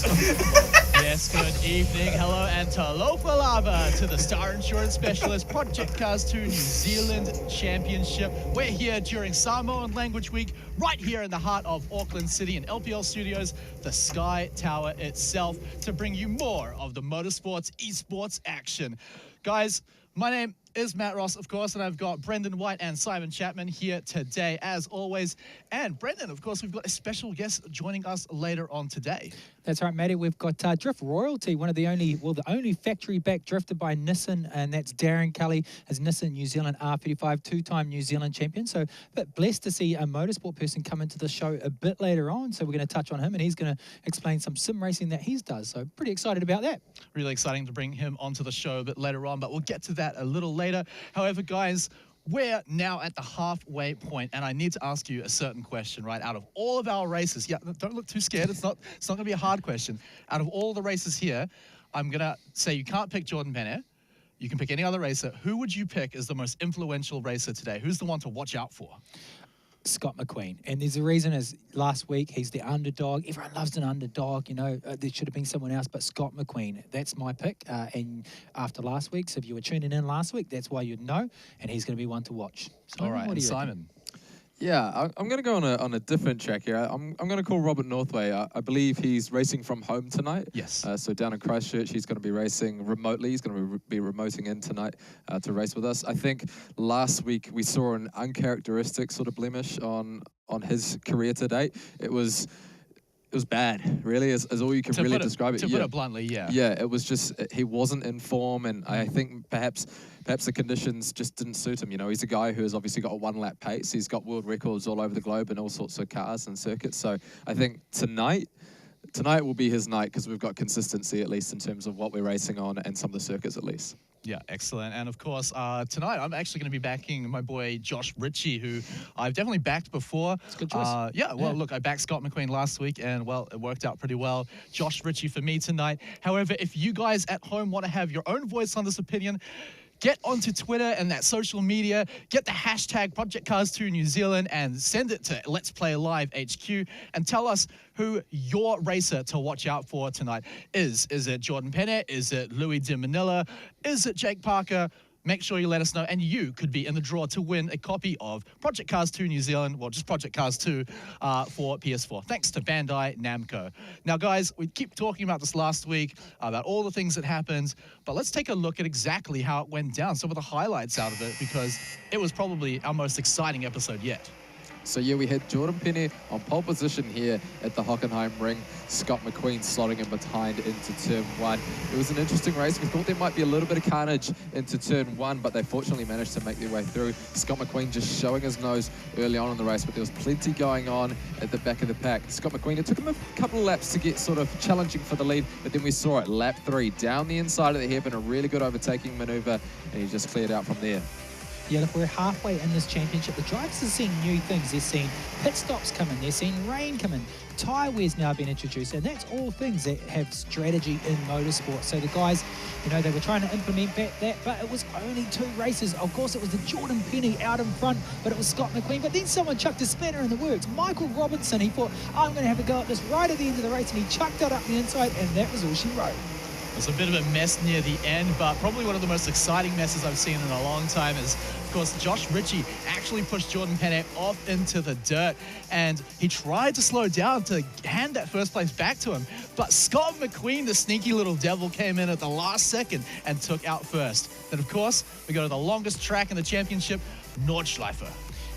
Yes, good evening, hello, and talofa lava to the Star Insurance Specialist Project Cars 2 New Zealand Championship. We're here during Samoan Language Week, right here in the heart of Auckland City in LPL Studios, the Sky Tower itself, to bring you more of the motorsports esports action. Guys, my name is Matt Ross, of course, and I've got Brendan White and Simon Chapman here today, as always. And Brendan, of course, we've got a special guest joining us later on today. That's right, Matty. We've got Drift Royalty, the only factory-backed drifter by Nissan, and that's Darren Kelly, as Nissan New Zealand R35 two-time New Zealand champion. So, but blessed to see a motorsport person come into the show a bit later on. So we're going to touch on him, and he's going to explain some sim racing that he does. So pretty excited about that. Really exciting to bring him onto the show a bit later on, but we'll get to that a little later. However, guys, we're now at the halfway point, and I need to ask you a certain question, right? Out of all of our races, yeah, don't look too scared. It's not going to be a hard question. Out of all the races here, I'm going to say you can't pick Jordan Penne. You can pick any other racer. Who would you pick as the most influential racer today? Who's the one to watch out for? Scott McQueen. And there's a reason, as last week, he's the underdog. Everyone loves an underdog, there should have been someone else, but Scott McQueen, that's my pick. And after last week, so if you were tuning in last week, that's why you'd know, and he's going to be one to watch. All right, and Simon. Yeah, I'm going to go on a different track here. I'm going to call Robert Northway. I believe he's racing from home tonight. Yes. So down in Christchurch, he's going to be racing remotely. He's going to be remoting in tonight to race with us. I think last week we saw an uncharacteristic sort of blemish on his career to date. It was bad, really, is all you can really describe it. To put it bluntly, yeah. Yeah, it was just, he wasn't in form, and I think perhaps the conditions just didn't suit him. He's a guy who has obviously got a one-lap pace. He's got world records all over the globe in all sorts of cars and circuits. So I think tonight will be his night, because we've got consistency, at least in terms of what we're racing on and some of the circuits at least. Yeah, excellent. And of course, tonight I'm actually going to be backing my boy Josh Ritchie, who I've definitely backed before. It's a good choice. Look, I backed Scott McQueen last week, and well, it worked out pretty well. Josh Ritchie for me tonight. However, if you guys at home want to have your own voice on this opinion, get onto Twitter and that social media, get the hashtag Project Cars 2 New Zealand and send it to Let's Play Live HQ and tell us who your racer to watch out for tonight is. Is it Jordan Penne? Is it Louis de Manila? Is it Jake Parker? Make sure you let us know, and you could be in the draw to win a copy of Project Cars 2 New Zealand, well, just Project Cars 2 for PS4, thanks to Bandai Namco. Now, guys, we keep talking about this last week, about all the things that happened, but let's take a look at exactly how it went down, some of the highlights out of it, because it was probably our most exciting episode yet. So yeah, we had Jordan Penne on pole position here at the Hockenheim ring. Scott McQueen slotting in behind into turn one. It was an interesting race. We thought there might be a little bit of carnage into turn one, but they fortunately managed to make their way through. Scott McQueen just showing his nose early on in the race, but there was plenty going on at the back of the pack. Scott McQueen, it took him a couple of laps to get sort of challenging for the lead, but then we saw it, lap 3, down the inside of the hairpin, a really good overtaking maneuver, and he just cleared out from there. Yeah, look, we're halfway in this championship. The drivers are seeing new things. They're seeing pit stops come in. They're seeing rain come in. Tyre wear's now been introduced, and that's all things that have strategy in motorsport. So the guys, they were trying to implement that, but it was only 2 races. Of course, it was the Jordan Penne out in front, but it was Scott McQueen. But then someone chucked a spanner in the works. Michael Robinson, he thought, I'm going to have a go at this right at the end of the race, and he chucked it up the inside, and that was all she wrote. It was a bit of a mess near the end, but probably one of the most exciting messes I've seen in a long time is, of course, Josh Ritchie actually pushed Jordan Penne off into the dirt, and he tried to slow down to hand that first place back to him, but Scott McQueen, the sneaky little devil, came in at the last second and took out first. Then, of course, we go to the longest track in the championship, Nordschleife.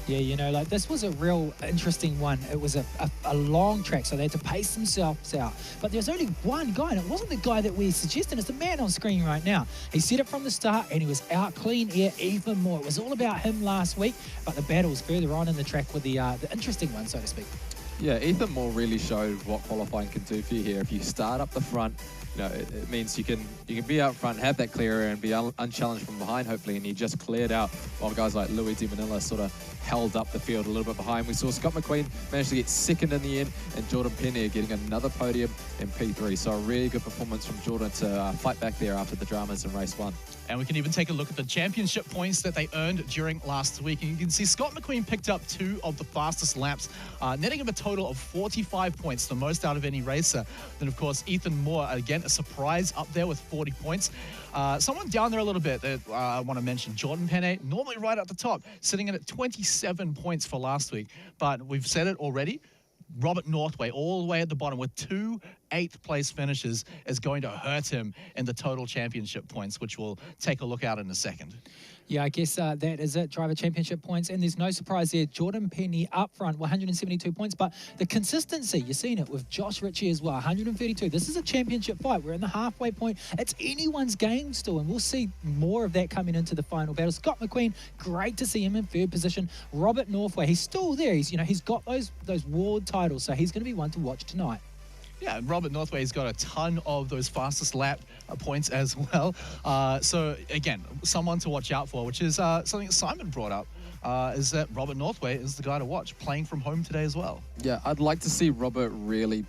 Yeah, this was a real interesting one. It was a long track, so they had to pace themselves out. But there's only one guy, and it wasn't the guy that we're suggesting. It's the man on screen right now. He said it from the start, and he was out clean air even more. It was all about him last week, but the battle was further on in the track with the interesting one, so to speak. Yeah, Ethan Moore really showed what qualifying can do for you here. If you start up the front, it means you can be out front, have that clear air, and be unchallenged from behind, hopefully, and he just cleared out while guys like Louis de Manila sort of held up the field a little bit behind. We saw Scott McQueen manage to get second in the end, and Jordan Penne getting another podium in P3. So a really good performance from Jordan to fight back there after the dramas in race 1. And we can even take a look at the championship points that they earned during last week. And you can see Scott McQueen picked up 2 of the fastest laps, netting him a total of 45 points, the most out of any racer. Then, of course, Ethan Moore, again, a surprise up there with 40 points. Someone down there a little bit that I want to mention, Jordan Penne, normally right at the top, sitting in at 27 points for last week. But we've said it already, Robert Northway, all the way at the bottom with 2 8th-place finishes, is going to hurt him in the total championship points, which we'll take a look at in a second. Yeah, I guess that is it, driver championship points. And there's no surprise there. Jordan Penny up front, 172 points. But the consistency, you've seen it with Josh Ritchie as well, 132. This is a championship fight. We're in the halfway point. It's anyone's game still, and we'll see more of that coming into the final battle. Scott McQueen, great to see him in third position. Robert Northway, he's still there. He's got those ward titles, so he's going to be one to watch tonight. Yeah, and Robert Northway's got a ton of those fastest lap points as well. So, again, someone to watch out for, which is something that Simon brought up, is that Robert Northway is the guy to watch, playing from home today as well. Yeah, I'd like to see Robert really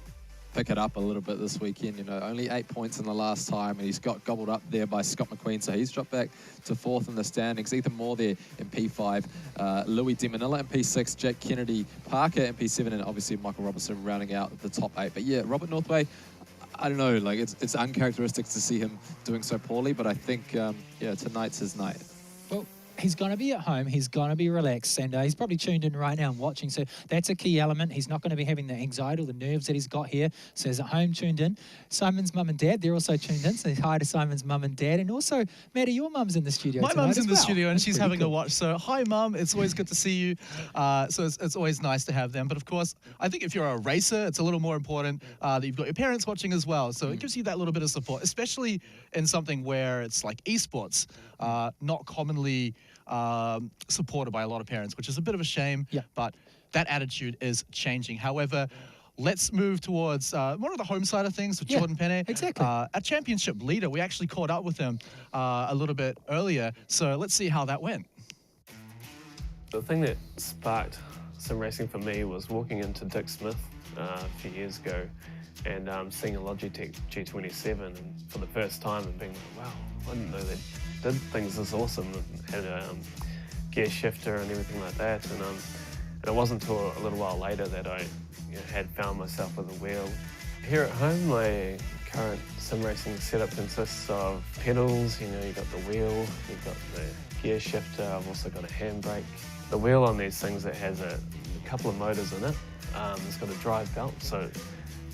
pick it up a little bit this weekend. Only 8 points in the last time, and he's got gobbled up there by Scott McQueen, so he's dropped back to 4th in the standings. Ethan Moore there in P5, Louis DeManilla in P6, Jack Kennedy Parker in P7, and obviously Michael Robertson rounding out the top 8. But yeah, Robert Northway, I don't know, like it's uncharacteristic to see him doing so poorly, but I think, yeah, tonight's his night. Well, he's going to be at home. He's going to be relaxed. And he's probably tuned in right now and watching. So that's a key element. He's not going to be having the anxiety or the nerves that he's got here. So he's at home tuned in. Simon's mum and dad, they're also tuned in. So hi to Simon's mum and dad. And also, Maddie, your mum's in the studio My mum's in the studio and That's she's pretty having cool. a watch. So hi, Mum. It's always good to see you. So it's always nice to have them. But of course, I think if you're a racer, it's a little more important that you've got your parents watching as well. So it gives you that little bit of support, especially in something where it's like eSports, not commonly supported by a lot of parents, which is a bit of a shame. Yeah. But that attitude is changing. However, let's move towards more of the home side of things with Yeah, Jordan Penne. exactly. A championship leader. We actually caught up with him a little bit earlier. So let's see how that went. The thing that sparked sim racing for me was walking into Dick Smith a few years ago and seeing a Logitech G27 and for the first time and being like, wow, I didn't know they did things this awesome and had a gear shifter and everything like that. And it wasn't until a little while later that I had found myself with a wheel. Here at home, my current sim racing setup consists of pedals, you've got the wheel, you've got the gear shifter, I've also got a handbrake. The wheel on these things, it has a couple of motors in it. It's got a drive belt, so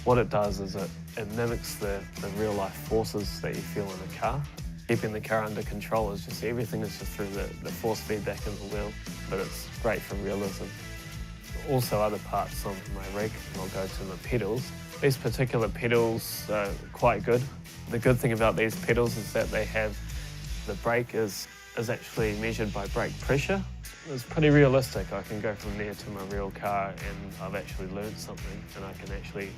what it does is it mimics the real life forces that you feel in a car. Keeping the car under control is just, everything is just through the force feedback in the wheel, but it's great for realism. Also other parts on my rig, I'll go to my pedals. These particular pedals are quite good. The good thing about these pedals is that they have, the brake is actually measured by brake pressure. It's pretty realistic. I can go from there to my real car and I've actually learned something and I can actually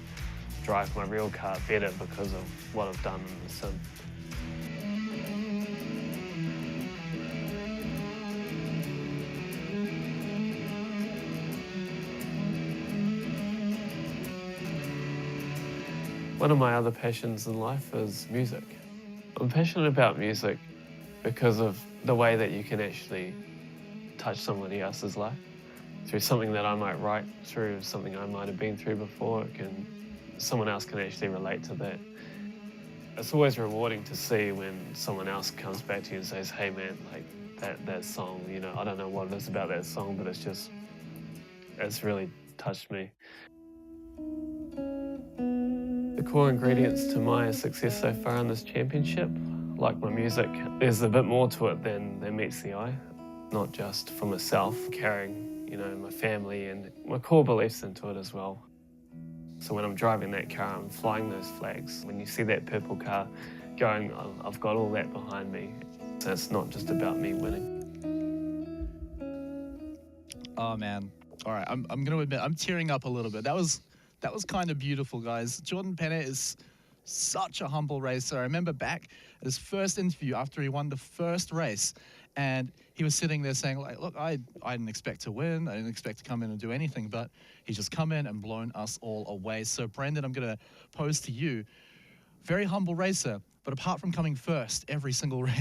drive my real car better because of what I've done in the sim. One of my other passions in life is music. I'm passionate about music because of the way that you can actually touch somebody else's life through something that I might write, through something I might have been through before. Someone else can actually relate to that. It's always rewarding to see when someone else comes back to you and says, hey man, like that song, I don't know what it is about that song, but it's really touched me. The core ingredients to my success so far in this championship, like my music, there's a bit more to it than meets the eye. Not just for myself, carrying, my family and my core beliefs into it as well. So when I'm driving that car, I'm flying those flags. When you see that purple car going, I've got all that behind me. So it's not just about me winning. Oh man. All right, I'm going to admit, I'm tearing up a little bit. That was kind of beautiful, guys. Jordan Penne is such a humble racer. I remember back at his first interview after he won the first race, and he was sitting there saying, like, look, I didn't expect to win. I didn't expect to come in and do anything, but he's just come in and blown us all away. So, Brandon, I'm going to pose to you. Very humble racer. But apart from coming first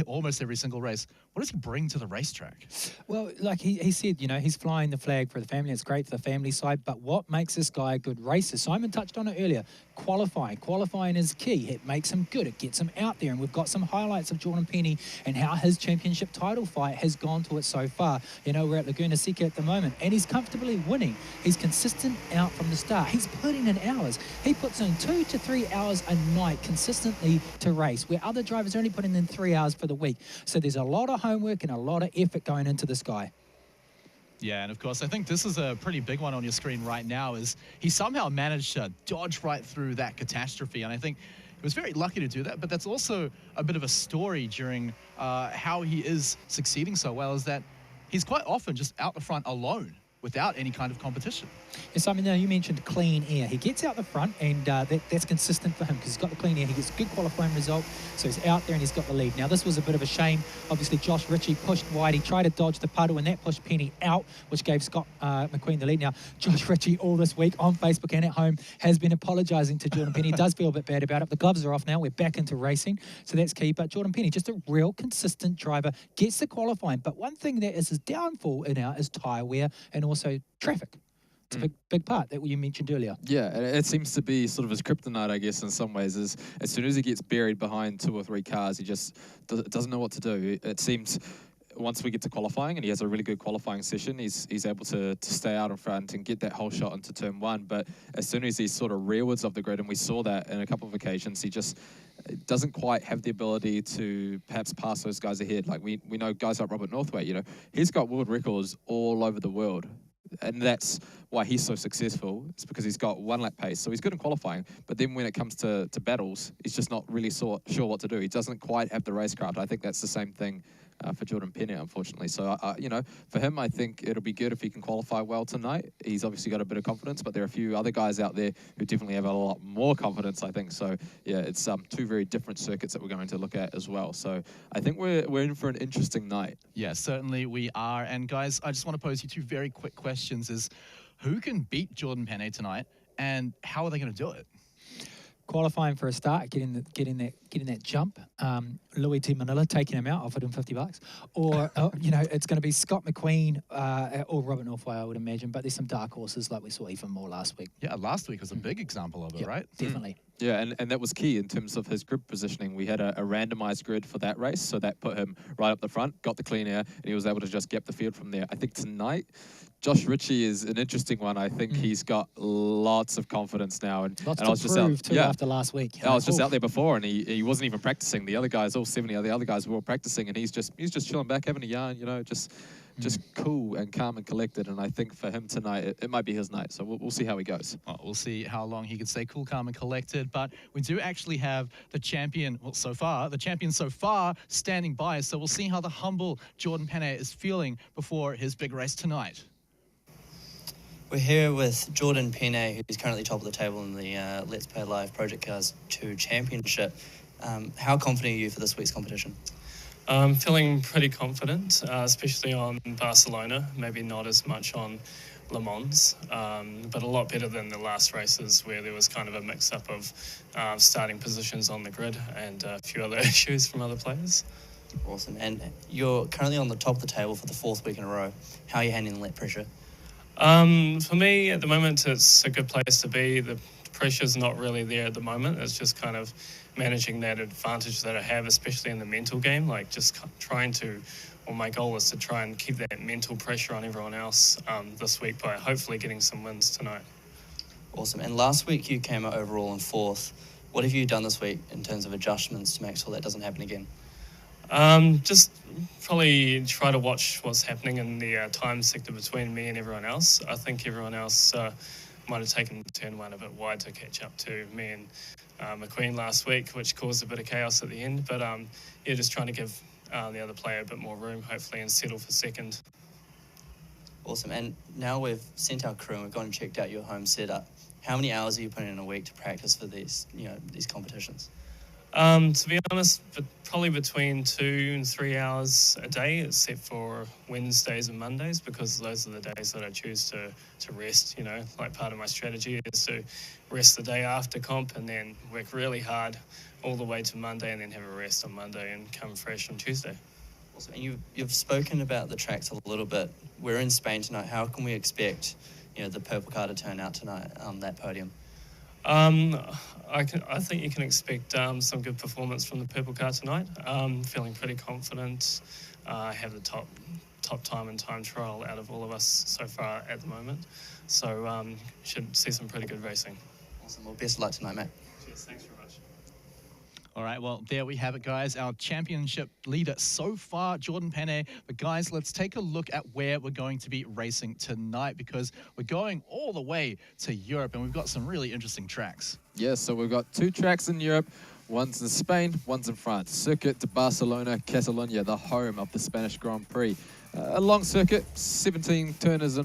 almost every single race, what does he bring to the racetrack? Well, like he said, he's flying the flag for the family. It's great for the family side. But what makes this guy a good racer? Simon touched on it earlier. Qualifying. Qualifying is key. It makes him good. It gets him out there. And we've got some highlights of Jordan Penny and how his championship title fight has gone to it so far. We're at Laguna Seca at the moment, and he's comfortably winning. He's consistent out from the start. He's putting in hours. He puts in 2 to 3 hours a night consistently to race, where other drivers are only putting in 3 hours for the week. So there's a lot of homework and a lot of effort going into this guy. Yeah, and of course, I think this is a pretty big one on your screen right now, is he somehow managed to dodge right through that catastrophe. And I think he was very lucky to do that, but that's also a bit of a story during how he is succeeding so well, is that he's quite often just out the front alone without any kind of competition. Yes, I mean, you mentioned clean air. He gets out the front, and that's consistent for him because he's got the clean air. He gets a good qualifying result, so he's out there and he's got the lead. Now, this was a bit of a shame. Obviously, Josh Ritchie pushed wide. He tried to dodge the puddle, and that pushed Penny out, which gave Scott McQueen the lead. Now, Josh Ritchie all this week on Facebook and at home has been apologising to Jordan Penny. He does feel a bit bad about it. The gloves are off now. We're back into racing, so that's key. But Jordan Penny, just a real consistent driver, gets the qualifying. But one thing that is his downfall in now is tyre wear and also traffic. It's a big part that you mentioned earlier. Yeah, and it seems to be sort of his kryptonite, I guess, in some ways. Is as soon as he gets buried behind 2 or 3 cars, he just doesn't know what to do. It seems once we get to qualifying, and he has a really good qualifying session, he's able to stay out in front and get that whole shot into turn 1. But as soon as he's sort of rearwards of the grid, and we saw that in a couple of occasions, he just doesn't quite have the ability to perhaps pass those guys ahead. Like we know guys like Robert Northwaite, he's got world records all over the world. And that's why he's so successful. It's because he's got 1 lap pace. So he's good in qualifying. But then when it comes to battles, he's just not really sure what to do. He doesn't quite have the racecraft. I think that's the same thing for Jordan Penny, unfortunately. So, for him, I think it'll be good if he can qualify well tonight. He's obviously got a bit of confidence, but there are a few other guys out there who definitely have a lot more confidence, I think. So, yeah, it's 2 very different circuits that we're going to look at as well. So I think we're in for an interesting night. Yeah, certainly we are. And guys, I just want to pose you 2 very quick questions. Is who can beat Jordan Penny tonight, and how are they going to do it? Qualifying for a start, getting that jump. Louis T. Manila taking him out, offered him $50. Or it's going to be Scott McQueen or Robert Northway, I would imagine. But there's some dark horses like we saw even more last week. Yeah, last week was a big example of it, right? Definitely. Yeah, and that was key in terms of his grid positioning. We had a randomized grid for that race, so that put him right up the front, got the clean air, and he was able to just gap the field from there. I think tonight, Josh Ritchie is an interesting one. I think he's got lots of confidence now. Lots and to prove, too, after last week. I was just out there before, and he wasn't even practicing. The other guys, all 70 of the other guys were all practicing, and he's just chilling back, having a yarn, just cool and calm and collected. And I think for him tonight, it might be his night. So we'll see how he goes. Well, we'll see how long he can stay cool, calm, and collected. But we do actually have the champion, the champion so far standing by. So we'll see how the humble Jordan Penny is feeling before his big race tonight. We're here with Jordan Penny, who's currently top of the table in the Let's Play Live Project Cars 2 Championship. How confident are you for this week's competition? I'm feeling pretty confident, especially on Barcelona, maybe not as much on Le Mans, but a lot better than the last races where there was kind of a mix-up of starting positions on the grid and a few other issues from other players. Awesome. And you're currently on the top of the table for the 4th week in a row. How are you handling that pressure? For me, at the moment, it's a good place to be. The pressure's not really there at the moment. It's just kind of managing that advantage that I have, especially in the mental game, like just trying to, or my goal is to try and keep that mental pressure on everyone else this week by hopefully getting some wins tonight. Awesome. And last week you came out overall in 4th. What have you done this week in terms of adjustments to make sure that doesn't happen again? Just probably try to watch what's happening in the time sector between me and everyone else. I think everyone else might have taken turn 1 a bit wide to catch up to me and McQueen last week, which caused a bit of chaos at the end. But just trying to give the other player a bit more room, hopefully, and settle for second. Awesome. And now we've sent our crew and we've gone and checked out your home setup. How many hours are you putting in a week to practice for these competitions? To be honest, but probably between 2 and 3 hours a day, except for Wednesdays and Mondays, because those are the days that I choose to rest. Like part of my strategy is to rest the day after comp and then work really hard all the way to Monday and then have a rest on Monday and come fresh on Tuesday. Awesome. And you've spoken about the tracks a little bit. We're in Spain tonight. How can we expect, the purple car to turn out tonight on that podium? I think you can expect some good performance from the purple car tonight. Feeling pretty confident. Have the top time and time trial out of all of us so far at the moment. So should see some pretty good racing. Awesome. Well, best of luck tonight, mate. Cheers. Thanks very much. All right, well, there we have it, guys. Our championship leader so far, Jordan Penne. But, guys, let's take a look at where we're going to be racing tonight, because we're going all the way to Europe, and we've got some really interesting tracks. Yes, so we've got 2 tracks in Europe. One's in Spain, one's in France. Circuit de Barcelona, Catalunya, the home of the Spanish Grand Prix. A long circuit, 17 turns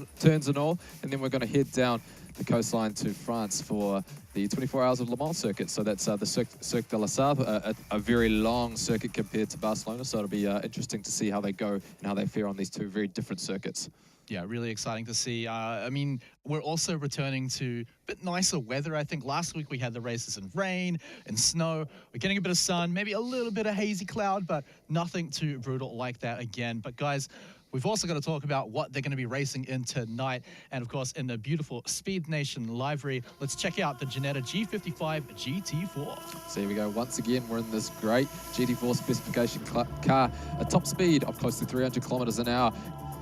in all, and then we're going to head down the coastline to France for the 24 Hours of Le Mans circuit. So that's the Cirque de la Sable, a very long circuit compared to Barcelona. So it'll be interesting to see how they go and how they fare on these 2 very different circuits. Yeah, really exciting to see. I mean, we're also returning to a bit nicer weather. I think last week we had the races in rain and snow. We're getting a bit of sun, maybe a little bit of hazy cloud, but nothing too brutal like that again. But guys, we've also got to talk about what they're going to be racing in tonight. And of course, in the beautiful Speed Nation livery, let's check out the Ginetta G55 GT4. So here we go. Once again, we're in this great GT4 specification car, a top speed of close to 300 kilometers an hour,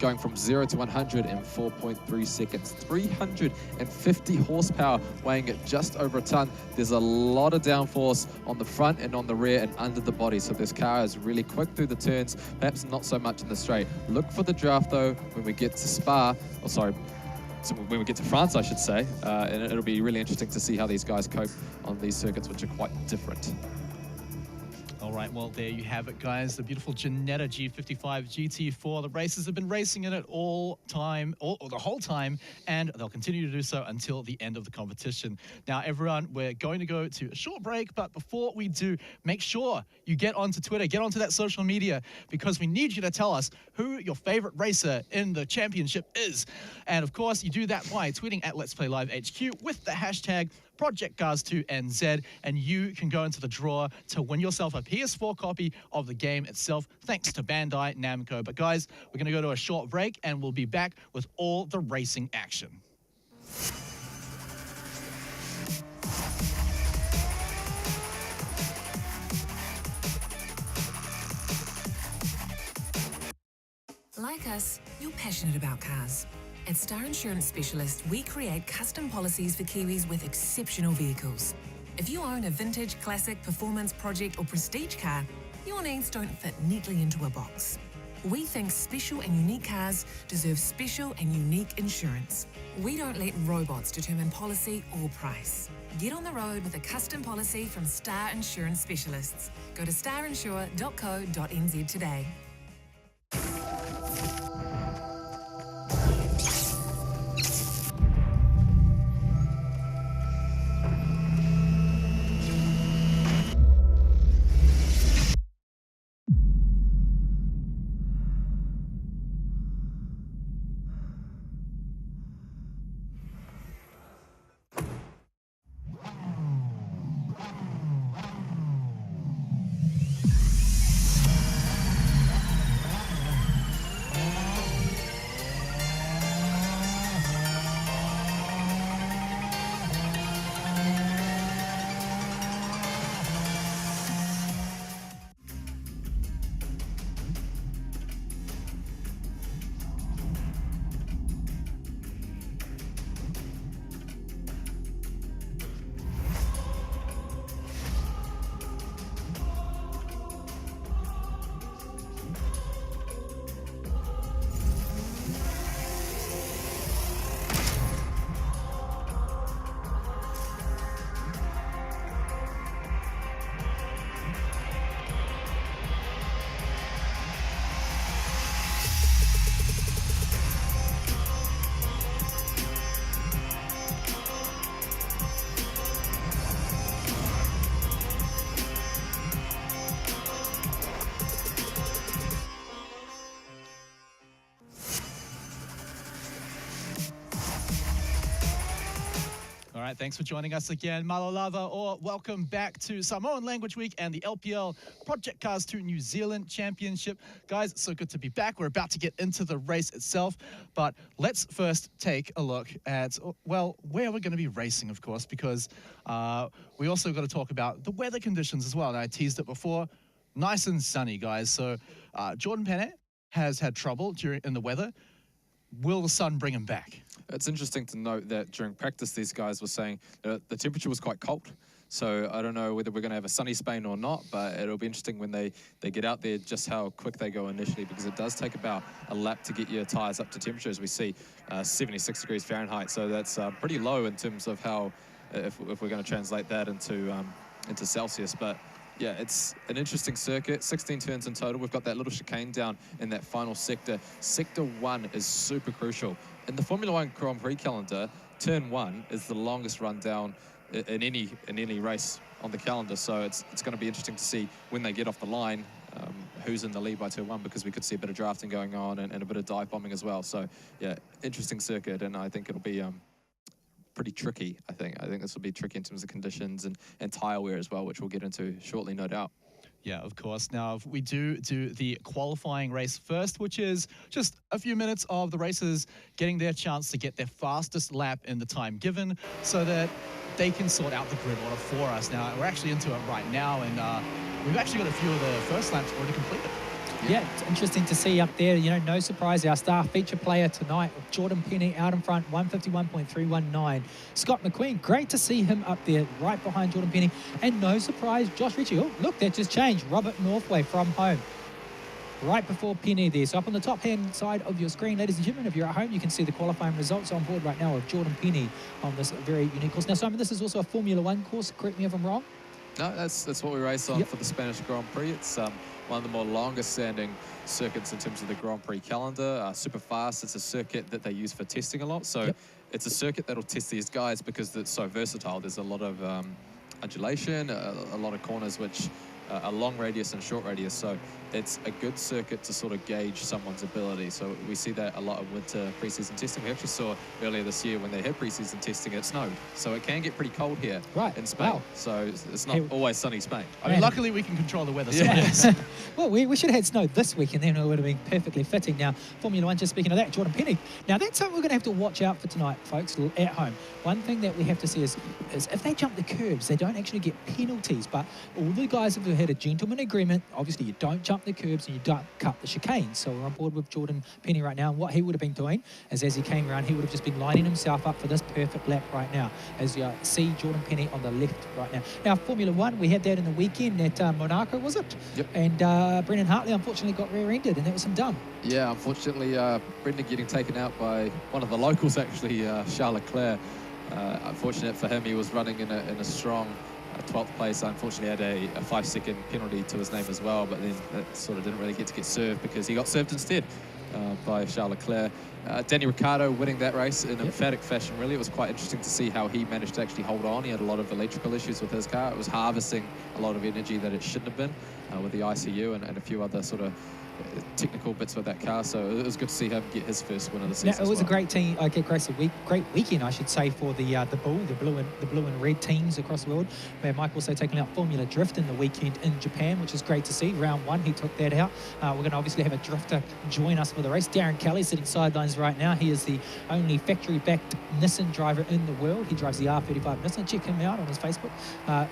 going from 0 to 100 in 4.3 seconds. 350 horsepower, weighing at just over a ton. There's a lot of downforce on the front and on the rear and under the body, so this car is really quick through the turns, perhaps not so much in the straight. Look for the draft, though, when we get to when we get to France, I should say, and it'll be really interesting to see how these guys cope on these circuits, which are quite different. All right, well, there you have it, guys. The beautiful Ginetta G55 GT4. The racers have been racing in it the whole time, and they'll continue to do so until the end of the competition. Now, everyone, we're going to go to a short break, but before we do, make sure you get onto Twitter, get onto that social media, because we need you to tell us who your favorite racer in the championship is. And of course, you do that by tweeting at Let's Play Live HQ with the hashtag Project Cars 2NZ, and you can go into the draw to win yourself a PS4 copy of the game itself, thanks to Bandai Namco. But guys, we're going to go to a short break, and we'll be back with all the racing action. Like us, you're passionate about cars. At Star Insurance Specialist, we create custom policies for Kiwis with exceptional vehicles. If you own a vintage, classic, performance, project or prestige car, your needs don't fit neatly into a box. We think special and unique cars deserve special and unique insurance. We don't let robots determine policy or price. Get on the road with a custom policy from Star Insurance Specialists. Go to starinsure.co.nz today. right, thanks for joining us again, Malolava, or welcome back to Samoan Language Week and the LPL Project Cars 2 New Zealand Championship. Guys, it's so good to be back. We're about to get into the race itself, but let's first take a look at, well, where we're going to be racing, of course, because we also got to talk about the weather conditions as well. And I teased it before. Nice and sunny, guys. So Jordan Penne has had trouble in the weather. Will the sun bring him back? It's interesting to note that during practice, these guys were saying that the temperature was quite cold. So I don't know whether we're going to have a sunny Spain or not, but it'll be interesting when they get out there just how quick they go initially, because it does take about a lap to get your tyres up to temperature, as we see 76 degrees Fahrenheit. So that's pretty low in terms of how, if we're going to translate that into Celsius. But yeah, it's an interesting circuit, 16 turns in total. We've got that little chicane down in that final sector. Sector 1 is super crucial. In the Formula 1 Grand Prix calendar, turn 1 is the longest run down in any race on the calendar. So it's going to be interesting to see when they get off the line who's in the lead by turn 1, because we could see a bit of drafting going on and a bit of dive bombing as well. So yeah, interesting circuit, and I think it'll be pretty tricky. I think this will be tricky in terms of conditions and tyre wear as well, which we'll get into shortly, no doubt. Yeah, of course. Now, if we do the qualifying race first, which is just a few minutes of the racers getting their chance to get their fastest lap in the time given so that they can sort out the grid order for us. Now, we're actually into it right now, and we've actually got a few of the first laps already completed. Yeah, it's interesting to see up there. You know, no surprise, our star feature player tonight, Jordan Penne, out in front, 151.319. Scott McQueen, great to see him up there right behind Jordan Penne. And no surprise, Josh Ritchie. Oh, look, that just changed. Robert Northway from home, right before Penne there. So up on the top-hand side of your screen, ladies and gentlemen, if you're at home, you can see the qualifying results on board right now of Jordan Penne on this very unique course. Now, Simon, this is also a Formula 1 course. Correct me if I'm wrong. No, that's what we race on for the Spanish Grand Prix. It's one of the more longest standing circuits in terms of the Grand Prix calendar. Super fast. It's a circuit that they use for testing a lot. So it's a circuit that'll test these guys because it's so versatile. There's a lot of undulation, a lot of corners, which are long radius and short radius. So it's a good circuit to sort of gauge someone's ability. So we see that a lot of winter preseason testing. We actually saw earlier this year when they had preseason testing, it snowed. So it can get pretty cold here in Spain. Wow. So it's not always sunny Spain. I mean, luckily we can control the weather. So Yeah. Well, we should have had snow this week, and then it would have been perfectly fitting. Now, Formula 1, just speaking of that, Jordan Penne. Now, that's something we're going to have to watch out for tonight, folks, at home. One thing that we have to see is if they jump the curbs, they don't actually get penalties. But all the guys have had a gentleman agreement. Obviously, you don't jump the curbs and you don't cut the chicane. So we're on board with Jordan Penne right now. And what he would have been doing is, as he came around, he would have just been lining himself up for this perfect lap right now. As you see Jordan Penne on the left right now. Now, Formula 1, we had that in the weekend at Monaco, was it? Yep. And Brendan Hartley unfortunately got rear-ended, and that was some dumb. Yeah, unfortunately, Brendan getting taken out by one of the locals, actually, Charles Leclerc. Unfortunate for him, he was running in a strong 12th place. Unfortunately, had a 5-second penalty to his name as well, but then that sort of didn't really get served because he got served instead by Charles Leclerc. Danny Ricciardo winning that race in emphatic fashion, really. It was quite interesting to see how he managed to actually hold on. He had a lot of electrical issues with his car. It was harvesting a lot of energy that it shouldn't have been with the ICU and a few other sort of technical bits with that car, so it was good to see him get his first win of the season. It was a great team. Great weekend, I should say, for the blue and red teams across the world. Where Mike also taking out Formula Drift in the weekend in Japan, which is great to see. Round 1, he took that out. We're going to obviously have a drifter join us for the race. Darren Kelly sitting sidelines right now. He is the only factory-backed Nissan driver in the world. He drives the R35 Nissan. Check him out on his Facebook.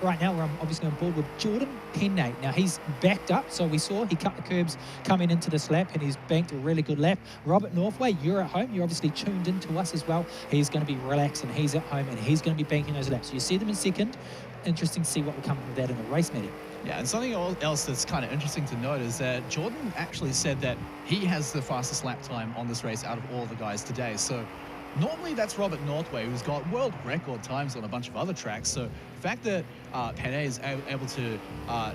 Right now, we're obviously on board with Jordan Penne. Now he's backed up, so we saw he cut the curbs coming into this lap, and he's banked a really good lap. Robert Northway, you're at home. You're obviously tuned into us as well. He's going to be relaxed, and he's at home, and he's going to be banking those laps. So you see them in second. Interesting to see what will come from that in the race meeting. Yeah, and something else that's kind of interesting to note is that Jordan actually said that he has the fastest lap time on this race out of all the guys today. So normally that's Robert Northway, who's got world record times on a bunch of other tracks. So the fact that Penne is able to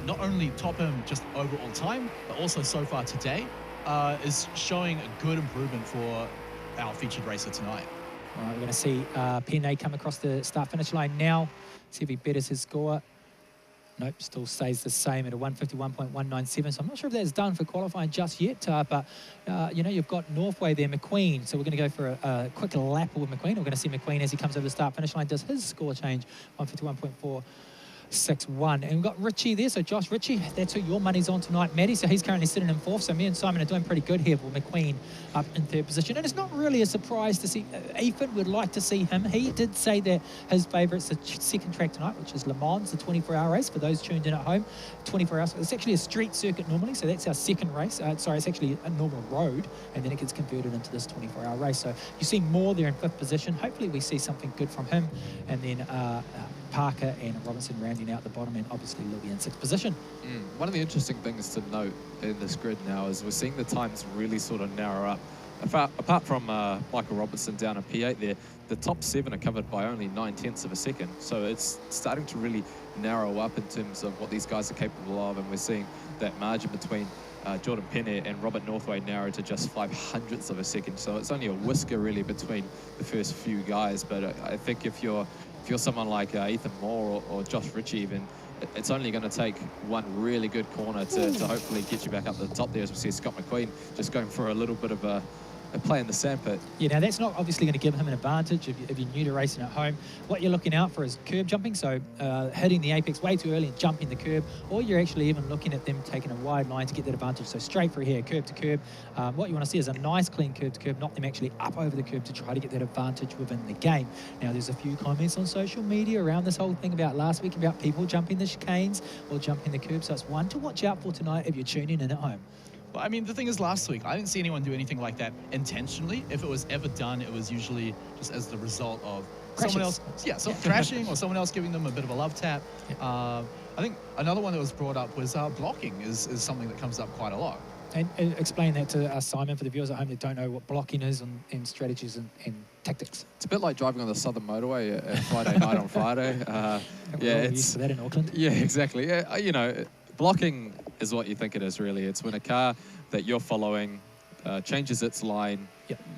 not only top him just overall time, but also so far today, is showing a good improvement for our featured racer tonight. All right, we're going to see Penne come across the start-finish line now. See if he betters his score. Nope, still stays the same at a 151.197. So I'm not sure if that's done for qualifying just yet, but you know, you've got Northway there, McQueen. So we're going to go for a quick lap with McQueen. We're going to see McQueen as he comes over the start-finish line, does his score change, 151.4. 6-1. And we've got Richie there. So Josh Richie, that's who your money's on tonight, Maddie. So he's currently sitting in fourth. So me and Simon are doing pretty good here with McQueen up in third position. And it's not really a surprise to see Ethan. Would like to see him. He did say that his favourite's the second track tonight, which is Le Mans, the 24-hour race. For those tuned in at home, 24 hours. It's actually a street circuit normally. So that's our second race. Sorry, it's actually a normal road. And then it gets converted into this 24-hour race. So you see more there in fifth position. Hopefully we see something good from him. And then Parker and Robinson rounding out the bottom, and obviously Louis in sixth position. One of the interesting things to note in this grid now is we're seeing the times really sort of narrow up. Apart from Michael Robinson down in P8 there, the top 7 are covered by only 9/10 of a second. So it's starting to really narrow up in terms of what these guys are capable of, and we're seeing that margin between Jordan Penne and Robert Northway narrow to just 0.05 of a second. So it's only a whisker really between the first few guys. But I think if you're someone like Ethan Moore or Josh Ritchie even, it's only going to take one really good corner to hopefully get you back up to the top there, as we see Scott McQueen just going for a little bit of a play in the sandpit. Yeah, now that's not obviously going to give him an advantage if you're new to racing at home. What you're looking out for is curb jumping, so hitting the apex way too early and jumping the curb, or you're actually even looking at them taking a wide line to get that advantage. So straight through here, curb to curb. What you want to see is a nice clean curb to curb, not them actually up over the curb to try to get that advantage within the game. Now there's a few comments on social media around this whole thing about last week about people jumping the chicanes or jumping the curb, so it's one to watch out for tonight if you're tuning in at home. Well, I mean, the thing is, last week, I didn't see anyone do anything like that intentionally. If it was ever done, it was usually just as the result of someone else, crashing or someone else giving them a bit of a love tap. I think another one that was brought up was blocking is something that comes up quite a lot. And explain that to us, Simon, for the viewers at home that don't know what blocking is and strategies and tactics. It's a bit like driving on the Southern Motorway at Friday night on Friday. We're used to that in Auckland. Yeah, exactly. Yeah, you know, blocking is what you think it is, really. It's when a car that you're following changes its line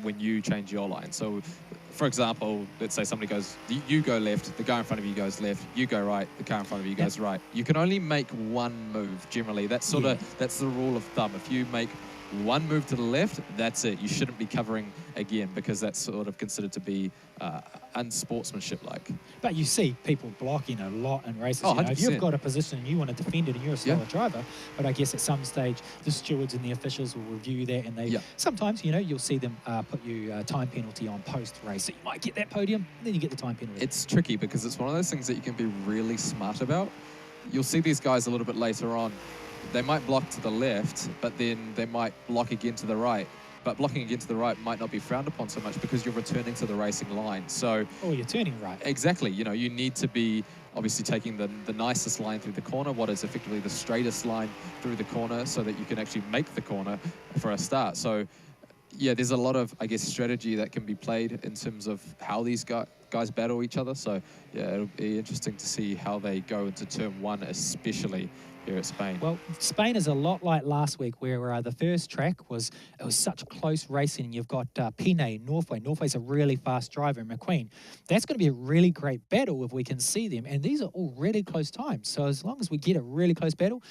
when you change your line. So, for example, let's say somebody goes, you go left, the guy in front of you goes left, you go right, the car in front of you goes right. You can only make one move, generally. That's that's the rule of thumb. If you make one move to the left, that's it. You shouldn't be covering again, because that's sort of considered to be unsportsmanship-like. But you see people blocking a lot in races. Oh, you know, if you've 100%. got a position and you want to defend it and you're a slower driver, but I guess at some stage the stewards and the officials will review that, and they sometimes, you know, you'll see them put you a time penalty on post-race. So you might get that podium, then you get the time penalty. It's tricky because it's one of those things that you can be really smart about. You'll see these guys a little bit later on. They might block to the left, but then they might block again to the right. But blocking again to the right might not be frowned upon so much because you're returning to the racing line. So, oh, you're turning right. Exactly. You know, you need to be obviously taking the nicest line through the corner, what is effectively the straightest line through the corner, so that you can actually make the corner for a start. So, yeah, there's a lot of, I guess, strategy that can be played in terms of how these guys battle each other. So, yeah, it'll be interesting to see how they go into turn one, especially here at Spain. Well, Spain is a lot like last week, where the first track was such close racing. And you've got Pine, Northway. Northway's a really fast driver, and McQueen. That's going to be a really great battle if we can see them. And these are all really close times. So as long as we get a really close battle,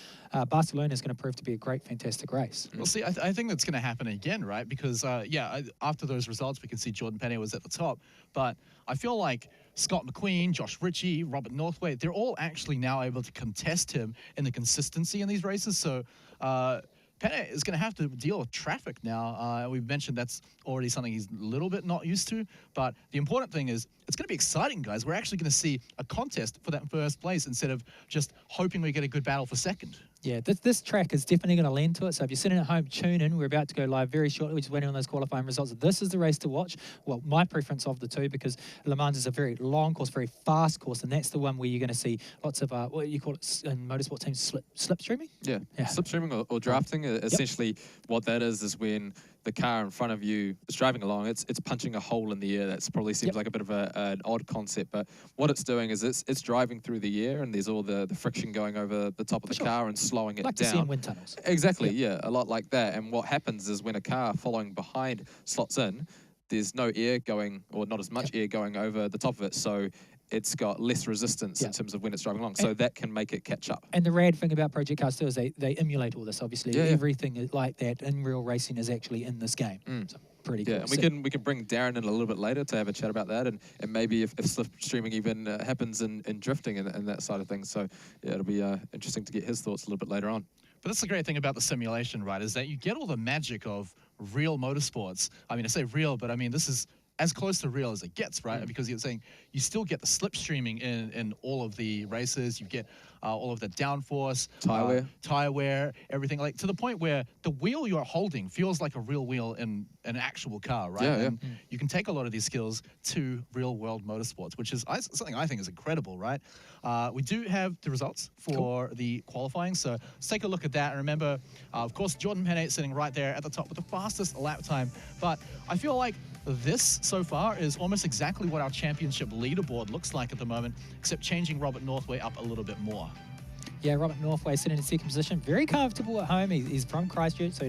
Barcelona is going to prove to be a great, fantastic race. Well, see, I think that's going to happen again, right? Because, after those results, we can see Jordan Penne was at the top. But I feel like Scott McQueen, Josh Ritchie, Robert Northway, they're all actually now able to contest him in the consistency in these races. So Penne is going to have to deal with traffic now. We've mentioned that's already something he's a little bit not used to. But the important thing is it's going to be exciting, guys. We're actually going to see a contest for that first place instead of just hoping we get a good battle for second. Yeah, this track is definitely going to lend to it. So if you're sitting at home, tune in. We're about to go live very shortly. We're just waiting on those qualifying results. This is the race to watch. Well, my preference of the two, because Le Mans is a very long course, very fast course, and that's the one where you're going to see lots of, what you call it in motorsport teams, slipstreaming? Yeah. Slipstreaming or drafting. Essentially, what that is when the car in front of you is driving along, it's punching a hole in the air. That's probably seems like a bit of an odd concept, but what it's doing is it's driving through the air, and there's all the friction going over the top of the car and slowing it down. Like to see in wind tunnels. Exactly, a lot like that. And what happens is when a car following behind slots in, there's no air going, or not as much air going over the top of it, so it's got less resistance in terms of when it's driving along. So that can make it catch up. And the rad thing about Project Cars too is they emulate all this. Obviously, Yeah, yeah. everything like that in real racing is actually in this game. So pretty cool. Yeah, and we can bring Darren in a little bit later to have a chat about that, and maybe if slipstreaming even happens in drifting and that side of things. So yeah, it'll be interesting to get his thoughts a little bit later on. But that's the great thing about the simulation, right, is that you get all the magic of real motorsports. I mean, I say real, but I mean, this is as close to real as it gets, right? Because you're saying you still get the slipstreaming in all of the races. You get all of the downforce, tire wear, everything, like to the point where the wheel you're holding feels like a real wheel in an actual car, right? Yeah, and you can take a lot of these skills to real world motorsports, which is something I think is incredible, right? We do have the results for the qualifying, so let's take a look at that. And remember, of course, Jordan Penney sitting right there at the top with the fastest lap time. But I feel like this so far is almost exactly what our championship leaderboard looks like at the moment, except changing Robert Northway up a little bit more. Yeah, Robert Northway sitting in second position, very comfortable at home. He's from Christchurch, so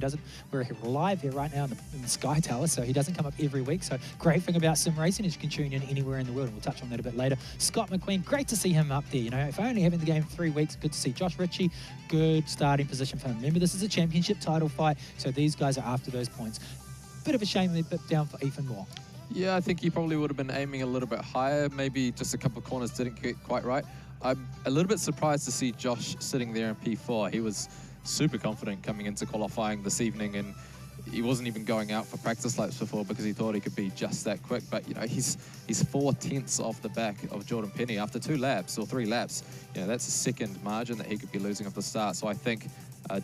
we're live here right now in the Sky Tower, so he doesn't come up every week. So great thing about sim racing is you can tune in anywhere in the world, and we'll touch on that a bit later. Scott McQueen, great to see him up there. You know, if only having the game 3 weeks, good to see. Josh Ritchie, good starting position for him. Remember, this is a championship title fight, so these guys are after those points. Bit of a shame they bit down for Ethan Moore. Yeah, I think he probably would have been aiming a little bit higher. Maybe just a couple of corners didn't get quite right. I'm a little bit surprised to see Josh sitting there in P4. He was super confident coming into qualifying this evening, and he wasn't even going out for practice laps before because he thought he could be just that quick. But, you know, he's 4/10 off the back of Jordan Penney after 2 laps or 3 laps. You know, that's a second margin that he could be losing off the start. So I think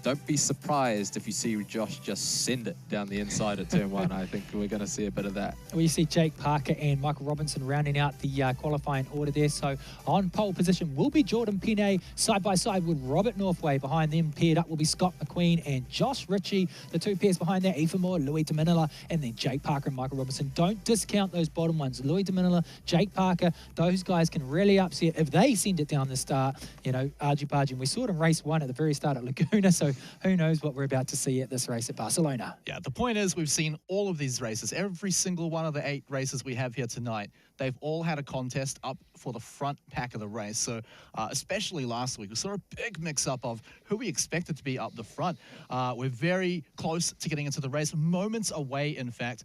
don't be surprised if you see Josh just send it down the inside at turn 1. I think we're going to see a bit of that. We see Jake Parker and Michael Robinson rounding out the qualifying order there. So on pole position will be Jordan Penney, side by side with Robert Northway. Behind them, paired up will be Scott McQueen and Josh Ritchie. The 2 pairs behind that, Ethan Moore, Louis de Minella, and then Jake Parker and Michael Robinson. Don't discount those bottom ones. Louis de Minella, Jake Parker, those guys can really upset if they send it down the start. You know, argy-bargy. We saw them race 1 at the very start at Laguna, so who knows what we're about to see at this race at Barcelona. Yeah, the point is we've seen all of these races. Every single one of the 8 races we have here tonight, they've all had a contest up for the front pack of the race. So especially last week, we saw a big mix-up of who we expected to be up the front. We're very close to getting into the race, moments away, in fact.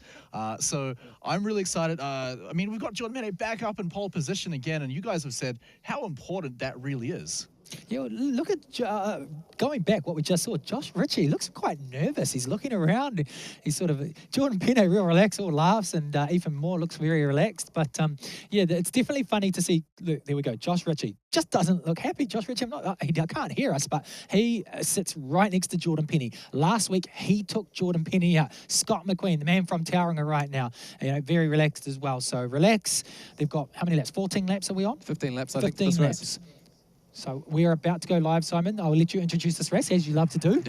So I'm really excited. I mean, we've got Jordan Penney back up in pole position again, and you guys have said how important that really is. Yeah, look at going back what we just saw. Josh Ritchie looks quite nervous. He's looking around. He's sort of Jordan Penney, real relaxed, all laughs, and Ethan Moore looks very relaxed. But yeah, it's definitely funny to see. Look, there we go. Josh Ritchie just doesn't look happy. Josh Ritchie, he can't hear us, but he sits right next to Jordan Penney. Last week he took Jordan Penney out. Scott McQueen, the man from Tauranga right now, you know, very relaxed as well. So relax. They've got how many laps? 14 laps are we on? 15 laps, I 15 think. 15 laps. So we are about to go live, Simon. I'll let you introduce this race, as you love to do.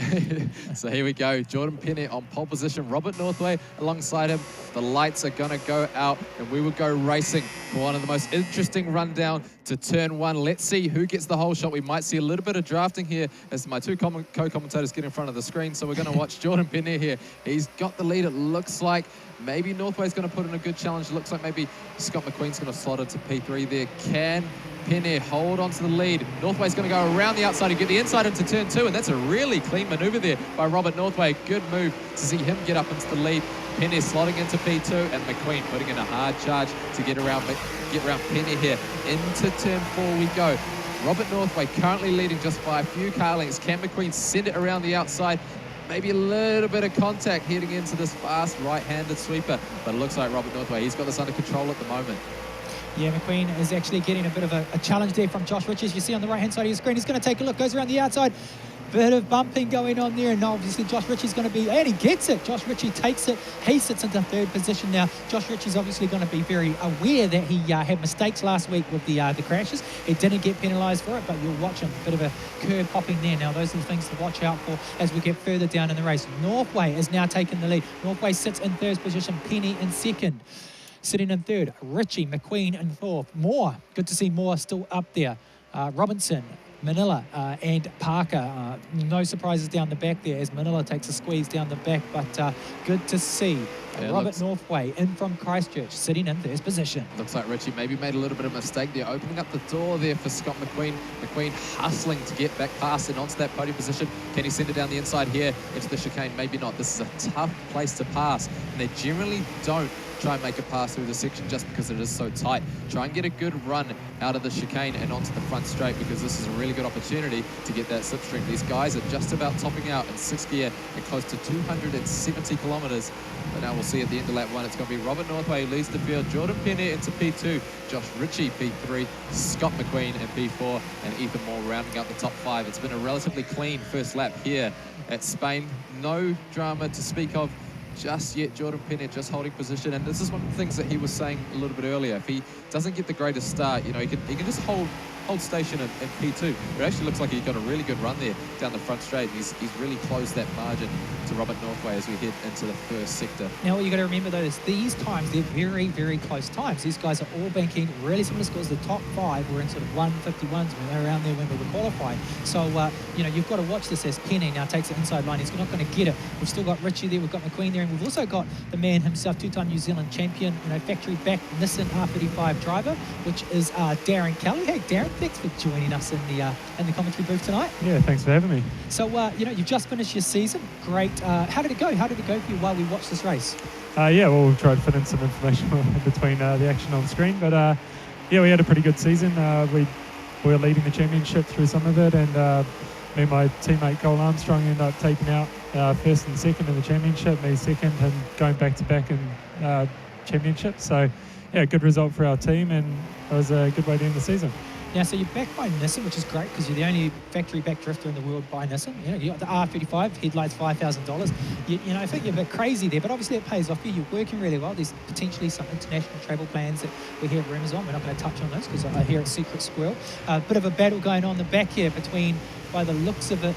So here we go. Jordan Penney on pole position. Robert Northway alongside him. The lights are going to go out, and we will go racing for one of the most interesting rundown to turn 1. Let's see who gets the whole shot. We might see a little bit of drafting here as my 2 co-commentators get in front of the screen. So we're going to watch Jordan Penney here. He's got the lead, it looks like. Maybe Northway's going to put in a good challenge. Looks like maybe Scott McQueen's going to slot into P3 there. Can Penney hold on to the lead? Northway's going to go around the outside and get the inside into turn 2, and that's a really clean maneuver there by Robert Northway. Good move to see him get up into the lead. Penney slotting into P2, and McQueen putting in a hard charge to get around Penney here. Into turn 4 we go. Robert Northway currently leading just by a few car lengths. Can McQueen send it around the outside? Maybe a little bit of contact heading into this fast right-handed sweeper, but it looks like Robert Northway, he's got this under control at the moment. Yeah, McQueen is actually getting a bit of a challenge there from Josh Ritchie. As you see on the right-hand side of your screen, he's going to take a look, goes around the outside. Bit of bumping going on there, and obviously Josh Ritchie's going to be, and he gets it. Josh Ritchie takes it. He sits into 3rd position now. Josh Ritchie's obviously going to be very aware that he had mistakes last week with the crashes. He didn't get penalised for it, but you'll watch him. A bit of a curb popping there. Now, those are the things to watch out for as we get further down in the race. Northway is now taking the lead. Northway sits in 3rd position. Penney in 2nd. Sitting in 3rd, Ritchie, McQueen in 4th. Moore, good to see Moore still up there. Robinson, Manila and Parker. No surprises down the back there as Manila takes a squeeze down the back, but good to see. Yeah, Robert Northway in from Christchurch, sitting in first position. Looks like Richie maybe made a little bit of a mistake there, opening up the door there for Scott McQueen. McQueen hustling to get back past and onto that podium position. Can he send it down the inside here into the chicane? Maybe not. This is a tough place to pass, and they generally don't try and make a pass through the section just because it is so tight. Try and get a good run out of the chicane and onto the front straight, because this is a really good opportunity to get that slipstream. These guys are just about topping out in 6th gear at close to 270 kilometres. But now we'll see at the end of lap 1, it's going to be Robert Northway leads the field, Jordan Penne into P2, Josh Ritchie P3, Scott McQueen in P4, and Ethan Moore rounding out the top 5. It's been a relatively clean first lap here at Spain. No drama to speak of just yet. Jordan Penne just holding position, and this is one of the things that he was saying a little bit earlier. If he doesn't get the greatest start, you know, he can just hold station in P2. It actually looks like he got a really good run there down the front straight. He's really closed that margin to Robert Northway as we head into the first sector. Now, what you got to remember though is these times, they're very, very close times. These guys are all banking really similar scores. The top 5 were in sort of 151s when they were around there when we were qualifying. So, you know, you've got to watch this as Penne now takes the inside line. He's not going to get it. We've still got Ritchie there. We've got McQueen there. And we've also got the man himself, 2-time New Zealand champion, you know, factory back Nissan R35 driver, which is Darren Kelly. Hey, Darren, thanks for joining us in the commentary booth tonight. Yeah, thanks for having me. So, you know, you've just finished your season. Great. How did it go? How did it go for you while we watched this race? Yeah, well, we'll try to fit in some information in between the action on screen. But, yeah, we had a pretty good season. We were leading the championship through some of it, and me and my teammate Cole Armstrong ended up taking out first and second in the championship, me second, and going back-to-back in championship. So, yeah, good result for our team, and it was a good way to end the season. Now, so you're backed by Nissan, which is great because you're the only factory-back drifter in the world by Nissan. You know, you got the R35, headlights $5,000. You know, I think you're a bit crazy there, but obviously it pays off for you. You're working really well. There's potentially some international travel plans that we hear rumours on. We're not going to touch on those because I hear it's secret squirrel. A bit of a battle going on the back here between, by the looks of it,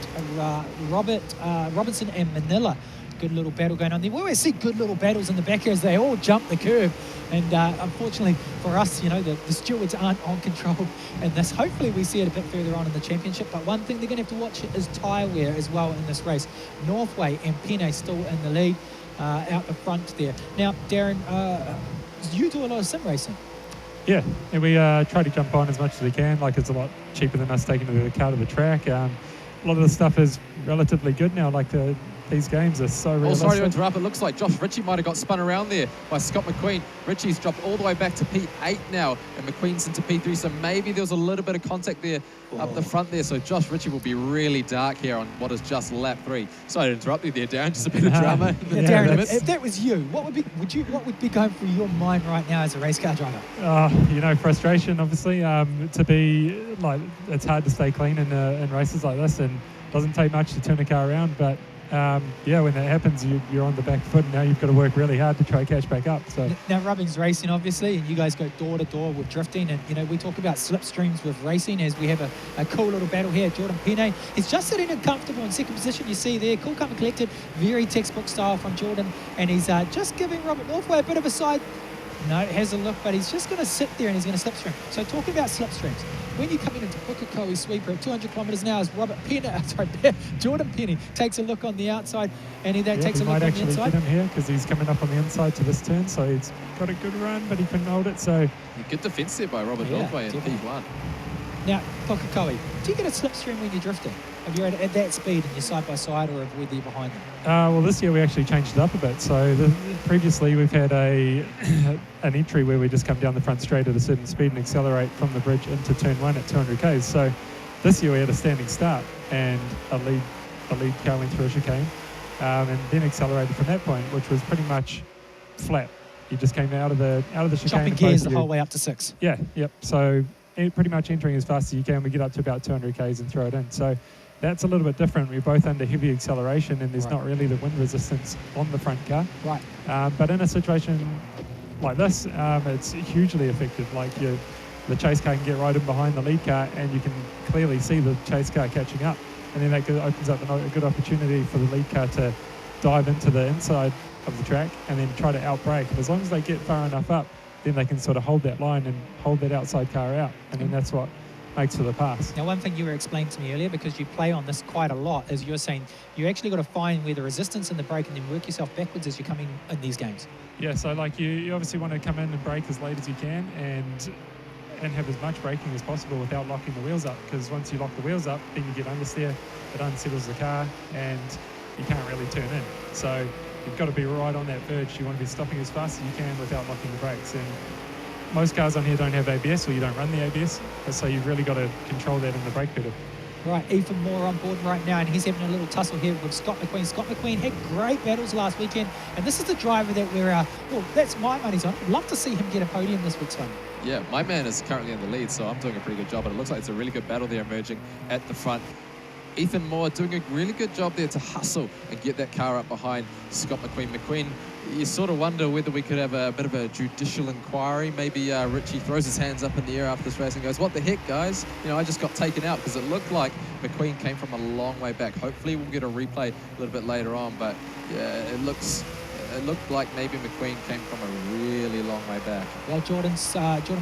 Robinson and Manila. Good little battle going on there. We always see good little battles in the back here as they all jump the curb. And unfortunately for us, you know, the stewards aren't on control in this. Hopefully we see it a bit further on in the championship. But one thing they're going to have to watch is tyre wear as well in this race. Northway and Penne still in the lead out the front there. Now, Darren, you do a lot of sim racing. Yeah, and we try to jump on as much as we can. Like, it's a lot cheaper than us taking the car to the track. A lot of the stuff is relatively good now. Like, these games are so realistic. Oh, sorry to interrupt. It looks like Josh Ritchie might have got spun around there by Scott McQueen. Ritchie's dropped all the way back to P8 now, and McQueen's into P3, so maybe there was a little bit of contact there up the front there. So Josh Ritchie will be really dark here on what is just lap 3. Sorry to interrupt you there, Darren. Just a bit of drama. Yeah, Darren, if that was you, what would be going through your mind right now as a race car driver? You know, frustration, obviously. To be like, it's hard to stay clean in races like this, and doesn't take much to turn a car around, but yeah, when that happens, you're on the back foot, and now you've got to work really hard to try to catch back up. So now Rubbing's racing, obviously, and you guys go door to door with drifting, and you know we talk about slipstreams with racing as we have a cool little battle here. Jordan Penne is just sitting in comfortable in second position. You see there, cool, calm and collected, very textbook style from Jordan, and he's just giving Robert Northway a bit of a side. No, it has a look, but he's just going to sit there and he's going to slipstream. So talking about slipstreams, when you come into Pukekohe sweeper at 200 kilometres an hour, as Jordan Penne takes a look on the outside, and he takes a look on the inside. Might actually get him here because he's coming up on the inside to this turn, so he's got a good run, but he couldn't hold it. So good defence there by Robert Northway in P1. Now, Pukekohe, do you get a slipstream when you're drifting? Have you at that speed and you're side by side, or avoid there behind them? Well, this year we actually changed it up a bit. So previously we've had an entry where we just come down the front straight at a certain speed and accelerate from the bridge into turn 1 at 200 k's. So this year we had a standing start and a lead car went through a chicane, and then accelerated from that point, which was pretty much flat. You just came out of the chicane. Chopping gears the whole way up to 6. Yeah, yep. So pretty much entering as fast as you can. We get up to about 200 k's and throw it in. So that's a little bit different. We're both under heavy acceleration, and there's not really the wind resistance on the front car. Right. But in a situation like this, it's hugely effective. Like the chase car can get right in behind the lead car, and you can clearly see the chase car catching up. And then that opens up a good opportunity for the lead car to dive into the inside of the track and then try to outbrake. And as long as they get far enough up, then they can sort of hold that line and hold that outside car out. And then that's what makes for the pass. Now, one thing you were explaining to me earlier, because you play on this quite a lot, is you're saying you actually got to find where the resistance in the break and then work yourself backwards as you're coming in these games. Yeah, so like you obviously want to come in and break as late as you can and have as much braking as possible without locking the wheels up, because once you lock the wheels up, then you get understeer, it unsettles the car, and you can't really turn in. So you've got to be right on that verge. You want to be stopping as fast as you can without locking the brakes. And most cars on here don't have ABS, or you don't run the ABS, so you've really got to control that in the brake pedal. Right, Ethan Moore on board right now, and he's having a little tussle here with Scott McQueen. Scott McQueen had great battles last weekend, and this is the driver that we're, well, that's my money's on. I'd love to see him get a podium this week's one. Yeah, my man is currently in the lead, so I'm doing a pretty good job, but it looks like it's a really good battle there emerging at the front. Ethan Moore doing a really good job there to hustle and get that car up behind Scott McQueen. McQueen, you sort of wonder whether we could have a bit of a judicial inquiry. Maybe Richie throws his hands up in the air after this race and goes, what the heck, guys? You know, I just got taken out, because it looked like McQueen came from a long way back. Hopefully we'll get a replay a little bit later on, but yeah, it looked like maybe McQueen came from a really long way back. Well, Jordan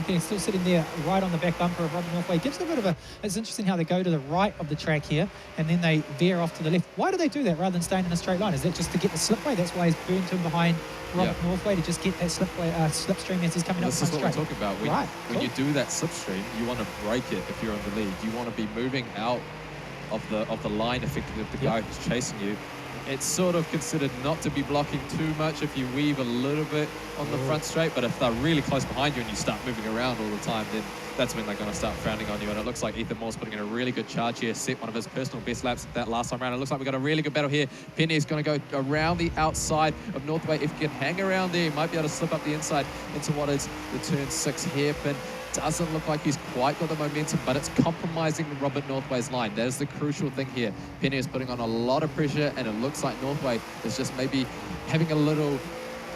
Penny still sitting there right on the back bumper of Robert Northway. Gives a bit of a, it's interesting how they go to the right of the track here and then they veer off to the left. Why do they do that rather than staying in a straight line? Is that just to get the slipway? That's why he's burned him behind Robert Northway, to just get that slipstream as he's coming up This is what straight. we're talking about. When you do that slipstream, you want to break it if you're in the lead. You want to be moving out of the line effectively of the guy who's chasing you. It's sort of considered not to be blocking too much if you weave a little bit on the front straight, but if they're really close behind you and you start moving around all the time, then that's when they're going to start frowning on you. And it looks like Ethan Moore's putting in a really good charge here, set one of his personal best laps that last time around. It looks like we've got a really good battle here. Penny is going to go around the outside of Northway. If he can hang around there, he might be able to slip up the inside into what is the turn 6 hairpin. Doesn't look like he's quite got the momentum, but it's compromising Robert Northway's line. That is the crucial thing here. Penny is putting on a lot of pressure, and it looks like Northway is just maybe having a little,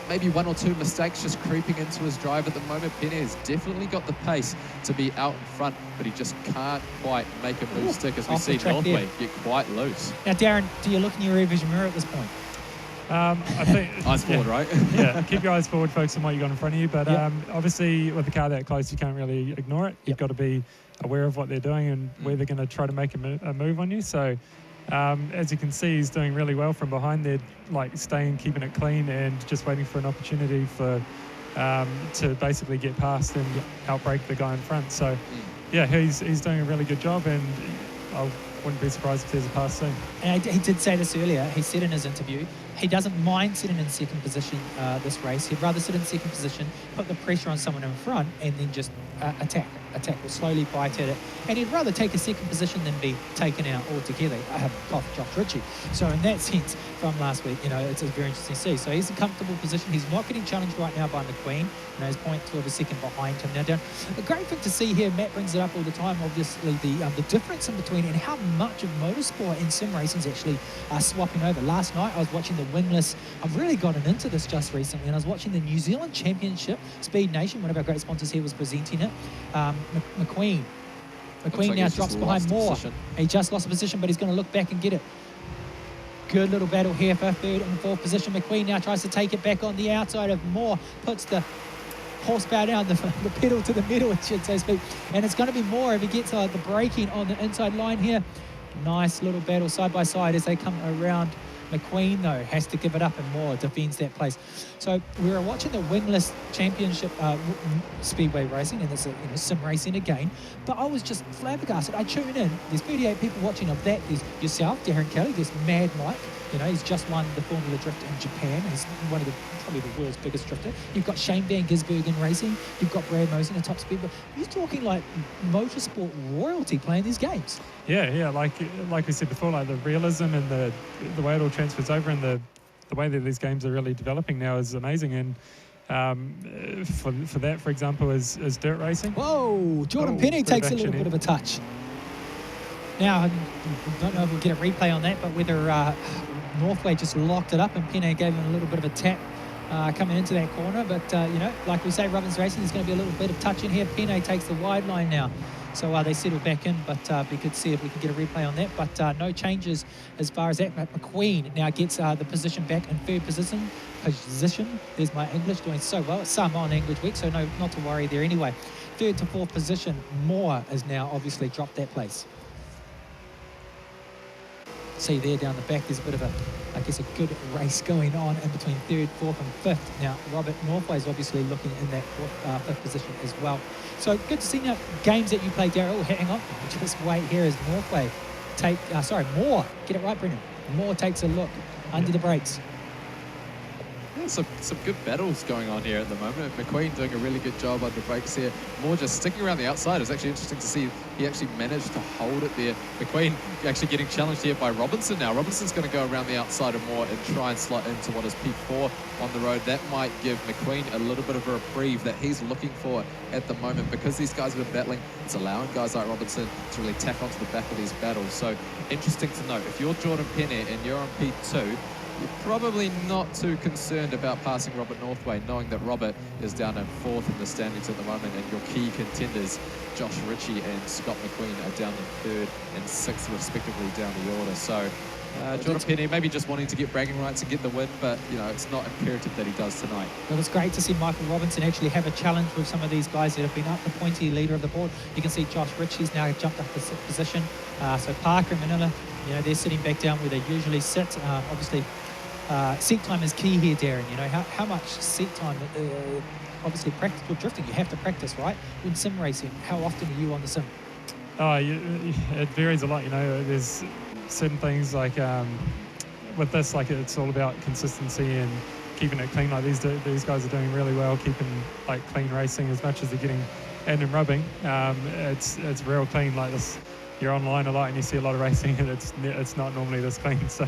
maybe 1 or 2 mistakes just creeping into his drive at the moment. Penny has definitely got the pace to be out in front, but he just can't quite make a move stick as we see Northway get quite loose. Now, Darren, do you look in your rear vision mirror at this point? I think eyes forward, right? Yeah, keep your eyes forward, focus on what you got in front of you. But obviously, with the car that close, you can't really ignore it. You've got to be aware of what they're doing and where they're going to try to make a move on you. So, as you can see, he's doing really well from behind there, like keeping it clean and just waiting for an opportunity for to basically get past and outbrake the guy in front. So, yeah, he's doing a really good job, and I wouldn't be surprised if there's a pass soon. And he did say this earlier. He said in his interview, he doesn't mind sitting in second position this race. He'd rather sit in second position, put the pressure on someone in front, and then just attack or slowly bite at it. And he'd rather take a second position than be taken out altogether. I have cough Josh Ritchie. So in that sense, from last week, it's very interesting to see. So he's in a comfortable position. He's not getting challenged right now by McQueen. He's 0.2 of a second behind him now. Down. A great thing to see here, Matt brings it up all the time, obviously, the difference in between and how much of motorsport and sim racing is actually swapping over. Last night, I was watching the wingless. I've really gotten into this just recently, and I was watching the New Zealand Championship. Speed Nation, one of our great sponsors here, was presenting it. McQueen like now drops behind Moore. He just lost a position, but he's going to look back and get it. Good little battle here for third and fourth position. McQueen now tries to take it back on the outside of Moore, puts the horsepower down, the pedal to the metal, it should, so to speak. And it's going to be Moore if he gets the braking on the inside line here. Nice little battle side by side as they come around. McQueen, though, has to give it up, and Moore defends that place. So we were watching the wingless championship speedway racing, and there's sim racing again, but I was just flabbergasted. I tune in, there's 38 people watching of that. There's yourself, Darren Kelly, there's Mad Mike, he's just won the Formula Drift in Japan. He's one of probably the world's biggest drifter. You've got Shane Van Gisbergen racing, you've got Brad Mosen, a top speed, but you're talking like motorsport royalty playing these games. Yeah, like we said before, like the realism and the way it all transfers over, and the way that these games are really developing now is amazing. And for that, for example, is dirt racing. Whoa, Jordan Penny takes a little bit of a touch. Now, I don't know if we'll get a replay on that, but whether Northway just locked it up and Penny gave him a little bit of a tap coming into that corner. But, like we say, Robbins Racing, there's going to be a little bit of touch in here. Penny takes the wide line now. So they settle back in, but we could see if we could get a replay on that. But no changes as far as that. McQueen now gets the position back in third position. There's my English doing so well. It's Samoan English week, so no, not to worry there anyway. third to fourth position. Moore has now obviously dropped that place. See there down the back, there's a bit of a, I guess, a good race going on in between third, fourth and fifth. Now, Robert Northway is obviously looking in that fifth position as well. So good to see now games that you play, Daryl. Hang on, just wait here as Northway Moore, get it right, Brendan. Moore takes a look under the brakes. Yeah, some good battles going on here at the moment. McQueen doing a really good job on the brakes here. Moore just sticking around the outside. It's actually interesting to see he actually managed to hold it there. McQueen actually getting challenged here by Robinson now. Robinson's going to go around the outside of Moore and try and slot into what is P4 on the road. That might give McQueen a little bit of a reprieve that he's looking for at the moment, because these guys have been battling. It's allowing guys like Robinson to really tack onto the back of these battles. So interesting to note, if you're Jordan Penney and you're on P2, you're probably not too concerned about passing Robert Northway, knowing that Robert is down in fourth in the standings at the moment, and your key contenders, Josh Ritchie and Scott McQueen, are down in third and sixth, respectively, down the order. So Jordan Penney maybe just wanting to get bragging rights and get the win, but it's not imperative that he does tonight. It was great to see Michael Robinson actually have a challenge with some of these guys that have been up, the pointy leader of the board. You can see Josh Ritchie's now jumped up to sixth position. So Parker and Manila, they're sitting back down where they usually sit. Obviously, seat time is key here, Darren. How much seat time, obviously practical drifting, you have to practice, right? In sim racing, how often are you on the sim? It varies a lot, there's certain things like with this, like it's all about consistency and keeping it clean. Like these guys are doing really well, keeping like clean racing as much as they're getting and rubbing. It's real clean like this. You're online a lot and you see a lot of racing and it's not normally this clean. So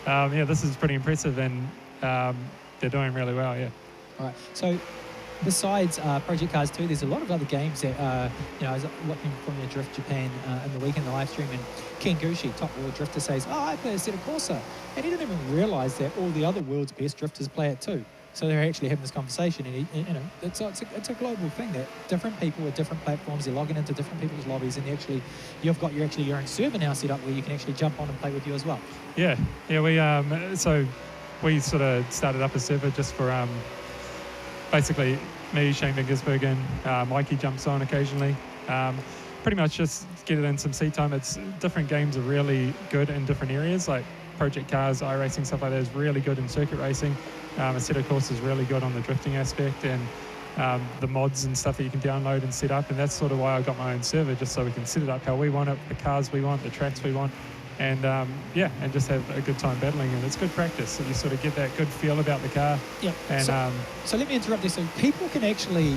this is pretty impressive, and they're doing really well. Yeah. All right. So besides Project Cars 2, there's a lot of other games that, I was looking from the Drift Japan in the weekend, the live stream, and Ken Gucci, top world drifter, says, I play Assetto Corsa. And he didn't even realise that all the other world's best drifters play it too. So they're actually having this conversation, and it's a global thing that different people with different platforms, they're logging into different people's lobbies, and you've got your own server now set up where you can actually jump on and play with you as well. Yeah. We sort of started up a server just for basically me, Shane Van Gisbergen, Mikey jumps on occasionally. Pretty much just get it in some seat time. It's different games are really good in different areas, like Project Cars, iRacing, stuff like that is really good in circuit racing. Assetto Corsa is really good on the drifting aspect, and the mods and stuff that you can download and set up, and that's sort of why I got my own server, just so we can set it up how we want it, the cars we want, the tracks we want, and and just have a good time battling. And it's good practice, so you sort of get that good feel about the car. Yeah. And so let me interrupt you. So people can actually,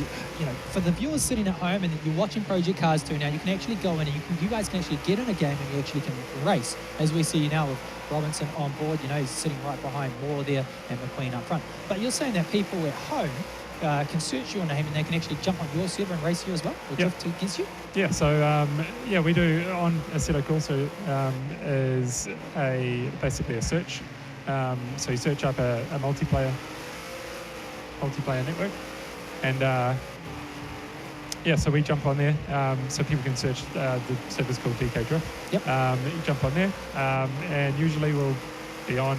for the viewers sitting at home and you're watching Project Cars 2 now, you can actually go in and you guys can actually get in a game and you actually can race, as we see now with Robinson on board. He's sitting right behind Moore there and McQueen up front. But you're saying that people at home can search your name and they can actually jump on your server and race you as well, or drift against you? Yeah, so we do on Assetto Corsa is basically a search. So you search up a multiplayer network, and so we jump on there. So people can search. The server's called DK Drift. Yep. You jump on there, and usually we'll be on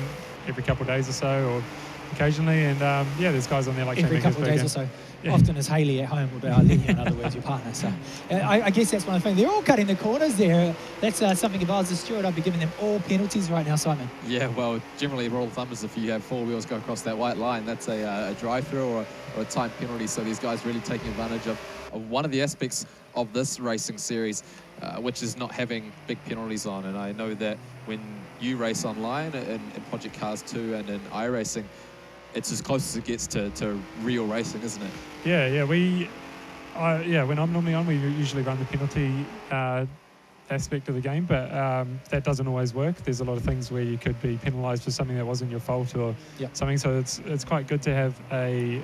every couple of days or so, or occasionally, and there's guys on there like every couple of days or so. Yeah. Often as Hayley at home would be leading, in other words, your partner. So I guess that's one of the things. They're all cutting the corners there. That's something, if I was the steward, I'd be giving them all penalties right now, Simon. Yeah, well, generally rule of thumb is if you have four wheels go across that white line, that's a drive-through or a time penalty. So these guys really taking advantage of one of the aspects of this racing series, which is not having big penalties on. And I know that when you race online in Project Cars 2 and in iRacing, it's as close as it gets to real racing, isn't it? Yeah. When I'm normally on, we usually run the penalty aspect of the game, but that doesn't always work. There's a lot of things where you could be penalised for something that wasn't your fault or something. So it's quite good to have a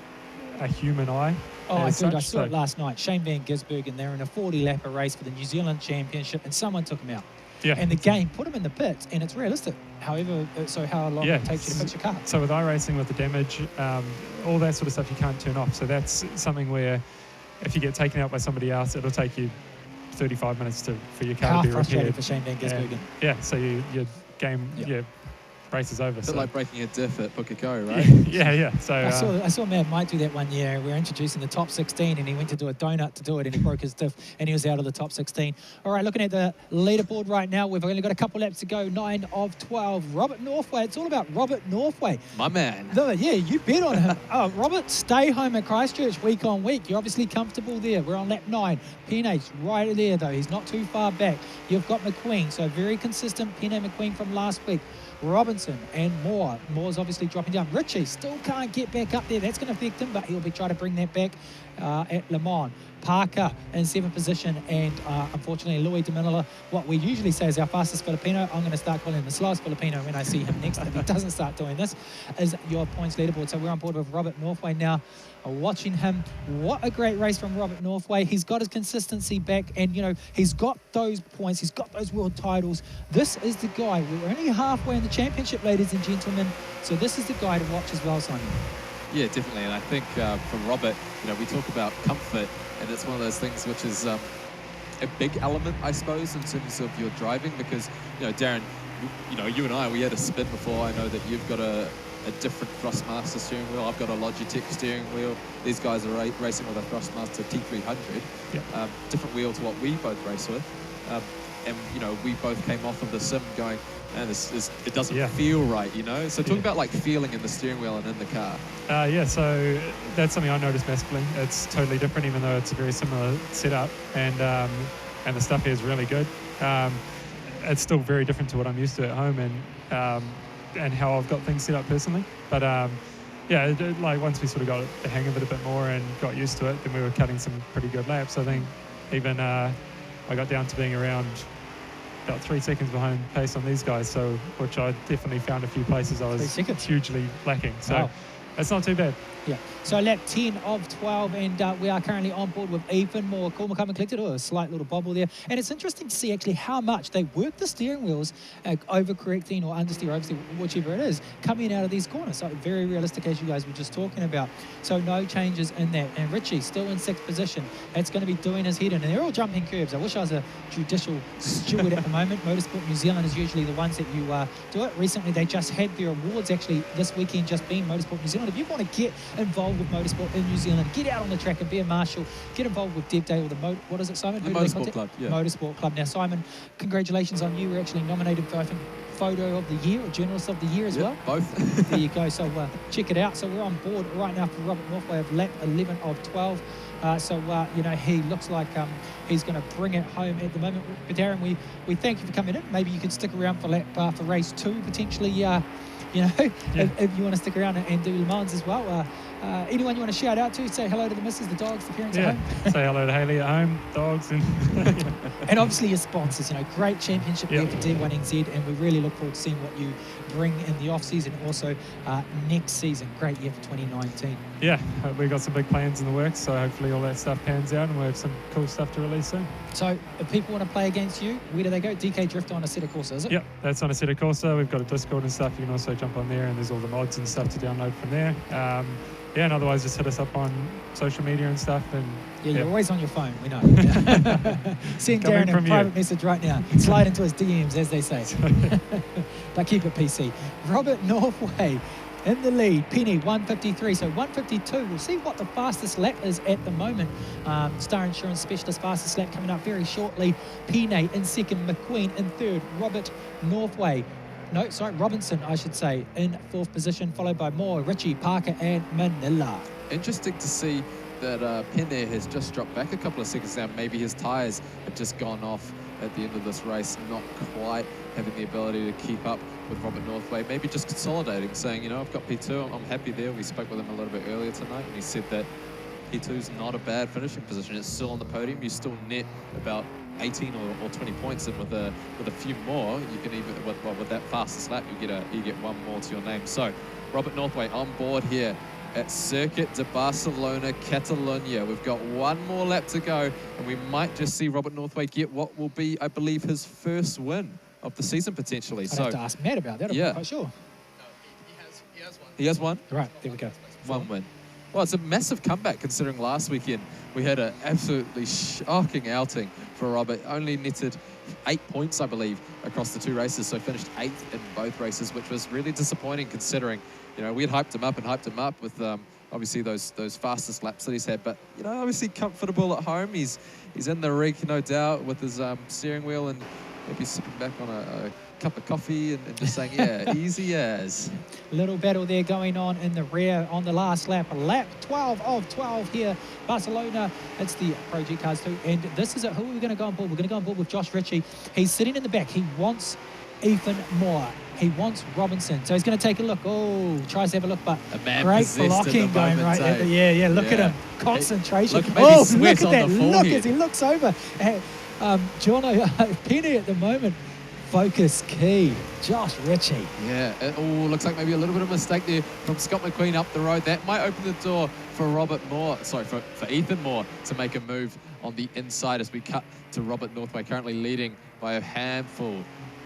human eye. I saw it last night. Shane Van Gisbergen, they're in a 40-lapper race for the New Zealand Championship, and someone took him out. Yeah. And the game put him in the pits, and it's realistic. However, so how long it takes you to fix your car. So with iRacing, with the damage, all that sort of stuff you can't turn off. So that's something where if you get taken out by somebody else, it'll take you 35 minutes for your car to be repaired. For Shane Van Gisbergen. So your game race is over. A bit So like breaking a diff at Pukekohe, right? yeah. So I saw Matt Mike do that one year. We were introducing the top 16 and he went to do a donut to do it and he broke his diff and he was out of the top 16. All right, looking at the leaderboard right now, we've only got a couple laps to go, 9 of 12. Robert Northway, it's all about Robert Northway. My man. Yeah, you bet on him. Oh, Robert, stay home at Christchurch week on week. You're obviously comfortable there. We're on lap 9. Pene's right there, though. He's not too far back. You've got McQueen, so very consistent Pene McQueen from last week. Robinson and Moore. Moore's obviously dropping down. Richie still can't get back up there. That's going to affect him, but he'll be trying to bring that back at Le Mans. Parker in 7th position, and unfortunately Louis de Manila, what we usually say is our fastest Filipino. I'm going to start calling him the slowest Filipino when I see him next. If he doesn't start doing this, is your points leaderboard. So we're on board with Robert Northway now. Watching him, what a great race from Robert Northway. He's got his consistency back, and you know he's got those points, he's got those world titles. This is the guy. We're only halfway in the championship, ladies and gentlemen, so this is the guy to watch as well, Simon. Yeah, definitely. And I think from Robert, you know, we talk about comfort, and it's one of those things which is a big element, I suppose, in terms of your driving, because, you know, Darren, you know, you and I, we had a spin before. I know that you've got a different Thrustmaster steering wheel. I've got a Logitech steering wheel. These guys are racing with a Thrustmaster T300. Yeah. Different wheel to what we both race with. And, you know, we both came off of the sim going, man, it doesn't feel right, you know? So talk about, like, feeling in the steering wheel and in the car. So that's something I noticed massively. It's totally different, even though it's a very similar setup. And the stuff here is really good. It's still very different to what I'm used to at home and how I've got things set up personally. But like once we sort of got the hang of it a bit more and got used to it, then we were cutting some pretty good laps. I think even I got down to being around about 3 seconds behind pace on these guys, so which I definitely found a few places I was hugely lacking. So it's not too bad. Yeah. So lap 10 of 12, and we are currently on board with even more. Cool McCummon collected a slight little bobble there. And it's interesting to see actually how much they work the steering wheels, overcorrecting or understeer, oversteer, whichever it is, coming out of these corners. So very realistic, as you guys were just talking about. So no changes in that. And Richie still in 6th position. That's going to be doing his head in. And they're all jumping curbs. I wish I was a judicial steward at the moment. Motorsport New Zealand is usually the ones that you do it. Recently, they just had their awards actually this weekend just being Motorsport New Zealand. If you want to get involved with motorsport in New Zealand, get out on the track and be a marshal, get involved with Dev Day or what is it, Simon? The Motorsport Club, yeah. Motorsport Club. Now, Simon, congratulations on you. We're actually nominated for, I think, Photo of the Year or Journalist of the Year as well. Both. There you go. So check it out. So we're on board right now for Robert Northway of lap 11 of 12. You know, he looks like he's going to bring it home at the moment. But Darren, we thank you for coming in. Maybe you could stick around for race 2 potentially. You know, if you want to stick around and do Le Mans as well. Anyone you want to shout out to? Say hello to the missus, the dogs, the parents at home. Say hello to Haley at home, dogs, and and obviously your sponsors. You know, great championship year for D1NZ, and we really look forward to seeing what you bring in the off season, also next season. Great year for 2019. Yeah, we've got some big plans in the works, so hopefully all that stuff pans out, and we'll have some cool stuff to release soon. So if people want to play against you, where do they go? DK Drift on Assetto Corsa, is it? Yep, that's on Assetto Corsa. We've got a Discord and stuff. You can also jump on there, and there's all the mods and stuff to download from there. And otherwise just hit us up on social media and stuff. And you're always on your phone, we know. Send Darren a private message right now. Slide into his DMs, as they say. But keep it PC. Robert Northway in the lead. Penny, 153. So 152. We'll see what the fastest lap is at the moment. Star Insurance Specialist fastest lap coming up very shortly. Penny in second. McQueen in third. Robert Northway. Robinson, I should say, in 4th position, followed by Moore, Richie, Parker, and Manila. Interesting to see that Pene has just dropped back a couple of seconds now. Maybe his tyres have just gone off at the end of this race, not quite having the ability to keep up with Robert Northway. Maybe just consolidating, saying, you know, I've got P2, I'm happy there. We spoke with him a little bit earlier tonight, and he said that P2's not a bad finishing position. It's still on the podium. You still net about 18 or 20 points, and with a few more, you can even with that fastest lap, you get one more to your name. So Robert Northway on board here at Circuit de Barcelona, Catalunya. We've got one more lap to go, and we might just see Robert Northway get what will be, I believe, his first win of the season potentially. I'd have to ask Matt about that. I'm not quite sure. He has one. He has one? Right, there we go. One win. Well, it's a massive comeback considering last weekend we had an absolutely shocking outing for Robert. Only netted 8 points, I believe, across the 2 races, so finished 8th in both races, which was really disappointing considering, we had hyped him up with obviously those fastest laps that he's had. But, obviously comfortable at home. He's in the rig, no doubt, with his steering wheel and maybe sipping back on a cup of coffee and just saying, yeah, easy as. Little battle there going on in the rear on the last lap. Lap 12 of 12 here. Barcelona, it's the Project Cars 2. And this is it. Who are we going to go on board? We're going to go on board with Josh Ritchie. He's sitting in the back. He wants Ethan Moore. He wants Robinson. So he's going to take a look. Oh, tries to have a look, but great blocking going right there. Yeah, look at him. Concentration. Look at that the look as he looks over at Jono Penny at the moment. Focus key, Josh Ritchie. Yeah, it looks like maybe a little bit of a mistake there from Scott McQueen up the road. That might open the door for for Ethan Moore to make a move on the inside as we cut to Robert Northway, currently leading by a handful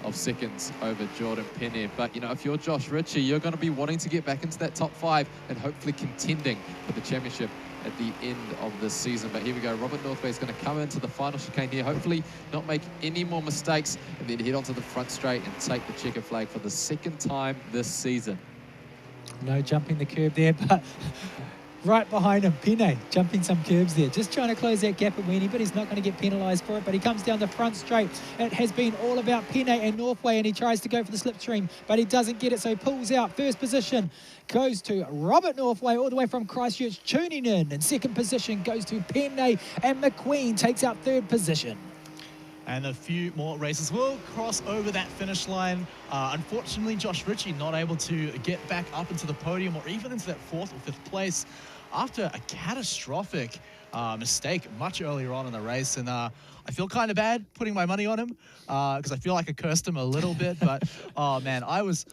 of seconds over Jordan Penny. But, if you're Josh Ritchie, you're going to be wanting to get back into that top 5 and hopefully contending for the championship at the end of this season. But here we go. Robert Northway is going to come into the final chicane here, hopefully not make any more mistakes, and then head onto the front straight and take the checker flag for the 2nd time this season. No jumping the curb there, but right behind him, Pene, jumping some curbs there. Just trying to close that gap at Weenie, but he's not going to get penalised for it. But he comes down the front straight. It has been all about Pene and Northway, and he tries to go for the slipstream, but he doesn't get it, so he pulls out. First position goes to Robert Northway, all the way from Christchurch, tuning in. And second position goes to Pene, and McQueen takes out 3rd position. And a few more races will cross over that finish line. Unfortunately, Josh Ritchie not able to get back up into the podium or even into that 4th or 5th place after a catastrophic mistake much earlier on in the race. And I feel kind of bad putting my money on him because I feel like I cursed him a little bit. But, oh, man, I was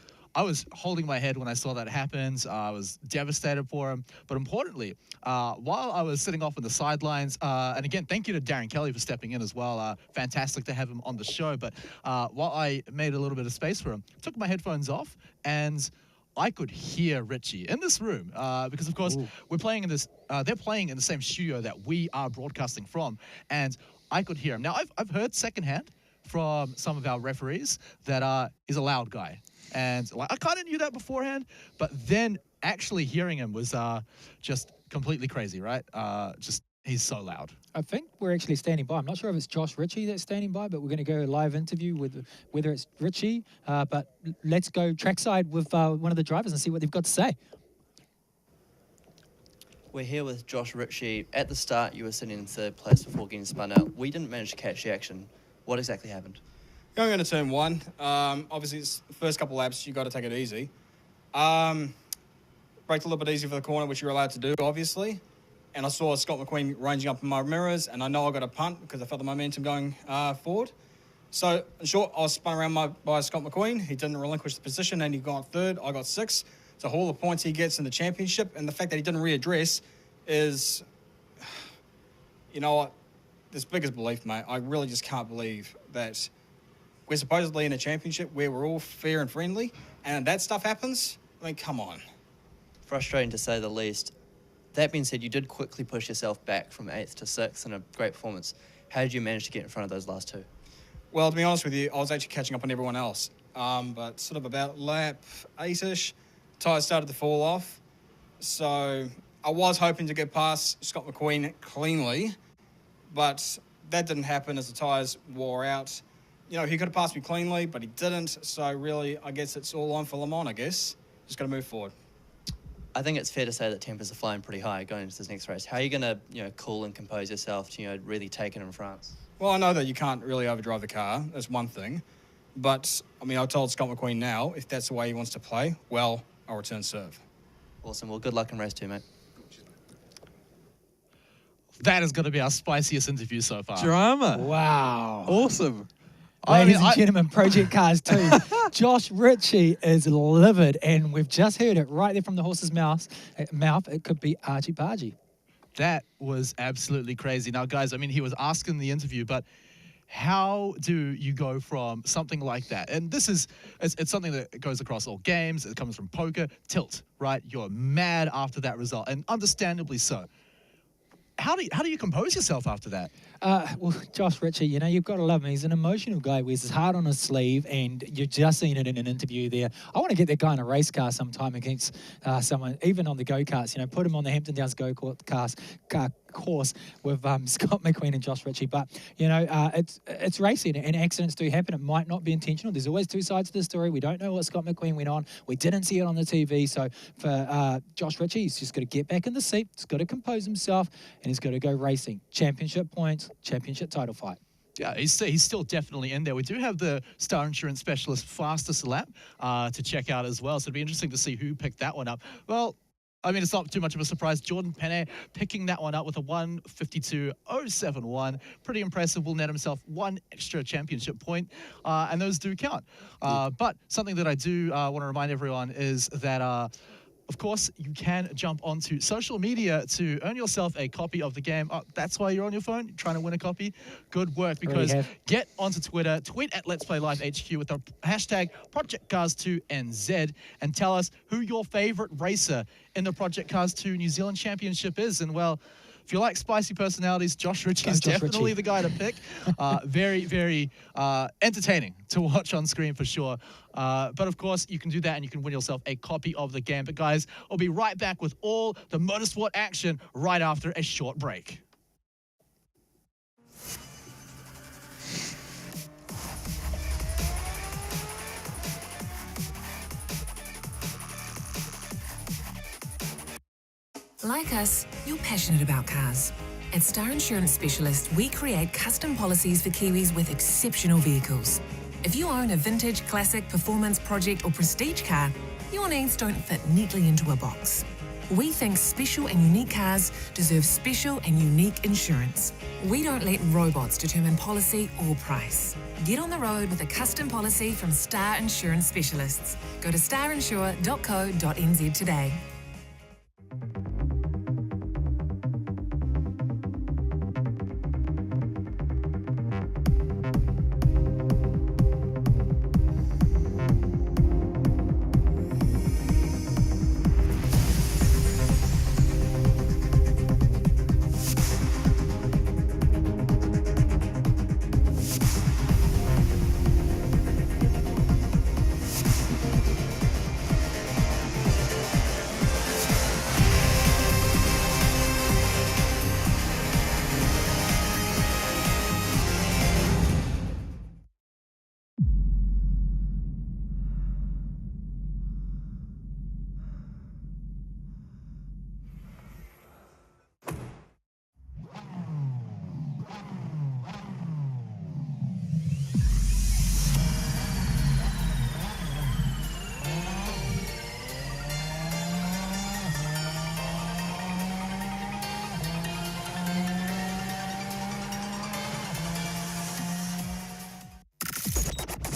holding my head when I saw that happen. I was devastated for him. But importantly, while I was sitting off on the sidelines, and again, thank you to Darren Kelly for stepping in as well. Fantastic to have him on the show. But while I made a little bit of space for him, took my headphones off, and I could hear Ritchie in this room because, of course, we're playing in this. They're playing in the same studio that we are broadcasting from, and I could hear him. Now, I've heard secondhand from some of our referees that he's a loud guy. And I kind of knew that beforehand, but then actually hearing him was just completely crazy, right? He's so loud. I think we're actually standing by. I'm not sure if it's Josh Ritchie that's standing by, but we're going to go live interview with whether it's Ritchie. But let's go trackside with one of the drivers and see what they've got to say. We're here with Josh Ritchie. At the start, you were sitting in 3rd place before getting spun out. We didn't manage to catch the action. What exactly happened? Going into turn 1, obviously it's the first couple laps, you got to take it easy. Braked a little bit easy for the corner, which you're allowed to do, obviously. And I saw Scott McQueen ranging up in my mirrors, and I know I got a punt because I felt the momentum going forward. So, in short, I was spun around by Scott McQueen. He didn't relinquish the position, and he got 3rd. I got 6th. So all the points he gets in the championship, and the fact that he didn't readdress is, you know what, this biggest belief, mate. I really just can't believe that we're supposedly in a championship where we're all fair and friendly, and that stuff happens. I mean, come on. Frustrating to say the least. That being said, you did quickly push yourself back from 8th to 6th in a great performance. How did you manage to get in front of those last 2? Well, to be honest with you, I was actually catching up on everyone else. But sort of about lap 8-ish, tyres started to fall off. So I was hoping to get past Scott McQueen cleanly, but that didn't happen as the tyres wore out. You know, he could have passed me cleanly, but he didn't. So really, I guess it's all on for Le Mans, I guess. Just got to move forward. I think it's fair to say that tempers are flying pretty high going into this next race. How are you going to, cool and compose yourself to, really take it in France? Well, I know that you can't really overdrive the car. That's one thing. But, I mean, I told Scott McQueen now, if that's the way he wants to play, well, I'll return serve. Awesome. Well, good luck in race 2, mate. That is going to be our spiciest interview so far. Drama. Wow. Awesome. Ladies and gentlemen, Project Cars 2. Josh Ritchie is livid, and we've just heard it right there from the horse's mouth. It could be Archie Bargy. That was absolutely crazy. Now, guys, I mean, he was asking in the interview, but How do you go from something like that? And this is, it's something that goes across all games. It comes from poker, tilt, right? You're mad after that result, and understandably so. How do you compose yourself after that? Well, Josh Ritchie, you know, you've got to love him. He's an emotional guy. Wears his heart on his sleeve, and you've just seen it in an interview there. I want to get that guy in a race car sometime against someone, even on the go-karts. You know, put him on the Hampton Downs go-kart course with Scott McQueen and Josh Ritchie. But, you know, it's racing, and accidents do happen. It might not be intentional. There's always two sides to the story. We don't know what Scott McQueen went on. We didn't see it on the TV. So for Josh Ritchie, he's just got to get back in the seat. He's got to compose himself, and he's got to go racing. Championship points, championship title fight. Yeah, he's still definitely in there. We do have the Star Insurance Specialist fastest lap to check out as well. So it'd be interesting to see who picked that one up. Well, I mean, it's not too much of a surprise. Jordan Penne picking that one up with a 1:52.071. Pretty impressive. Will net himself one extra championship point, and those do count. But something that I do want to remind everyone is that of course, you can jump onto social media to earn yourself a copy of the game. Oh, that's why you're on your phone, trying to win a copy? Good work, because get onto Twitter, tweet at Let's Play Live HQ with the hashtag Project Cars 2 NZ, and tell us who your favorite racer in the Project Cars 2 New Zealand Championship is. And well, if you like spicy personalities, Josh Ritchie is definitely the guy to pick. Very, very entertaining to watch on screen for sure. But of course, you can do that and you can win yourself a copy of the game. But guys, I'll be right back with all the motorsport action right after a short break. Like us, you're passionate about cars. At Star Insurance Specialist, we create custom policies for Kiwis with exceptional vehicles. If you own a vintage, classic, performance, project or prestige car, your needs don't fit neatly into a box. We think special and unique cars deserve special and unique insurance. We don't let robots determine policy or price. Get on the road with a custom policy from Star Insurance Specialists. Go to starinsure.co.nz today.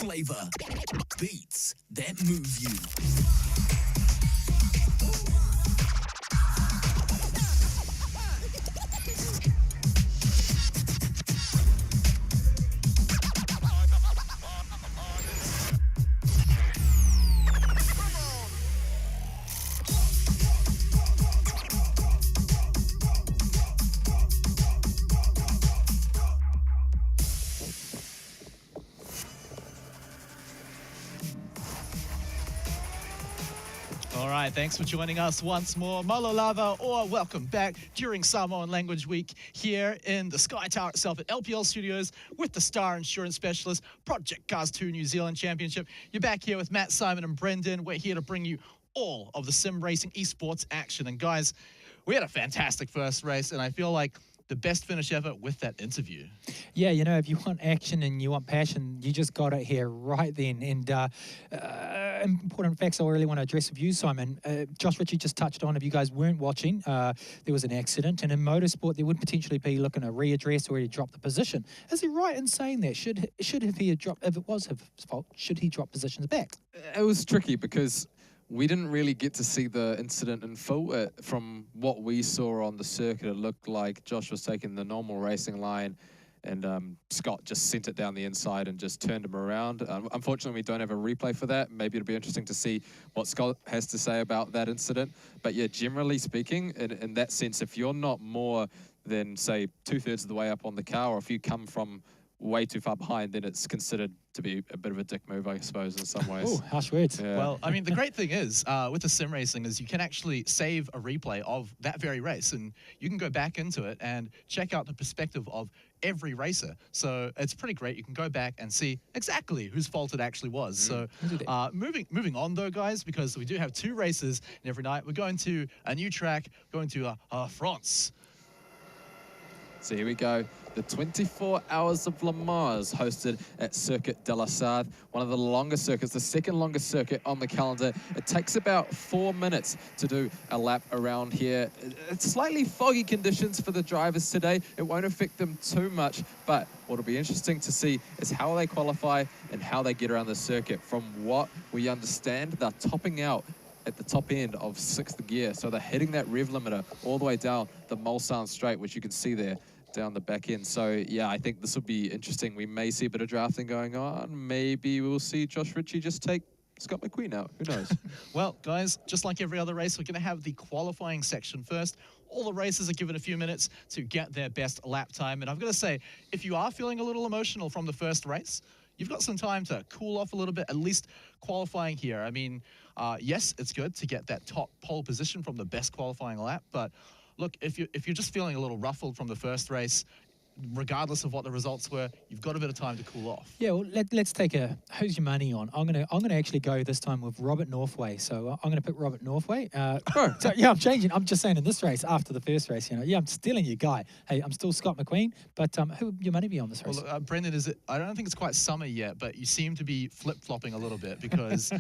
Flavor, beats that move you. All right, thanks for joining us once more. Malo lava, or welcome back during Samoan Language Week here in the Sky Tower itself at LPL Studios with the Star Insurance Specialist Project Cars 2 New Zealand Championship. You're back here with Matt, Simon, and Brendan. We're here to bring you all of the sim racing esports action. And guys, we had a fantastic first race, and I feel like the best finish ever with that interview. Yeah, you know, if you want action and you want passion, you just got it here right then. And important facts I really want to address with you, Simon. Josh Ritchie just touched on, if you guys weren't watching, there was an accident. And in motorsport, there would potentially be looking at readdress or he dropped the position. Is he right in saying that? Should if he had dropped, if it was his fault, should he drop positions back? It was tricky because we didn't really get to see the incident in full. From what we saw on the circuit, it looked like Josh was taking the normal racing line and Scott just sent it down the inside and just turned him around. Unfortunately, we don't have a replay for that. Maybe it'll be interesting to see what Scott has to say about that incident. But yeah, generally speaking, in that sense, if you're not more than, say, 2/3 of the way up on the car, or if you come from way too far behind, then it's considered to be a bit of a dick move, I suppose, in some ways. Oh, harsh words. Yeah. Well, I mean, the great thing is, with the sim racing is you can actually save a replay of that very race, and you can go back into it and check out the perspective of every racer. So it's pretty great. You can go back and see exactly whose fault it actually was. So moving on, though, guys, because we do have 2 races every night. We're going to a new track, going to France. So here we go. The 24 Hours of Le Mans hosted at Circuit de la Sarthe, one of the longest circuits, the second longest circuit on the calendar. It takes about 4 minutes to do a lap around here. It's slightly foggy conditions for the drivers today. It won't affect them too much, but what'll be interesting to see is how they qualify and how they get around the circuit. From what we understand, they're topping out at the top end of 6th gear. So they're hitting that rev limiter all the way down the Mulsanne straight, which you can see there down the back end. So yeah, I think this will be interesting. We may see a bit of drafting going on. Maybe we'll see Josh Ritchie just take Scott McQueen out. Who knows? Well, guys, just like every other race, we're going to have the qualifying section first. All the racers are given a few minutes to get their best lap time. And I've got to say, if you are feeling a little emotional from the first race, you've got some time to cool off a little bit, at least qualifying here. I mean, yes, it's good to get that top pole position from the best qualifying lap, but look, if you're just feeling a little ruffled from the first race, regardless of what the results were, you've got a bit of time to cool off. Yeah, well, let's take a who's your money on. I'm gonna actually go this time with Robert Northway. So I'm gonna pick Robert Northway. So yeah, I'm changing. I'm just saying in this race after the first race, yeah, I'm stealing your guy. Hey, I'm still Scott McQueen, but who would your money be on this race? Well, Brendan, I don't think it's quite summer yet, but you seem to be flip-flopping a little bit because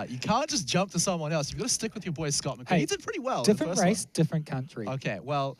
you can't just jump to someone else. You've got to stick with your boy Scott McQueen. Hey, he did pretty well. Different race, different country. Okay, well,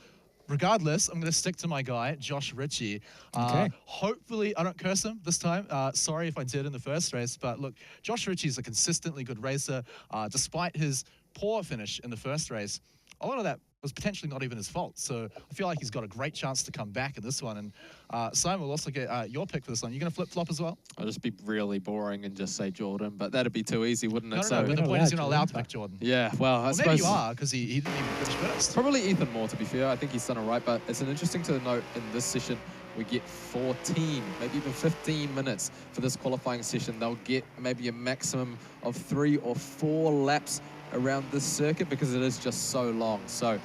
regardless, I'm going to stick to my guy, Josh Ritchie. Okay. Hopefully, I don't curse him this time. Sorry if I did in the first race, but look, Josh Ritchie is a consistently good racer. Despite his poor finish in the first race, a lot of that was potentially not even his fault. So I feel like he's got a great chance to come back in this one. And Simon, we'll also get your pick for this one. You going to flip-flop as well? I'll just be really boring and just say Jordan, but that'd be too easy, wouldn't it? No, but the point is you're not allowed to pick Jordan. Yeah, well, I suppose... Maybe you are, because he didn't even finish first. Probably Ethan Moore, to be fair. I think he's done it right, but it's an interesting to note in this session, we get 14, maybe even 15 minutes for this qualifying session. They'll get maybe a maximum of 3 or 4 laps around this circuit because it is just so long. So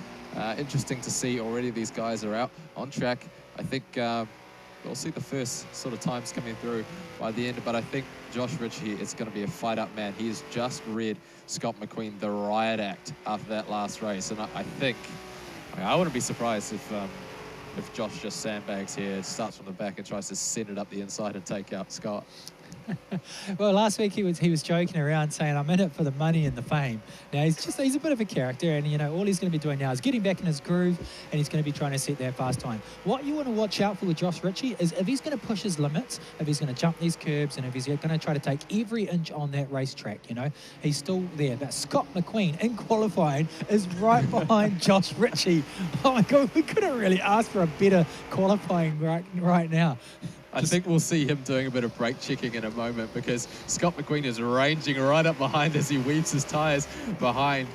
interesting to see already these guys are out on track. I think we'll see the first sort of times coming through by the end, but I think Josh Ritchie is going to be a fight-up man. He has just read Scott McQueen the riot act after that last race, and I think, I wouldn't be surprised if Josh just sandbags here, starts from the back and tries to send it up the inside and take out Scott. Well, last week he was joking around saying, I'm in it for the money and the fame. Now, he's a bit of a character, and, you know, all he's going to be doing now is getting back in his groove, and he's going to be trying to set that fast time. What you want to watch out for with Josh Ritchie is if he's going to push his limits, if he's going to jump these curbs, and if he's going to try to take every inch on that racetrack, you know, he's still there. But Scott McQueen, in qualifying, is right behind Josh Ritchie. Oh, my God, we couldn't really ask for a better qualifying right now. I think we'll see him doing a bit of brake checking in a moment because Scott McQueen is ranging right up behind as he weaves his tyres behind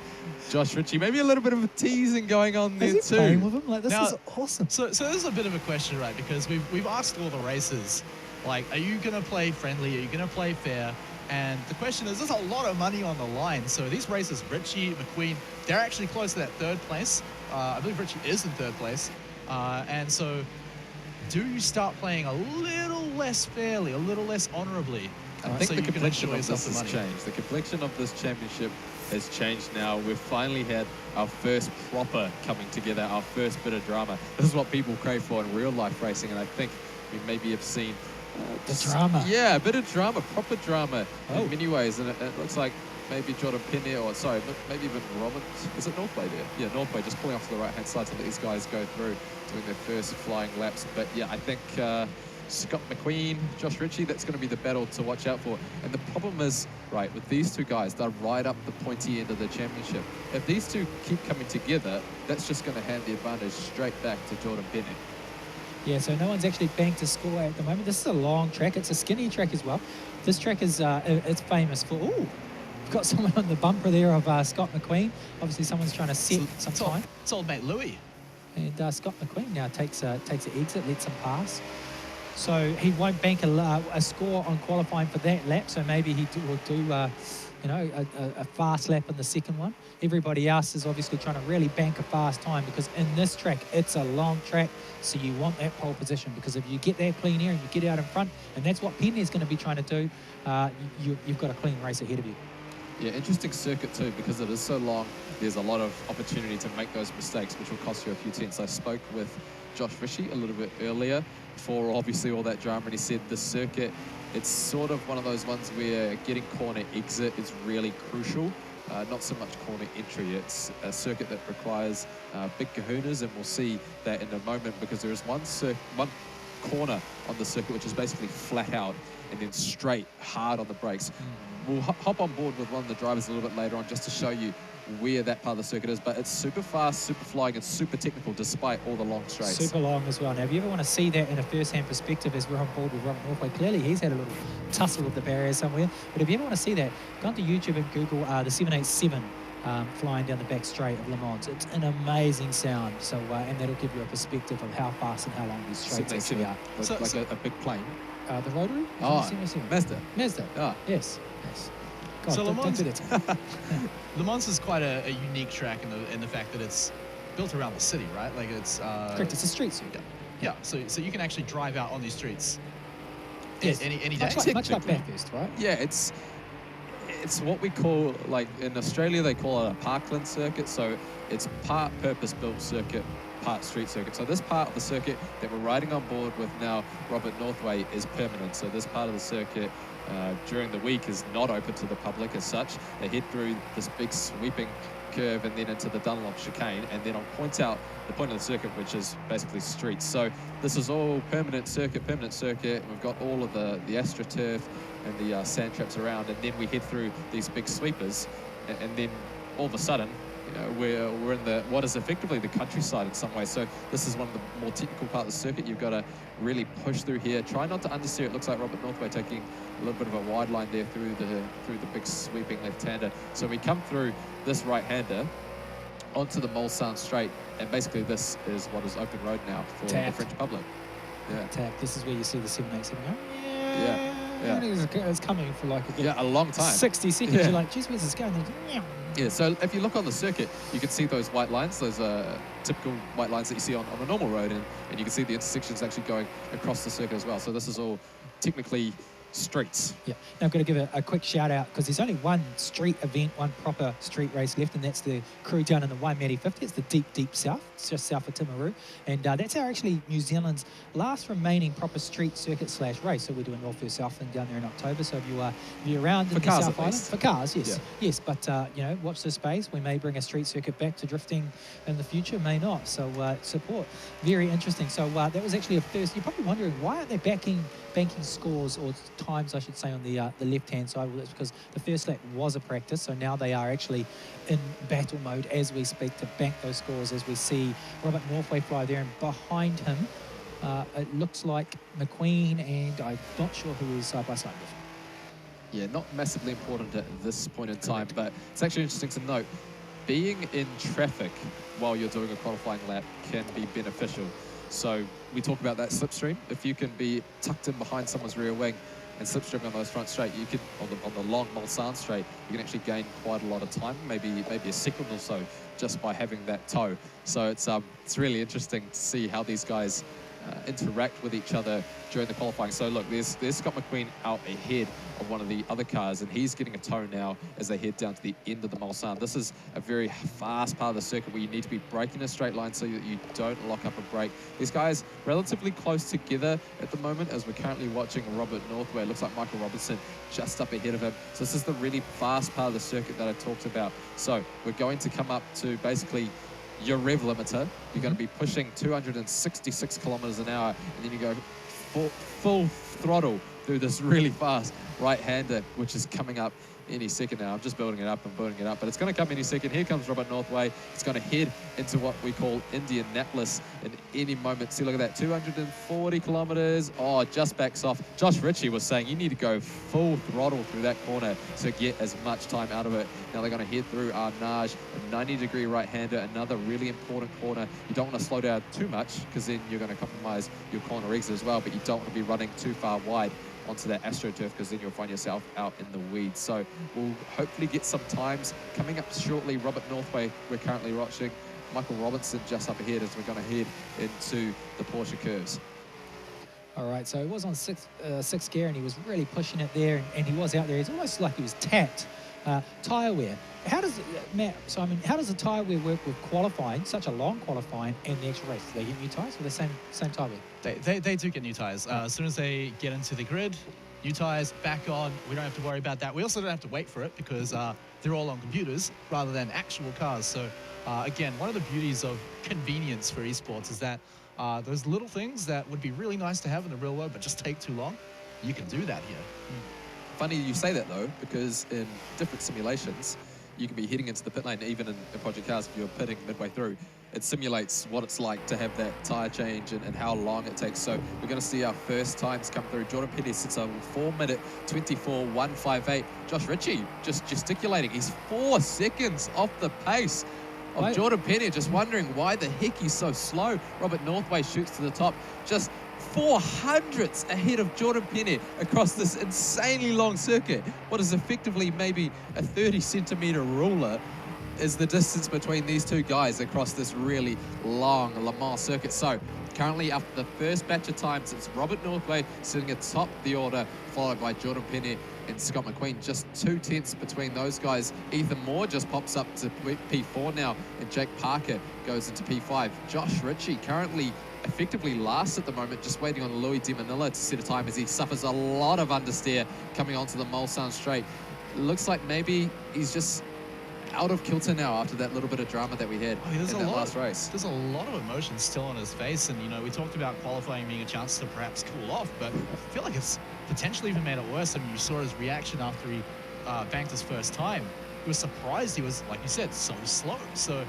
Josh Ritchie. Maybe a little bit of a teasing going on there is he too. Playing with him? Like, this now, is awesome. So this is a bit of a question, right? Because we've asked all the racers, like, are you going to play friendly? Are you going to play fair? And the question is, there's a lot of money on the line. So these racers, Ritchie, McQueen, they're actually close to that 3rd place. I believe Ritchie is in 3rd place. And so do you start playing a little less fairly, a little less honorably? I think the complexion of this has changed. The complexion of this championship has changed now. We've finally had our first proper coming together, our first bit of drama. This is what people crave for in real life racing, and I think we maybe have seen the drama. Yeah, a bit of drama, proper drama in many ways, and it looks like maybe Jordan Penne, or sorry, maybe even Robert, is it Northway there? Yeah, Northway just pulling off to the right-hand side to let these guys go through, doing their first flying laps. But yeah, I think Scott McQueen, Josh Ritchie, that's going to be the battle to watch out for. And the problem is, right, with these two guys, they're right up the pointy end of the championship. If these two keep coming together, that's just going to hand the advantage straight back to Jordan Penne. Yeah, so no one's actually banked a score at the moment. This is a long track. It's a skinny track as well. This track is it's famous for... Ooh, we've got someone on the bumper there of Scott McQueen. Obviously, someone's trying to set some time. It's old mate Louis. And Scott McQueen now takes an exit, lets him pass. So he won't bank a score on qualifying for that lap. So maybe he will do a fast lap in the second one. Everybody else is obviously trying to really bank a fast time, because in this track, it's a long track. So you want that pole position, because if you get that clean air and you get out in front, and that's what Penny is going to be trying to do, you've got a clean race ahead of you. Yeah, interesting circuit too, because it is so long. There's a lot of opportunity to make those mistakes, which will cost you a few tenths. I spoke with Josh Ritchie a little bit earlier, before obviously all that drama, and he said the circuit, it's sort of one of those ones where getting corner exit is really crucial. Not so much corner entry. It's a circuit that requires big kahunas, and we'll see that in a moment, because there is one corner on the circuit which is basically flat out and then straight hard on the brakes. We'll hop on board with one of the drivers a little bit later on just to show you where that part of the circuit is, but it's super fast, super flying, and super technical despite all the long straights. Super long as well. Now, if you ever want to see that in a first-hand perspective, as we're on board with Robert Northway, clearly he's had a little tussle with the barrier somewhere. But if you ever want to see that, go onto YouTube and Google the 787 flying down the back straight of Le Mans. It's an amazing sound. So, and that'll give you a perspective of how fast and how long these straights actually are. Like a big plane. The rotary? Oh, Mazda. Oh. Yes. God, so don't do that to me. Le Mans is quite a unique track in the fact that it's built around the city, right? Like it's correct. It's a street circuit. Yeah. So you can actually drive out on these streets. Yes. Any day. Much like Bathurst, right? Yeah, it's what we call, like in Australia they call it a parkland circuit. So it's part purpose-built circuit, part street circuit. So this part of the circuit that we're riding on board with now, Robert Northway, is permanent. So this part of the circuit during the week is not open to the public as such. They head through this big sweeping curve and then into the Dunlop chicane, and then on point out the point of the circuit, which is basically streets. So this is all permanent circuit. We've got all of the AstroTurf and the sand traps around, and then we head through these big sweepers, and then all of a sudden, we're in what is effectively the countryside in some ways. So this is one of the more technical part of the circuit. You've got to really push through here. Try not to understeer. It looks like Robert Northway taking a little bit of a wide line there through the big sweeping left-hander. So we come through this right-hander onto the Mulsanne Straight, and basically this is what is open road now for the French public. Yeah. Tap. This is where you see the 787 go. Yeah. It's coming for like a long time. 60 seconds. You're like, geez, where's this going? Yeah, so if you look on the circuit, you can see those white lines, those typical white lines that you see on a normal road, and you can see the intersections actually going across the circuit as well. So this is all technically streets. Yeah. Now I've got to give a quick shout out, because there's only one street event, one proper street race left, and that's the crew down in the Waimea 50. It's the deep south. It's just south of Timaru. And that's actually New Zealand's last remaining proper street circuit / race. So we're doing North First Southland down there in October. So if you're around in the South Island, for cars, yes. Yeah. Yes, but watch this space. We may bring a street circuit back to drifting in the future, may not. So support. Very interesting. So that was actually a first. You're probably wondering, why aren't they banking scores, or times I should say, on the left-hand side? Well, that's because the first lap was a practice, so now they are actually in battle mode as we speak to bank those scores, as we see Robert Northway fly there, and behind him it looks like McQueen, and I'm not sure who is side by side with him. Yeah, not massively important at this point in time, but it's actually interesting to note, being in traffic while you're doing a qualifying lap can be beneficial. So we talk about that slipstream. If you can be tucked in behind someone's rear wing and slipstream on those front straight, you could, on the long Mulsanne straight, you can actually gain quite a lot of time, maybe a second or so, just by having that tow. So it's really interesting to see how these guys interact with each other during the qualifying. So look, there's Scott McQueen out ahead of one of the other cars, and he's getting a tow now as they head down to the end of the Mulsanne. This is a very fast part of the circuit where you need to be braking in a straight line so that you don't lock up a brake. These guys relatively close together at the moment, as we're currently watching Robert Northway. It looks like Michael Robertson just up ahead of him. So this is the really fast part of the circuit that I talked about. So we're going to come up to basically your rev limiter. You're going to be pushing 266 kilometers an hour, and then you go full throttle through this really fast right-hander, which is coming up any second now. I'm just building it up and building it up, but it's going to come any second. Here comes Robert Northway. It's going to head into what we call Indianapolis in any moment. See, look at that, 240 kilometers. Oh, just backs off. Josh Ritchie was saying you need to go full throttle through that corner to get as much time out of it. Now they're going to head through Arnage, a 90-degree right-hander, another really important corner. You don't want to slow down too much because then you're going to compromise your corner exit as well, but you don't want to be running too far wide onto that AstroTurf because then you'll find yourself out in the weeds. So we'll hopefully get some times coming up shortly. Robert Northway, we're currently watching. Michael Robinson just up ahead as we're going to head into the Porsche curves. All right, so he was on sixth gear and he was really pushing it there, and he was out there. It's almost like he was tapped. Tyre wear. How does Matt, Simon? How does the tyre wear work with qualifying, such a long qualifying, and the actual race? Do they get new tyres or the same tyre wear? They do get new tyres. As soon as they get into the grid, new tyres back on. We don't have to worry about that. We also don't have to wait for it because they're all on computers rather than actual cars. So again, one of the beauties of convenience for esports is that those little things that would be really nice to have in the real world but just take too long, you can do that here. Funny you say that though, because in different simulations, you can be heading into the pit lane, even in Project Cars, if you're pitting midway through. It simulates what it's like to have that tyre change and how long it takes. So we're going to see our first times come through. Jordan Petty sits a 4-minute 24.158. Josh Ritchie just gesticulating. He's 4 seconds off the pace of Jordan Petty. Just wondering why the heck he's so slow. Robert Northway shoots to the top. Just 400ths ahead of Jordan Penny across this insanely long circuit. What is effectively maybe a 30-centimetre ruler is the distance between these two guys across this really long Le Mans circuit. So currently after the first batch of times, it's Robert Northway sitting atop the order, followed by Jordan Penny and Scott McQueen. Just 2 tenths between those guys. Ethan Moore just pops up to P4 now, and Jake Parker goes into P5. Josh Ritchie currently effectively last at the moment, just waiting on Louis De Manila to set a time as he suffers a lot of understeer coming onto the Mulsanne straight. Looks like maybe he's just out of kilter now after that little bit of drama that we had in that last race. There's a lot of emotion still on his face, and you know, we talked about qualifying being a chance to perhaps cool off, but I feel like it's potentially even made it worse. I mean, you saw his reaction after he banked his first time. He was surprised he was, like you said, so slow. So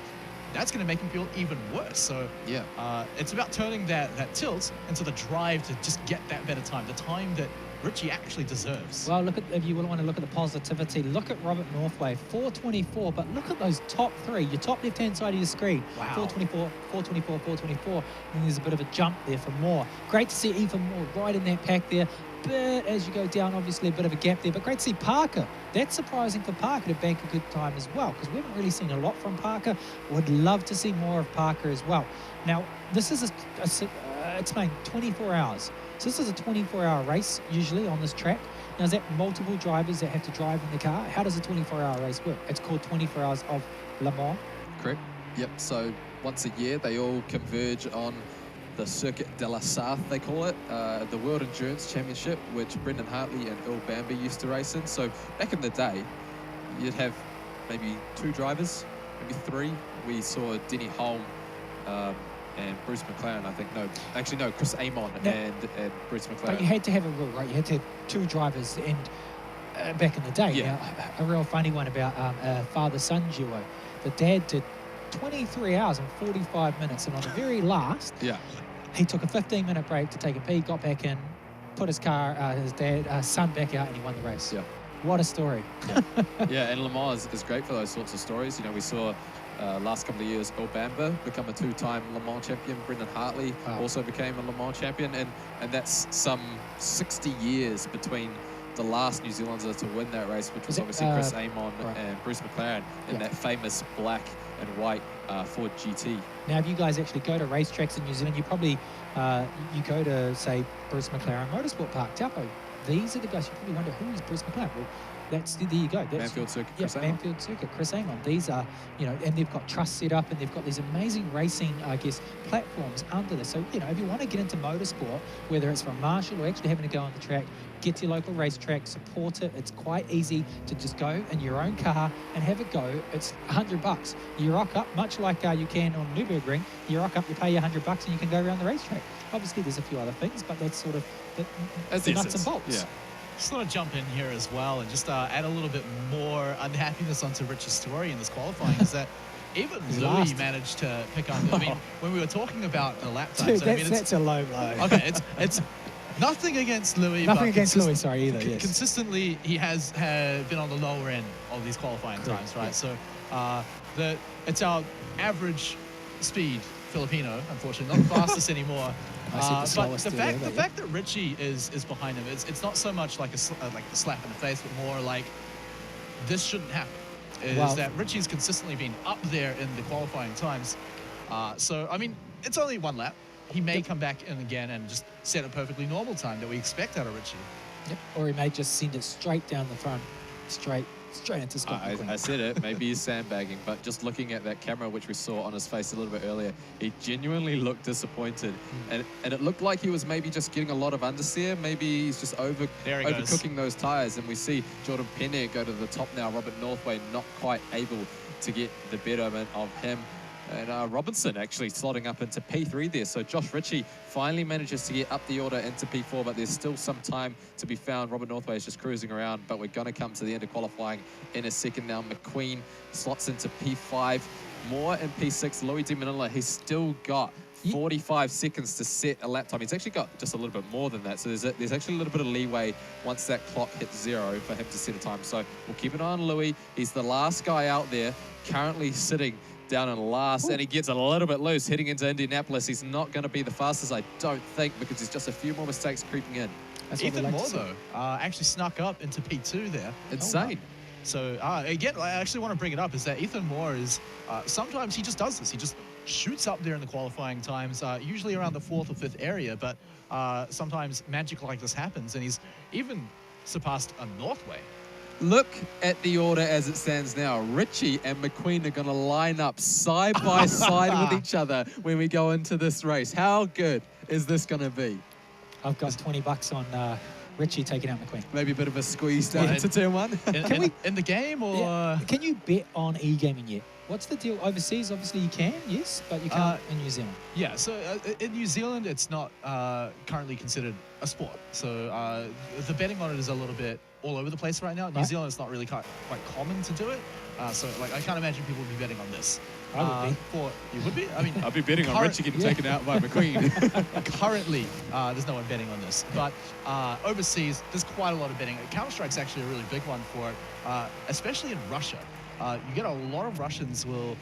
that's going to make him feel even worse. So yeah, it's about turning that tilt into the drive to just get that better time, the time that Ritchie actually deserves. Well, look at, if you want to look at the positivity, look at Robert Northway, 424, but look at those top three, your top left-hand side of your screen. Wow. 424, 424, 424, and there's a bit of a jump there for Moore. Great to see Ethan Moore right in that pack there. But as you go down, obviously a bit of a gap there, but great to see Parker. That's surprising for Parker to bank a good time as well, because we haven't really seen a lot from Parker. Would love to see more of Parker as well. Now, this is explain 24 hours. So this is a 24-hour race usually on this track. Now, is that multiple drivers that have to drive in the car? How does a 24-hour race work? It's called 24 Hours of Le Mans. Correct. Yep. So once a year, they all converge on the Circuit de la Sarthe, they call it, the World Endurance Championship, which Brendan Hartley and Earl Bamber used to race in. So back in the day, you'd have maybe 2 drivers, maybe 3. We saw Denny Holm and Bruce McLaren, I think. No, actually, no, Chris Amon and Bruce McLaren. But you had to have a rule, right? You had to have 2 drivers, and back in the day, yeah. Now, a real funny one about a father-son duo. The dad did 23 hours and 45 minutes, and on the very last, he took a 15-minute break to take a pee, got back in, put his son back out, and he won the race. Yeah. What a story. Yeah, and Le Mans is great for those sorts of stories. You know, we saw last couple of years Earl Bamber become a 2-time Le Mans champion. Brendan Hartley also became a Le Mans champion, and that's some 60 years between the last New Zealander to win that race, which was obviously Chris Amon and Bruce McLaren in that famous black and white Ford GT. Now, if you guys actually go to racetracks in New Zealand, you probably you go to, say, Bruce McLaren Motorsport Park, Taupo. These are the guys you probably wonder, who is Bruce McLaren? Well, there you go. That's Manfield Circuit, Chris Amon. Manfield Circuit, Chris Amon. These are, you know, and they've got trust set up, and they've got these amazing racing, I guess, platforms under this. So, you know, if you want to get into motorsport, whether it's from Marshall or actually having to go on the track, get to your local racetrack, support it. It's quite easy to just go in your own car and have a go. It's $100. You rock up, much like you can on Nürburgring. You rock up, you pay $100, and you can go around the racetrack. Obviously, there's a few other things, but that's sort of the nuts and bolts. Yeah. Just want to jump in here as well and just add a little bit more unhappiness onto Rich's story in this qualifying is that even Louis last. managed to pick up. I mean, when we were talking about the lap Dude, times, I mean, that's a low blow. okay, it's nothing against Louis. Nothing but against Louis, sorry, either, yes. Consistently, he has been on the lower end of these qualifying times, right? Yeah. So it's our average speed Filipino, unfortunately, not the fastest anymore. I said the But slowest the there, fact, but the yeah. fact that Richie is behind him, it's not so much like like a slap in the face, but more like this shouldn't happen. Is Well- that Richie's consistently been up there in the qualifying times. So I mean, it's only one lap. He may come back in again and just set a perfectly normal time that we expect out of Richie. Yep. Or he may just send it straight down the front, straight into Scott McQueen. I said it, maybe he's sandbagging, but just looking at that camera, which we saw on his face a little bit earlier, he genuinely looked disappointed. And it looked like he was maybe just getting a lot of understeer. Maybe he's just overcooking those tires. And we see Jordan Penne go to the top now. Robert Northway not quite able to get the betterment of him. And Robinson actually slotting up into P3 there. So Josh Ritchie finally manages to get up the order into P4, but there's still some time to be found. Robert Northway is just cruising around, but we're going to come to the end of qualifying in a second now. McQueen slots into P5. Moore in P6. Louis De Manila, he's still got 45 seconds to set a lap time. He's actually got just a little bit more than that. So there's actually a little bit of leeway once that clock hits 0 for him to set a time. So we'll keep an eye on Louis. He's the last guy out there, currently sitting down in last, and he gets a little bit loose heading into Indianapolis. He's not going to be the fastest, I don't think, because there's just a few more mistakes creeping in. Ethan Moore, though, actually snuck up into P2 there. Insane. So, again, I actually want to bring it up, is that Ethan Moore is, sometimes he just does this. He just shoots up there in the qualifying times, usually around the 4th or 5th area, but sometimes magic like this happens, and he's even surpassed a Northway. Look at the order as it stands now. Richie and McQueen are going to line up side by side with each other when we go into this race. How good is this going to be? I've got $20 on Richie taking out McQueen. Maybe a bit of a squeeze down into turn 1. In the game, or can you bet on e-gaming yet? What's the deal overseas? Obviously you can, yes, but you can't in New Zealand. Yeah, so in New Zealand, it's not currently considered a sport. So the betting on it is a little bit all over the place right now. New Zealand, it's not really quite common to do it. So like, I can't imagine people would be betting on this. I would be. You would be? I mean, I'd be betting on Richie getting taken out by McQueen. Currently, there's no one betting on this. But overseas, there's quite a lot of betting. Counter-Strike's actually a really big one for it, especially in Russia. You get a lot of Russians will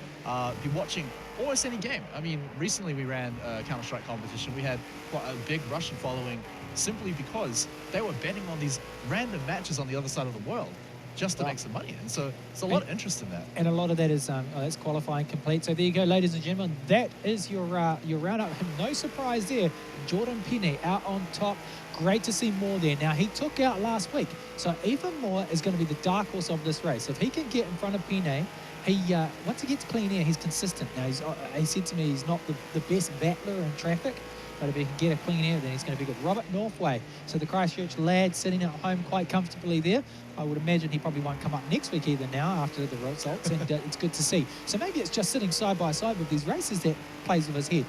be watching almost any game. I mean, recently we ran a Counter-Strike competition. We had quite a big Russian following simply because they were betting on these random matches on the other side of the world just to make some money. And so there's a lot of interest in that. And a lot of that is that's qualifying complete. So there you go, ladies and gentlemen. That is your roundup. No surprise there. Jordan Penne out on top. Great to see Moore there. Now, he took out last week. So Ethan Moore is going to be the dark horse of this race. If he can get in front of Penne, he once he gets clean air, he's consistent. Now, he said to me he's not the best battler in traffic, but if he can get a clean air, then he's going to be good. Robert Northway, so the Christchurch lad sitting at home quite comfortably there. I would imagine he probably won't come up next week either now after the results, and it's good to see. So maybe it's just sitting side by side with these races that plays with his head.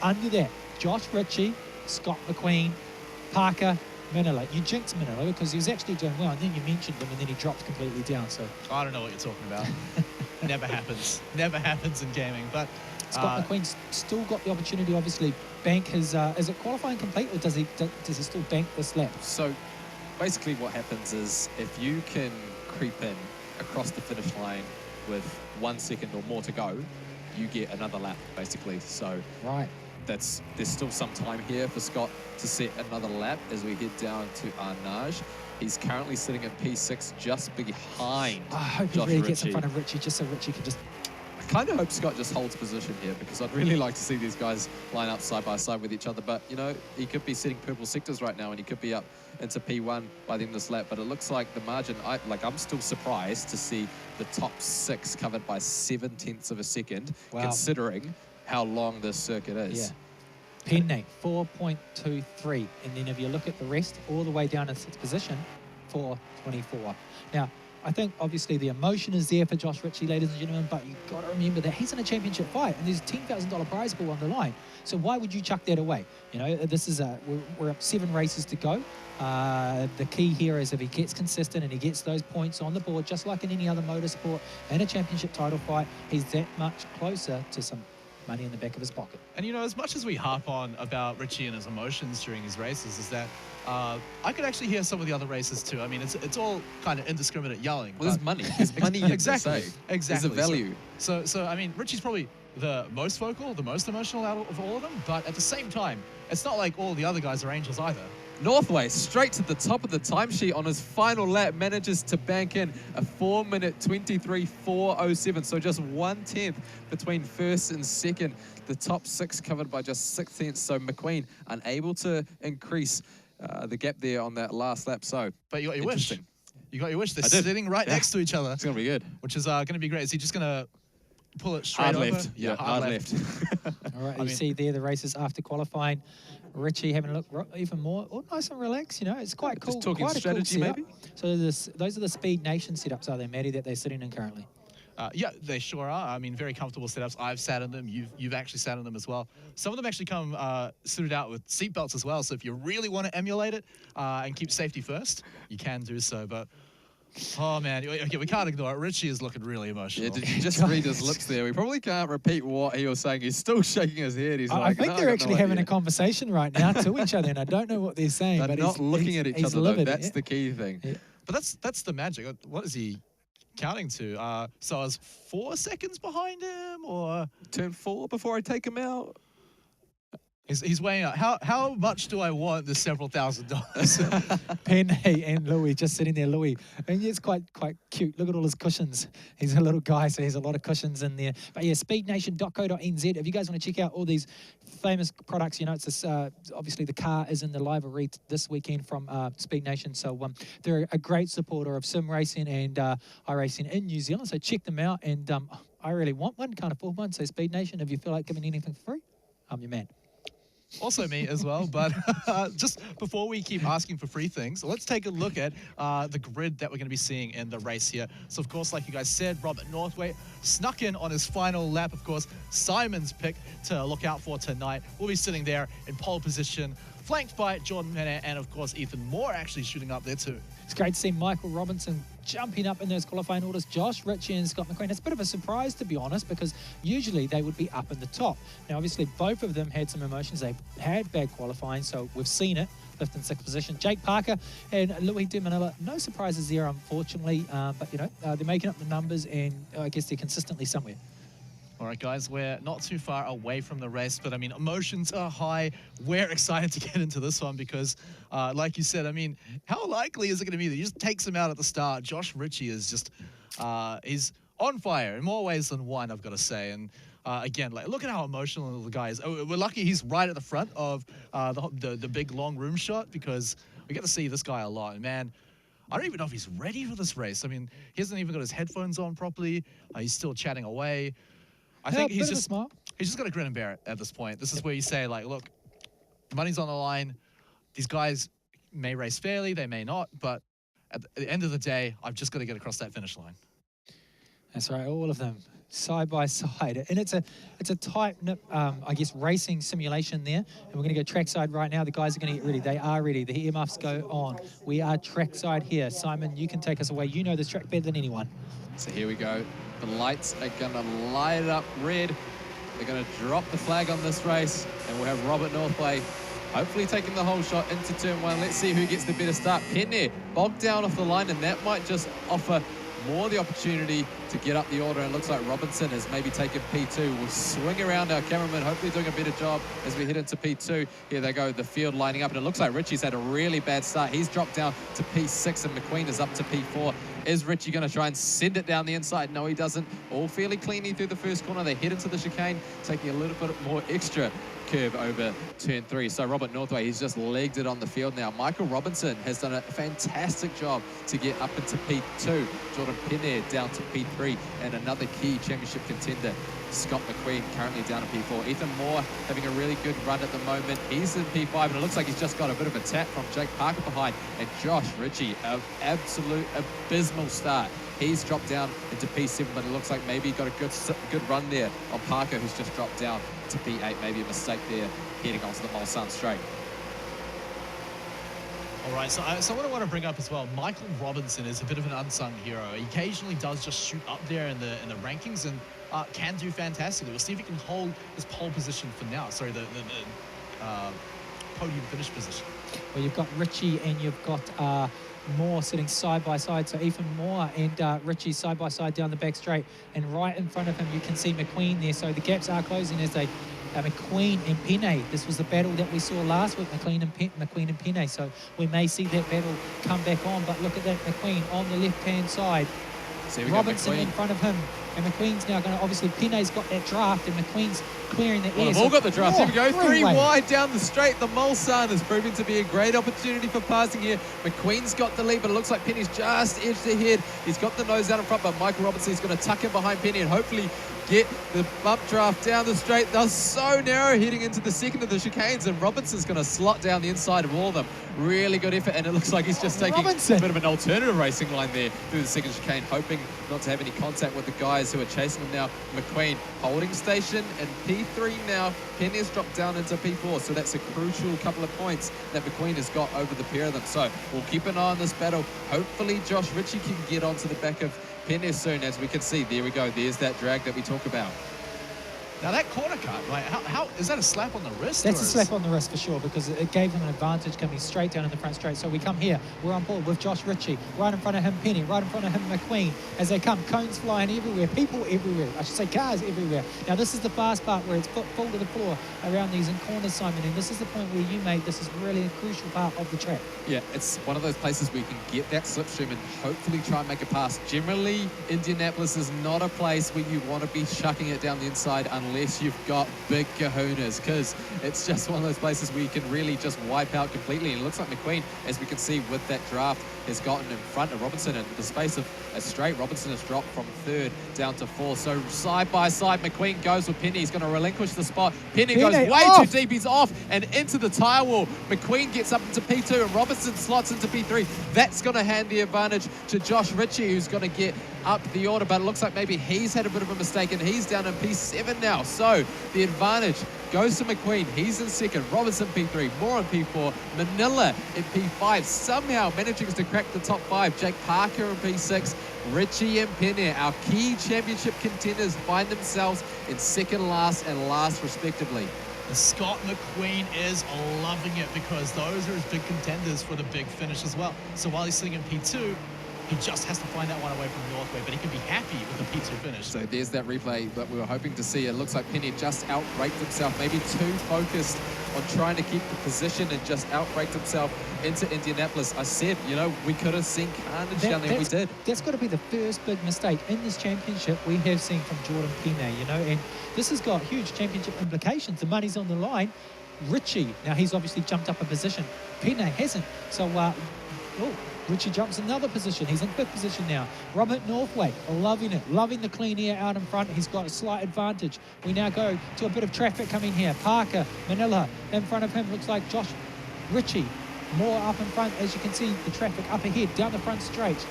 Under that, Josh Ritchie, Scott McQueen, Parker, Manila. You jinxed Manila because he was actually doing well, and then you mentioned him, and then he dropped completely down. So I don't know what you're talking about. Never happens. Never happens in gaming. But Scott McQueen's still got the opportunity, obviously, bank his. Is it qualifying complete, or does he still bank this lap? So basically what happens is if you can creep in across the finish line with 1 second or more to go, you get another lap, basically. So right. There's still some time here for Scott to set another lap as we head down to Arnage. He's currently sitting at P6 just behind I hope he Josh really Ritchie. gets in front of Ritchie, just so Ritchie can just... I kind of hope Scott just holds position here because I'd really like to see these guys line up side by side with each other. But, you know, he could be setting purple sectors right now and he could be up into P1 by the end of this lap. But it looks like the margin, I'm still surprised to see the top 6 covered by 7/10 of a second, considering how long this circuit is. Yeah. Penne, 4.23. And then if you look at the rest, all the way down in 6th position, 4.24. Now, I think obviously the emotion is there for Josh Ritchie, ladies and gentlemen, but you've got to remember that he's in a championship fight and there's a $10,000 prize pool on the line. So why would you chuck that away? You know, this is we're up 7 races to go. The key here is if he gets consistent and he gets those points on the board, just like in any other motorsport and a championship title fight, he's that much closer to some money in the back of his pocket. And, you know, as much as we harp on about Ritchie and his emotions during his races, is that I could actually hear some of the other races too. I mean, it's all kind of indiscriminate yelling. Well, there's money. There's money in exactly. to say. Exactly. There's a value. So I mean, Ritchie's probably the most vocal, the most emotional out of all of them, but at the same time, it's not like all the other guys are angels either. Northway straight to the top of the timesheet on his final lap, manages to bank in a 4-minute 23.407, so just 1/10 between first and second. The top 6 covered by just 6/10, so McQueen unable to increase the gap there on that last lap. So, but you got your wish. You got your wish. They're I did. sitting right next to each other. It's gonna be good. Which is going to be great. Is he just going to pull it straight Hard over? left. Yeah, hard left. All right, you see there the races after qualifying. Ritchie having a look even more nice and relaxed. You know, it's quite cool. Just talking quite strategy, a cool maybe. So those are the Speed Nation setups, are they, Maddie, that they're sitting in currently? Yeah, they sure are. I mean, very comfortable setups. I've sat in them. You've actually sat in them as well. Some of them actually come suited out with seatbelts as well. So if you really want to emulate it and keep safety first, you can do so. But oh man, okay, we can't ignore it. Ritchie is looking really emotional. Yeah, did you just read his lips there? We probably can't repeat what he was saying. He's still shaking his head. He's I think they're actually having a conversation right now to each other, and I don't know what they're saying. They're but not looking at each other, though. Livid, That's the key thing. Yeah. But that's the magic. What is he counting to? So I was 4 seconds behind him, or turn 4 before I take him out. He's weighing out. How much do I want the several $1,000s? Penny and Louis just sitting there. Louis, and it's quite cute. Look at all his cushions. He's a little guy, so he has a lot of cushions in there. But yeah, speednation.co.nz. If you guys want to check out all these famous products, you know, it's this, obviously the car is in the livery this weekend from Speed Nation. So they're a great supporter of sim racing and iRacing in New Zealand. So check them out. And I really want one, can't afford one. So Speed Nation, if you feel like giving anything for free, I'm your man. Also me as well, but just before we keep asking for free things, let's take a look at the grid that we're going to be seeing in the race here. So, of course, like you guys said, Robert Northway snuck in on his final lap. Of course, Simon's pick to look out for tonight. We'll be sitting there in pole position, flanked by Jordan Penney and, of course, Ethan Moore actually shooting up there too. It's great to see Michael Robinson jumping up in those qualifying orders. Josh Ritchie and Scott McQueen. It's a bit of a surprise, to be honest, because usually they would be up in the top. Now, obviously, both of them had some emotions. They've had bad qualifying, so we've seen it. 5th and 6th position. Jake Parker and Louis De Manila. No surprises there, unfortunately, but, you know, they're making up the numbers, and I guess they're consistently somewhere. All right, guys, we're not too far away from the race, but I mean, emotions are high. We're excited to get into this one because, like you said, I mean, how likely is it going to be that he just takes him out at the start? Josh Ritchie is just, he's on fire in more ways than one, I've got to say. And again, like, look at how emotional the guy is. Oh, we're lucky he's right at the front of the big long room shot because we get to see this guy a lot. And man, I don't even know if he's ready for this race. I mean, he hasn't even got his headphones on properly. He's still chatting away. I think he's just got to grin and bear it at this point. This is where you say, like, look, money's on the line. These guys may race fairly, they may not, but at the end of the day, I've just got to get across that finish line. That's right, all of them side by side, and it's a tight, I guess, racing simulation there. And we're going to go trackside right now. The guys are going to get ready. They are ready. The earmuffs go on. We are trackside here. Simon, you can take us away. You know this track better than anyone. So here we go. The lights are going to light it up red. They're going to drop the flag on this race, and we'll have Robert Northway hopefully taking the whole shot into turn 1. Let's see who gets the better start. Penny bogged down off the line, and that might just offer more the opportunity to get up the order. And it looks like Robinson has maybe taken P2. We'll swing around our cameraman, hopefully doing a better job as we head into P2. Here they go, the field lining up, and it looks like Ritchie's had a really bad start. He's dropped down to P6, and McQueen is up to P4. Is Ritchie going to try and send it down the inside? No, he doesn't. All fairly cleanly through the first corner. They head into the chicane, taking a little bit more extra curve over turn 3. So Robert Northway, he's just legged it on the field now. Michael Robinson has done a fantastic job to get up into P2. Jordan Penner down to P3, and another key championship contender, Scott McQueen, currently down to P4. Ethan Moore having a really good run at the moment. He's in P5, and it looks like he's just got a bit of a tap from Jake Parker behind. And Josh Ritchie, an absolute abysmal start. He's dropped down into P7, but it looks like maybe he got a good run there on Parker, who's just dropped down to P8. Maybe a mistake there, heading onto the Mulsanne straight. All right, so what I want to bring up as well, Michael Robinson is a bit of an unsung hero. He occasionally does just shoot up there in the rankings and can do fantastically. We'll see if he can hold his pole position for now. Sorry, the podium finish position. Well, you've got Ritchie and you've got Moore sitting side by side. So Ethan Moore and Ritchie side by side down the back straight. And right in front of him, you can see McQueen there. So the gaps are closing as they McQueen and Penner. This was the battle that we saw last week, McQueen and Penner. So we may see that battle come back on. But look at that, McQueen on the left-hand side. Robinson in front of him. And McQueen's now going to, obviously, Penner's got that draft and McQueen's clearing the air. They've all got the draft. Here we go. Three wide down the straight. The Mulsanne is proving to be a great opportunity for passing here. McQueen's got the lead, but it looks like Penner's just edged ahead. He's got the nose out in front, but Michael Robinson's going to tuck in behind Penner and hopefully get the bump draft down the straight. They're so narrow heading into the second of the chicanes, and Robinson's going to slot down the inside of all of them. Really good effort, and it looks like he's just taking a bit of an alternative racing line there through the second chicane, hoping not to have any contact with the guys who are chasing him now. McQueen holding station in P3 now. Penner's dropped down into P4, so that's a crucial couple of points that McQueen has got over the pair of them. So we'll keep an eye on this battle. Hopefully Josh Ritchie can get onto the back of Penner soon, as we can see. There we go. There's that drag that we talk about. Now that corner cut, right? How is that a slap on the wrist? That's a slap on the wrist for sure, because it gave him an advantage coming straight down in the front straight. So we come here, we're on board with Josh Ritchie, right in front of him Penner, right in front of him McQueen. As they come, cones flying everywhere, people everywhere. I should say cars everywhere. Now this is the fast part where it's full to the floor around these in corners, Simon, and this is the point where you made this is really a crucial part of the track. Yeah, it's one of those places where you can get that slipstream and hopefully try and make a pass. Generally, Indianapolis is not a place where you want to be chucking it down the inside unless you've got big kahunas, because it's just one of those places where you can really just wipe out completely. And it looks like McQueen, as we can see with that draft, has gotten in front of Robinson, and in the space of a straight, Robinson has dropped from 3rd down to 4th. So side by side, McQueen goes with Penner. He's going to relinquish the spot. Penner goes way too deep. He's off and into the tyre wall. McQueen gets up into P2 and Robinson slots into P3. That's going to hand the advantage to Josh Ritchie, who's going to get up the order, but it looks like maybe he's had a bit of a mistake and he's down in P7 now. So the advantage goes to McQueen. He's in 2nd. Robinson P3. Moore in P4. Manila in P5. Somehow managing to crack the top 5. Jake Parker in P6. Ritchie and Penner, our key championship contenders, find themselves in 2nd last and last respectively. And Scott McQueen is loving it, because those are his big contenders for the big finish as well. So while he's sitting in P2, he just has to find that one away from Northway, but he can be happy with the P2 finish. So there's that replay that we were hoping to see. It looks like Penner just outbraked himself, maybe too focused on trying to keep the position and just outbraked himself into Indianapolis. I said, you know, we could have seen carnage down there. We did. That's got to be the first big mistake in this championship we have seen from Jordan Penner, you know, and this has got huge championship implications. The money's on the line. Ritchie, now he's obviously jumped up a position. Penner hasn't. So, Ritchie jumps another position. He's in 5th position now. Robert Northway, loving it, loving the clean air out in front. He's got a slight advantage. We now go to a bit of traffic coming here. Parker, Manila, in front of him looks like Josh Ritchie. More up in front, as you can see, the traffic up ahead, down the front straight.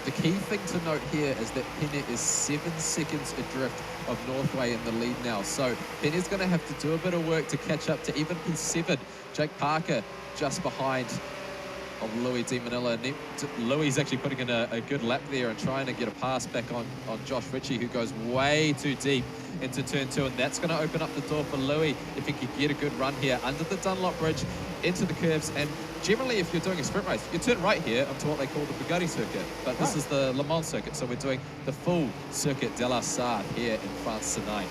The key thing to note here is that Penner is 7 seconds adrift of Northway in the lead now. So Penner's going to have to do a bit of work to catch up to even P7. Jake Parker just behind of Louis Di Manila. Louis is actually putting in a good lap there and trying to get a pass back on Josh Ritchie, who goes way too deep into turn 2, and that's going to open up the door for Louis if he could get a good run here under the Dunlop Bridge into the curves. And generally, if you're doing a sprint race, you turn right here onto what they call the Bugatti circuit, but this is the Le Mans circuit, so we're doing the full Circuit de la Sarthe here in France tonight.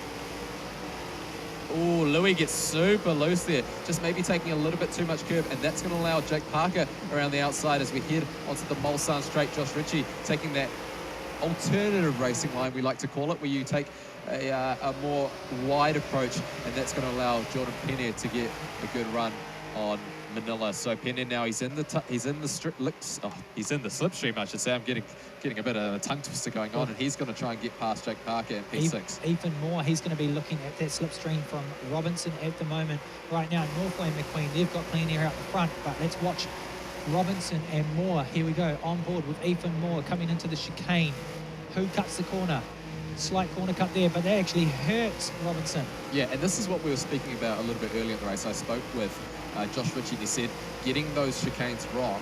Oh, Louis gets super loose there, just maybe taking a little bit too much curve, and that's going to allow Jake Parker around the outside as we head onto the Mulsanne straight. Josh Ritchie taking that alternative racing line, we like to call it, where you take a more wide approach, and that's going to allow Jordan Pena to get a good run on Manila. So Pena now he's in the slipstream, I should say. I'm getting a bit of a tongue twister going on, and he's going to try and get past Jake Parker in P6. Even more, he's going to be looking at that slipstream from Robinson at the moment. Right now, Northway and McQueen, they've got clean air out the front, but let's watch Robinson and Moore. Here we go, on board with Ethan Moore coming into the chicane. Who cuts the corner? Slight corner cut there, but that actually hurts Robinson. Yeah, and this is what we were speaking about a little bit earlier in the race. I spoke with Josh Ritchie, and he said getting those chicanes wrong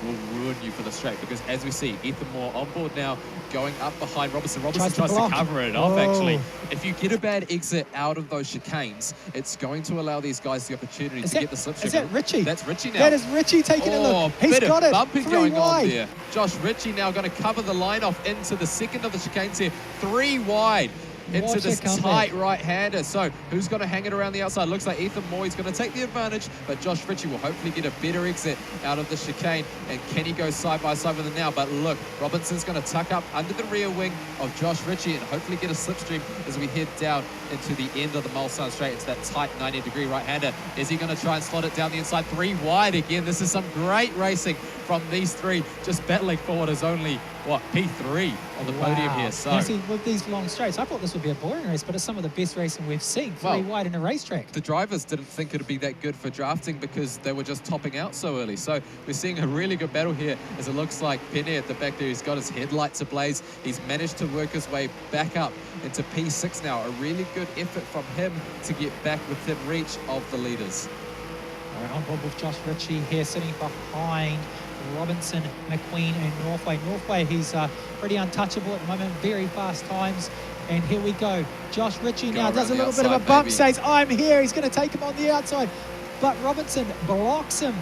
will ruin you for the straight, because as we see, Ethan Moore on board now, going up behind Robinson. Robinson tries to cover it off, actually. If you get a bad exit out of those chicanes, it's going to allow these guys the opportunity to get the slipstream. Is that Ritchie? That's Ritchie now. That is Ritchie taking a look. He's got it. Bumping 3 going wide. on there. Josh Ritchie now going to cover the line off into the second of the chicanes here. 3 wide. Into this tight right-hander. So who's going to hang it around the outside? Looks like Ethan Moore is going to take the advantage, but Josh Ritchie will hopefully get a better exit out of the chicane. And can he go side by side with him now? But look, Robinson's going to tuck up under the rear wing of Josh Ritchie and hopefully get a slipstream as we head down into the end of the Mulsanne straight. It's that tight 90-degree right-hander. Is he going to try and slot it down the inside? 3 wide again. This is some great racing from these 3, just battling forward as only, P3 on the podium here. So you see, with these long straights, I thought this would be a boring race, but it's some of the best racing we've seen. 3 wide in a racetrack. The drivers didn't think it would be that good for drafting because they were just topping out so early. So we're seeing a really good battle here, as it looks like Pena at the back there, he's got his headlights ablaze. He's managed to work his way back up into P6 now. A really good effort from him to get back within reach of the leaders. All right, on board with Josh Ritchie here, sitting behind Robinson, McQueen and Northway. Northway, he's pretty untouchable at the moment, very fast times. And here we go. Josh Ritchie now does a little bit of a bump, says, I'm here. He's going to take him on the outside. But Robinson blocks him.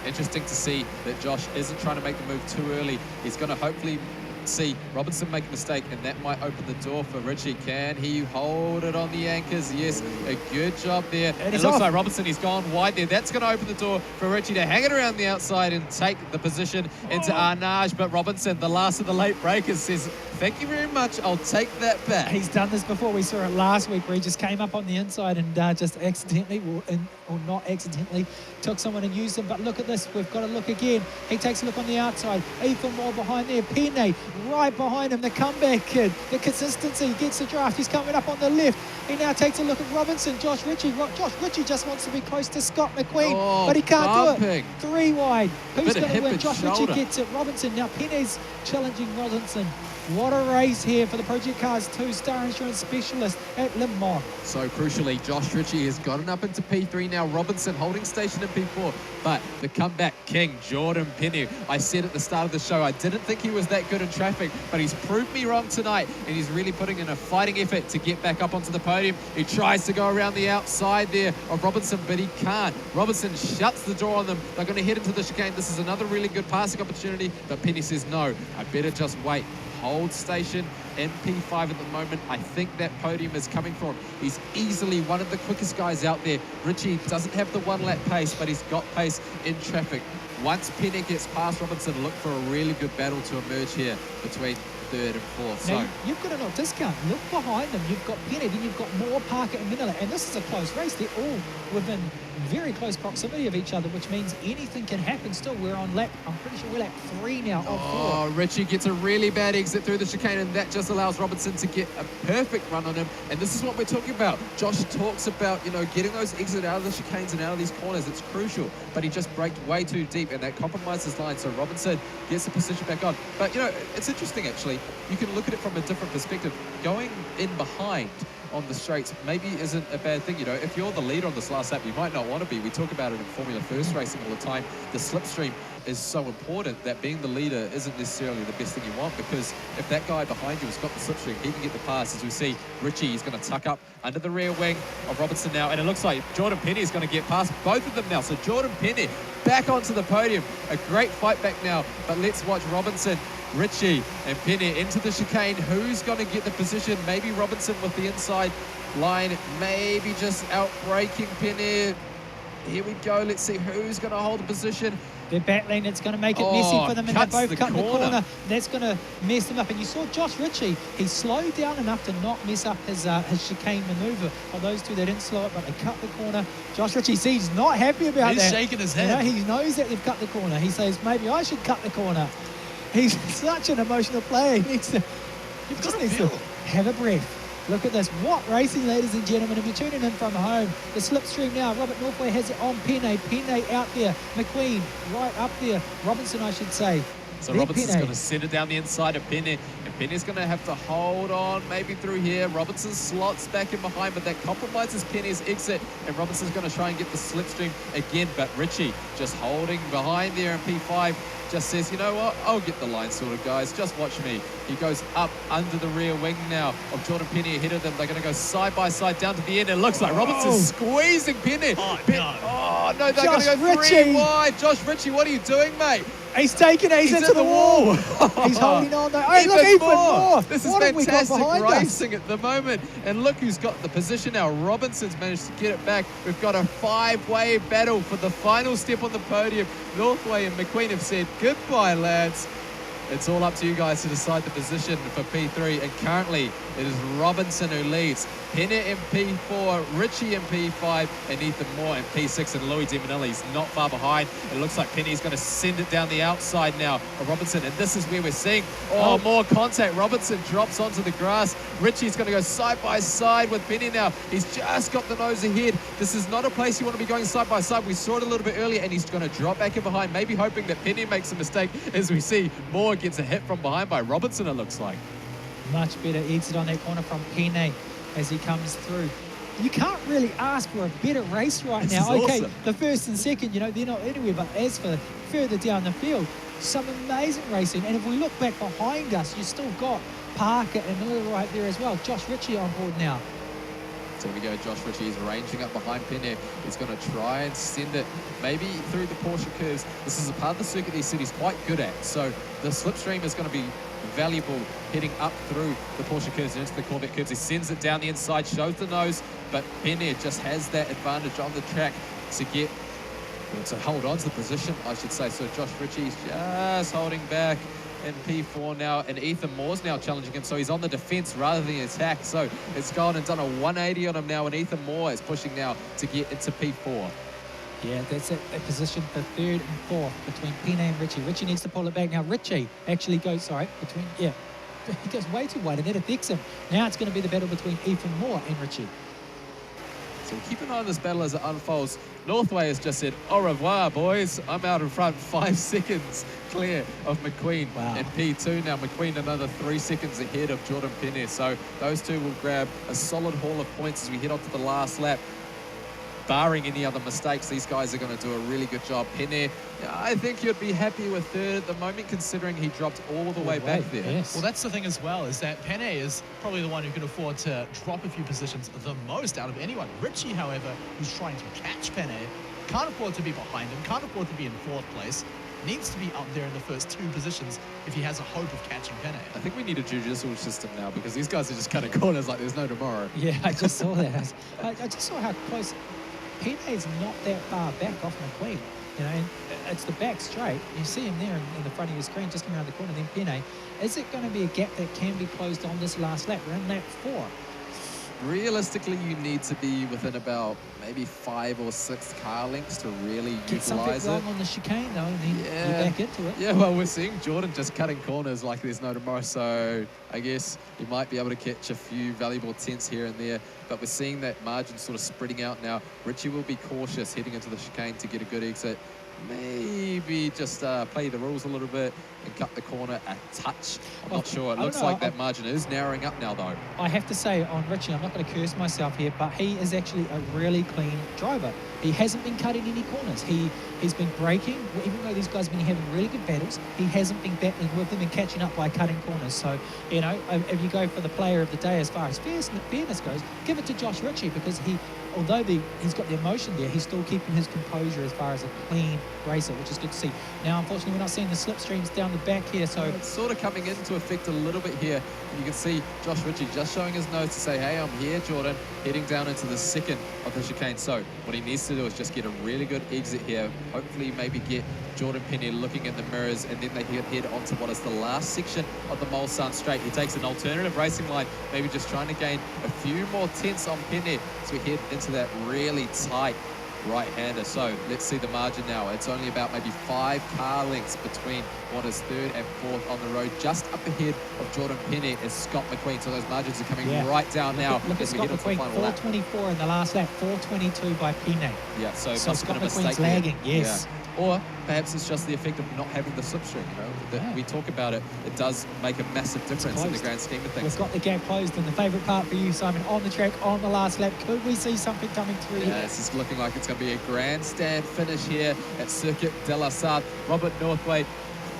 Interesting to see that Josh isn't trying to make the move too early. He's going to hopefully see Robinson make a mistake, and that might open the door for Ritchie. Can he hold it on the anchors? Yes, a good job there. And it looks like Robinson, he's gone wide there. That's going to open the door for Ritchie to hang it around the outside and take the position into Arnage. But Robinson, the last of the late breakers, says, thank you very much, I'll take that back. He's done this before. We saw it last week where he just came up on the inside and just accidentally, or not accidentally, took someone and used them. But look at this, we've got to look again. He takes a look on the outside. Ethan Moore behind there. Pena right behind him, the comeback kid. The consistency gets the draft. He's coming up on the left. He now takes a look at Robinson. Josh Ritchie just wants to be close to Scott McQueen, but he can't do it. 3 wide. Who's going to win? Josh Ritchie gets it. Robinson. Now Pena's challenging Robinson. What a race here for the Project Cars 2 Star Insurance Specialist at Le Mans. So crucially, Josh Ritchie has gotten up into P3 now. Robinson holding station in P4, but the comeback king, Jordan Pena. I said at the start of the show, I didn't think he was that good in traffic, but he's proved me wrong tonight, and he's really putting in a fighting effort to get back up onto the podium. He tries to go around the outside there of Robinson, but he can't. Robinson shuts the door on them. They're going to head into the chicane. This is another really good passing opportunity, but Pena says, no, I better just wait. Hold station in P5 at the moment. I think that podium is coming for him. He's easily one of the quickest guys out there. Ritchie doesn't have the 1-lap pace, but he's got pace in traffic. Once Pena gets past Robinson, look for a really good battle to emerge here between 3rd and 4th. Now, so you've got a no discount. Look behind them. You've got Pena, then you've got Moore, Parker and Manila. And this is a close race. They're all within very close proximity of each other, which means anything can happen still. We're on lap, I'm pretty sure we're lap 3 now of 4. Oh, Ritchie gets a really bad exit through the chicane, and that just allows Robinson to get a perfect run on him. And this is what we're talking about. Josh talks about, getting those exits out of the chicanes and out of these corners. It's crucial, but he just braked way too deep, and that compromises line. So Robinson gets the position back on. But, it's interesting, actually. You can look at it from a different perspective. Going in behind on the straights maybe isn't a bad thing. If you're the leader on this last lap, you might not want to be. We talk about it in Formula First racing all the time. The slipstream is so important that being the leader isn't necessarily the best thing you want, because if that guy behind you has got the slipstream, he can get the pass. As we see, Ritchie is going to tuck up under the rear wing of Robinson now, and it looks like Jordan Pena is going to get past both of them now. So Jordan Pena back onto the podium. A great fight back now, but let's watch Robinson, Ritchie and Pena into the chicane. Who's going to get the position? Maybe Robinson with the inside line, maybe just out-braking Pena. Here we go. Let's see who's going to hold the position. They're battling. It's going to make it messy for them, and they cuts both the cut the corner. corner. That's going to mess them up. And you saw Josh Ritchie. He slowed down enough to not mess up his chicane maneuver. Well, those two, they didn't slow it, but they cut the corner. Josh Ritchie seems not happy about He's that. shaking his You head. know, he knows that they've cut the corner. He says, maybe I should cut the corner. He's such an emotional player. He needs to, You've just got to needs to feel. have a breath. Look at this. What racing, ladies and gentlemen. If you're tuning in from home, the slipstream now. Robert Northway has it on Penne. Penne out there. McQueen right up there. Robinson, I should say. So Then Robinson's Penne. going to send it down the inside of Penne. And Penne's going to have to hold on maybe through here. Robinson slots back in behind, but that compromises Penne's exit. And Robinson's going to try and get the slipstream again. But Richie just holding behind there in P5. Just says, you know what, I'll get the line sorted, guys. Just watch me. He goes up under the rear wing now of Jordan Penne ahead of them. They're going to go side by side down to the end. It looks like Robinson's squeezing Penne. Oh, no, they're going to Josh go Ritchie. 3 wide. Josh Ritchie, what are you doing, mate? He's taking it. He's into the wall. He's holding on though. Oh, look, even more. This is What have we got fantastic behind us? racing at the moment. And look who's got the position now. Robinson's managed to get it back. We've got a 5-way battle for the final step on the podium. Northway and McQueen have said goodbye, lads. It's all up to you guys to decide the position for P3. And currently, it is Robinson who leads. Penne in P4, Richie in P5, and Ethan Moore in P6, and Louis Deminelli's not far behind. It looks like Penny's going to send it down the outside now of Robinson, and this is where we're seeing, more contact. Robinson drops onto the grass. Richie's going to go side by side with Penny now. He's just got the nose ahead. This is not a place you want to be going side by side. We saw it a little bit earlier, and he's going to drop back in behind, maybe hoping that Penny makes a mistake as we see Moore gets a hit from behind by Robinson, it looks like. Much better exit on that corner from Penne as he comes through. You can't really ask for a better race right now. This is Okay, awesome. the first and second, you know, they're not anywhere, but as for further down the field, some amazing racing. And if we look back behind us, you've still got Parker and Miller right there as well. Josh Ritchie on board now. So we go, Josh Ritchie is ranging up behind Penne. He's going to try and send it maybe through the Porsche curves. This is a part of the circuit he said he's quite good at. So the slipstream is going to be valuable heading up through the Porsche curves and into the Corvette curves. He sends it down the inside, shows the nose, but Penne just has that advantage on the track to get, to hold on to the position, I should say. So Josh Ritchie's just holding back in P4 now, and Ethan Moore's now challenging him, so he's on the defense rather than the attack. So it's gone and done a 180 on him now, and Ethan Moore is pushing now to get into P4. Yeah, that's it. A position for third and fourth between Penne and Ritchie. Ritchie needs to pull it back now. Ritchie actually goes, he goes way too wide, and that affects him. Now it's going to be the battle between Ethan Moore and Ritchie. So keep an eye on this battle as it unfolds. Northway has just said, au revoir, boys. I'm out in front, 5 seconds clear of McQueen in P2 now. McQueen another 3 seconds ahead of Jordan Penne. So those two will grab a solid haul of points as we head on to the last lap. Barring any other mistakes, these guys are going to do a really good job. Penne, I think you'd be happy with third at the moment, considering he dropped all the way back there. Yes. Well, that's the thing as well, is that Penne is probably the one who can afford to drop a few positions the most out of anyone. Ritchie, however, who's trying to catch Penne, can't afford to be behind him, can't afford to be in fourth place, needs to be up there in the first 2 positions if he has a hope of catching Penne. I think we need a judicial system now, because these guys are just cutting corners like there's no tomorrow. Yeah, I just saw that. I just saw how close. Penne's not that far back off McQueen. You know, and it's the back straight. You see him there in the front of your screen, just coming around the corner. Then Penne, is it going to be a gap that can be closed on this last lap? We're in lap 4. Realistically, you need to be within about maybe 5 or 6 car lengths to really Get something utilize it. wrong on the chicane though, and then you're back into it. Yeah, well, we're seeing Jordan just cutting corners like there's no tomorrow, so I guess you might be able to catch a few valuable tenths here and there, but we're seeing that margin sort of spreading out now. Richie will be cautious heading into the chicane to get a good exit. Maybe just play the rules a little bit and cut the corner a touch. I'm not sure. It looks like that margin is narrowing up now, though. I have to say on Richie, I'm not going to curse myself here, but he is actually a really clean driver. He hasn't been cutting any corners. He's been braking, even though these guys have been having really good battles, he hasn't been battling with them and catching up by cutting corners. So, you know, if you go for the player of the day as far as fairness goes, give it to Josh Ritchie, because although he's got the emotion there, he's still keeping his composure as far as a clean racer, which is good to see. Now, unfortunately, we're not seeing the slipstreams down the back here, so it's sort of coming into effect a little bit here. And you can see Josh Ritchie just showing his nose to say, hey, I'm here, Jordan, heading down into the second of the chicane. So what he needs to to do is just get a really good exit here. Hopefully maybe get Jordan Penny looking in the mirrors, and then they can head onto what is the last section of the Mulsanne Straight. He takes an alternative racing line, maybe just trying to gain a few more tenths on Penny as we head into that really tight right-hander. So let's see the margin now. It's only about maybe 5 car lengths between what is 3rd and 4th on the road, just up ahead of Jordan Penny and Scott McQueen. So those margins are coming right down now. Look at as we Scott head onto the McQueen, final lap. 4:24 in the last lap, 4:22 by Penny. Yeah, so must Scott have been a McQueen's mistake there. lagging, yes. Yeah. Or perhaps it's just the effect of not having the slipstream. You know, that we talk about it. It does make a massive difference in the grand scheme of things. We've got the gap closed, and the favourite part for you, Simon, on the track, on the last lap. Could we see something coming through Yeah, here? this is looking like it's going to be a grandstand finish here at Circuit de la Sarthe. Robert Northwaite,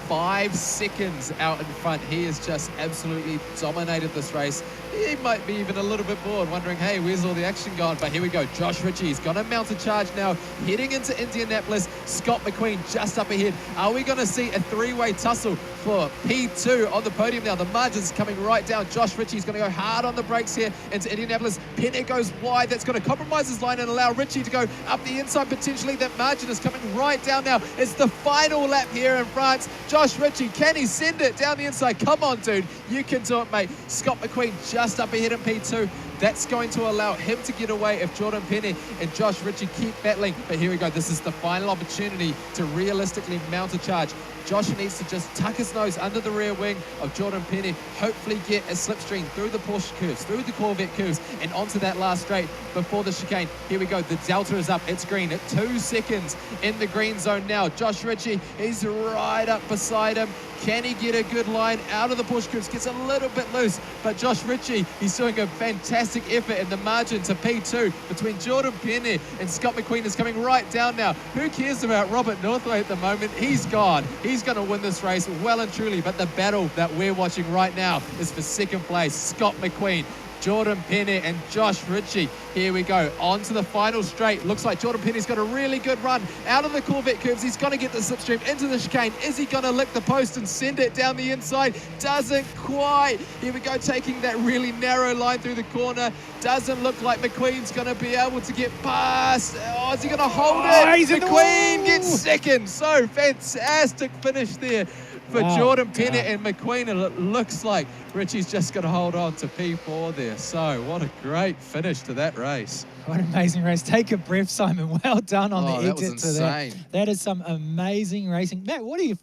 5 seconds out in front. He has just absolutely dominated this race. He might be even a little bit bored, wondering, hey, where's all the action gone? But here we go. Josh Ritchie's going to mount a charge now, heading into Indianapolis. Scott McQueen just up ahead. Are we going to see a 3-way tussle for P2 on the podium now? The margin's coming right down. Josh Ritchie's going to go hard on the brakes here into Indianapolis. Penny goes wide. That's going to compromise his line and allow Ritchie to go up the inside potentially. That margin is coming right down now. It's the final lap here in France. Josh Ritchie, can he send it down the inside? Come on, dude. You can do it, mate. Scott McQueen just up ahead in P2. That's going to allow him to get away if Jordan Penny and Josh Ritchie keep battling. But here we go. This is the final opportunity to realistically mount a charge. Josh needs to just tuck his nose under the rear wing of Jordan Penny, hopefully get a slipstream through the Porsche curves, through the Corvette curves, and onto that last straight before the chicane. Here we go. The delta is up. It's green at 2 seconds in the green zone now. Josh Ritchie is right up beside him. Can he get a good line out of the Porsche curves? Gets a little bit loose, but Josh Ritchie, he's doing a fantastic effort, in the margin to P2 between Jordan Penny and Scott McQueen is coming right down now. Who cares about Robert Northway at the moment? He's gone. He's going to win this race well and truly, but the battle that we're watching right now is for second place. Scott McQueen, Jordan Penny and Josh Ritchie. Here we go, on to the final straight. Looks like Jordan Penny's got a really good run out of the Corvette curves. He's going to get the slipstream into the chicane. Is he going to lick the post and send it down the inside? Doesn't quite. Here we go, taking that really narrow line through the corner. Doesn't look like McQueen's going to be able to get past. Oh, is he going to hold it? McQueen gets second. So fantastic finish there for Jordan Penny and McQueen, and it looks like Ritchie's just going to hold on to P4 there. So what a great finish to that race. What an amazing race. Take a breath, Simon. Well done on the exit to that. That is some amazing racing. Matt, what do you...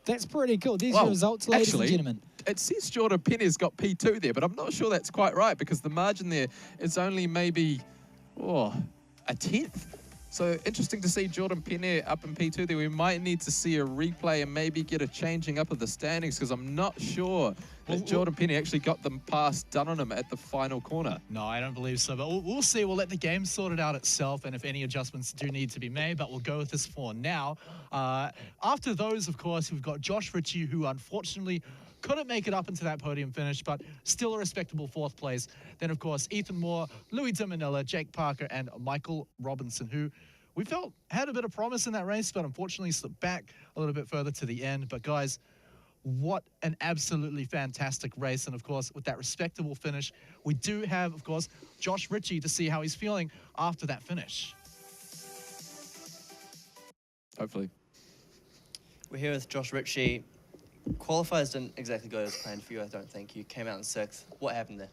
That's pretty cool. There's your results, ladies and gentlemen. It says Jordan Penny's got P2 there, but I'm not sure that's quite right because the margin there is only maybe a tenth. So interesting to see Jordan Penny up in P2 there. We might need to see a replay and maybe get a changing up of the standings because I'm not sure that Jordan Penny actually got the pass done on him at the final corner. No, I don't believe so, but we'll see. We'll let the game sort it out itself, and if any adjustments do need to be made, but we'll go with this for now. After those, of course, we've got Josh Ritchie, who unfortunately couldn't make it up into that podium finish, but still a respectable 4th place. Then, of course, Ethan Moore, Louis de Manila, Jake Parker, and Michael Robinson, who we felt had a bit of promise in that race, but unfortunately slipped back a little bit further to the end. But guys, what an absolutely fantastic race. And of course, with that respectable finish, we do have, of course, Josh Ritchie to see how he's feeling after that finish. Hopefully. We're here with Josh Ritchie. Qualifiers didn't exactly go as planned for you, I don't think. You came out in 6th. What happened there?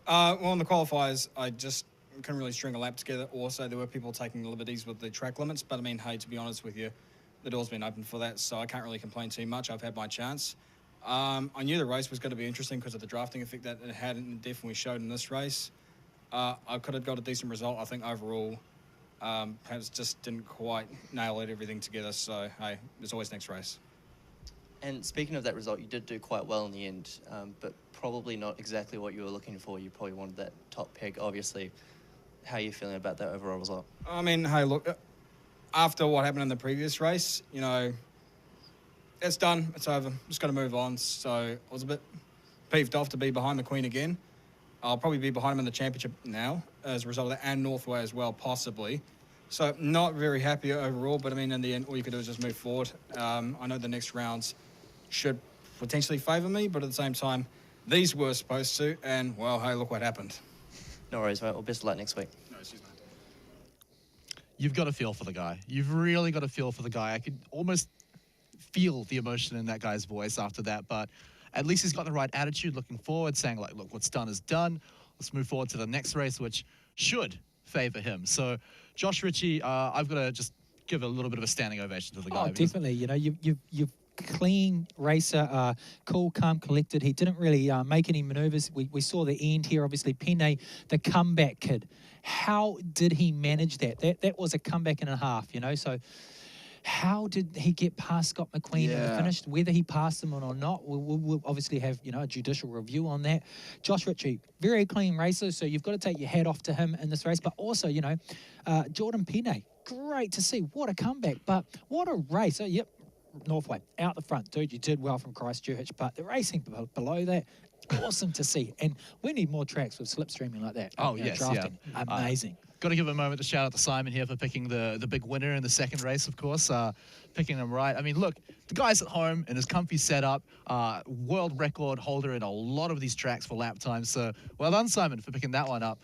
Well, in the qualifiers, I just couldn't really string a lap together. Also, there were people taking liberties with the track limits. But I mean, hey, to be honest with you, the door's been open for that, so I can't really complain too much. I've had my chance. I knew the race was going to be interesting because of the drafting effect that it had and definitely showed in this race. I could have got a decent result. I think overall, perhaps just didn't quite nail everything together. So, hey, there's always next race. And speaking of that result, you did do quite well in the end, but probably not exactly what you were looking for. You probably wanted that top peg, obviously. How are you feeling about that overall result? I mean, hey, look, after what happened in the previous race, you know, it's done. It's over. Just got to move on. So I was a bit peeved off to be behind McQueen again. I'll probably be behind him in the championship now as a result of that, and Northway as well, possibly. So not very happy overall, but I mean, in the end, all you could do is just move forward. I know the next rounds should potentially favour me, but at the same time, these were supposed to, and, well, hey, look what happened. No worries, mate. Well, best of luck next week. No, excuse me. you've got to feel for the guy. You've really got to feel for the guy. I could almost feel the emotion in that guy's voice after that, but at least he's got the right attitude looking forward, saying like, look, what's done is done. Let's move forward to the next race, which should favor him. So Josh Ritchie, I've got to just give a little bit of a standing ovation to the guy. Oh, definitely. You know, you've clean racer, cool, calm, collected. He didn't really make any maneuvers. We saw the end here, obviously. Penne, the comeback kid. How did he manage that? That was a comeback and a half, you know, so how did he get past Scott McQueen in the finish? Whether he passed him or not, we'll obviously have, you know, a judicial review on that. Josh Ritchie, very clean racer, so you've got to take your hat off to him in this race. But also, you know, Jordan Penne, great to see. What a comeback, but what a race. Oh, yep, Northway, out the front. Dude, you did well from Christchurch, but the racing below that, awesome to see. And we need more tracks with slipstreaming like that. Oh, yes, drafting. yeah. Amazing. Got to give a moment to shout out to Simon here for picking the big winner in the second race, of course, picking him right. I mean, look, the guy's at home in his comfy setup, world record holder in a lot of these tracks for lap times. So well done, Simon, for picking that one up.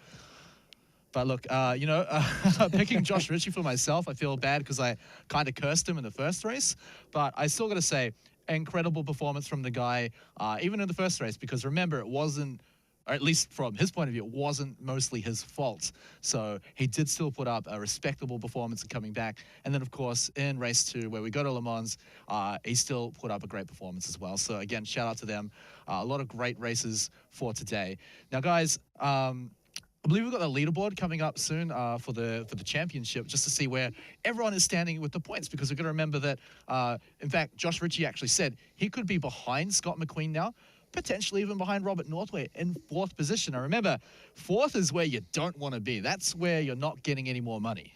But look, you know, picking Josh Ritchie for myself, I feel bad because I kind of cursed him in the first race. But I still got to say, incredible performance from the guy, even in the first race, because remember, it wasn't, or at least from his point of view, it wasn't mostly his fault. So he did still put up a respectable performance in coming back. And then, of course, in race 2, where we go to Le Mans, he still put up a great performance as well. So, again, shout out to them. A lot of great races for today. Now, guys, I believe we've got the leaderboard coming up soon for the championship, just to see where everyone is standing with the points, because we've got to remember that, in fact, Josh Ritchie actually said he could be behind Scott McQueen now, potentially even behind Robert Northway in 4th position. Now remember, 4th is where you don't want to be. That's where you're not getting any more money.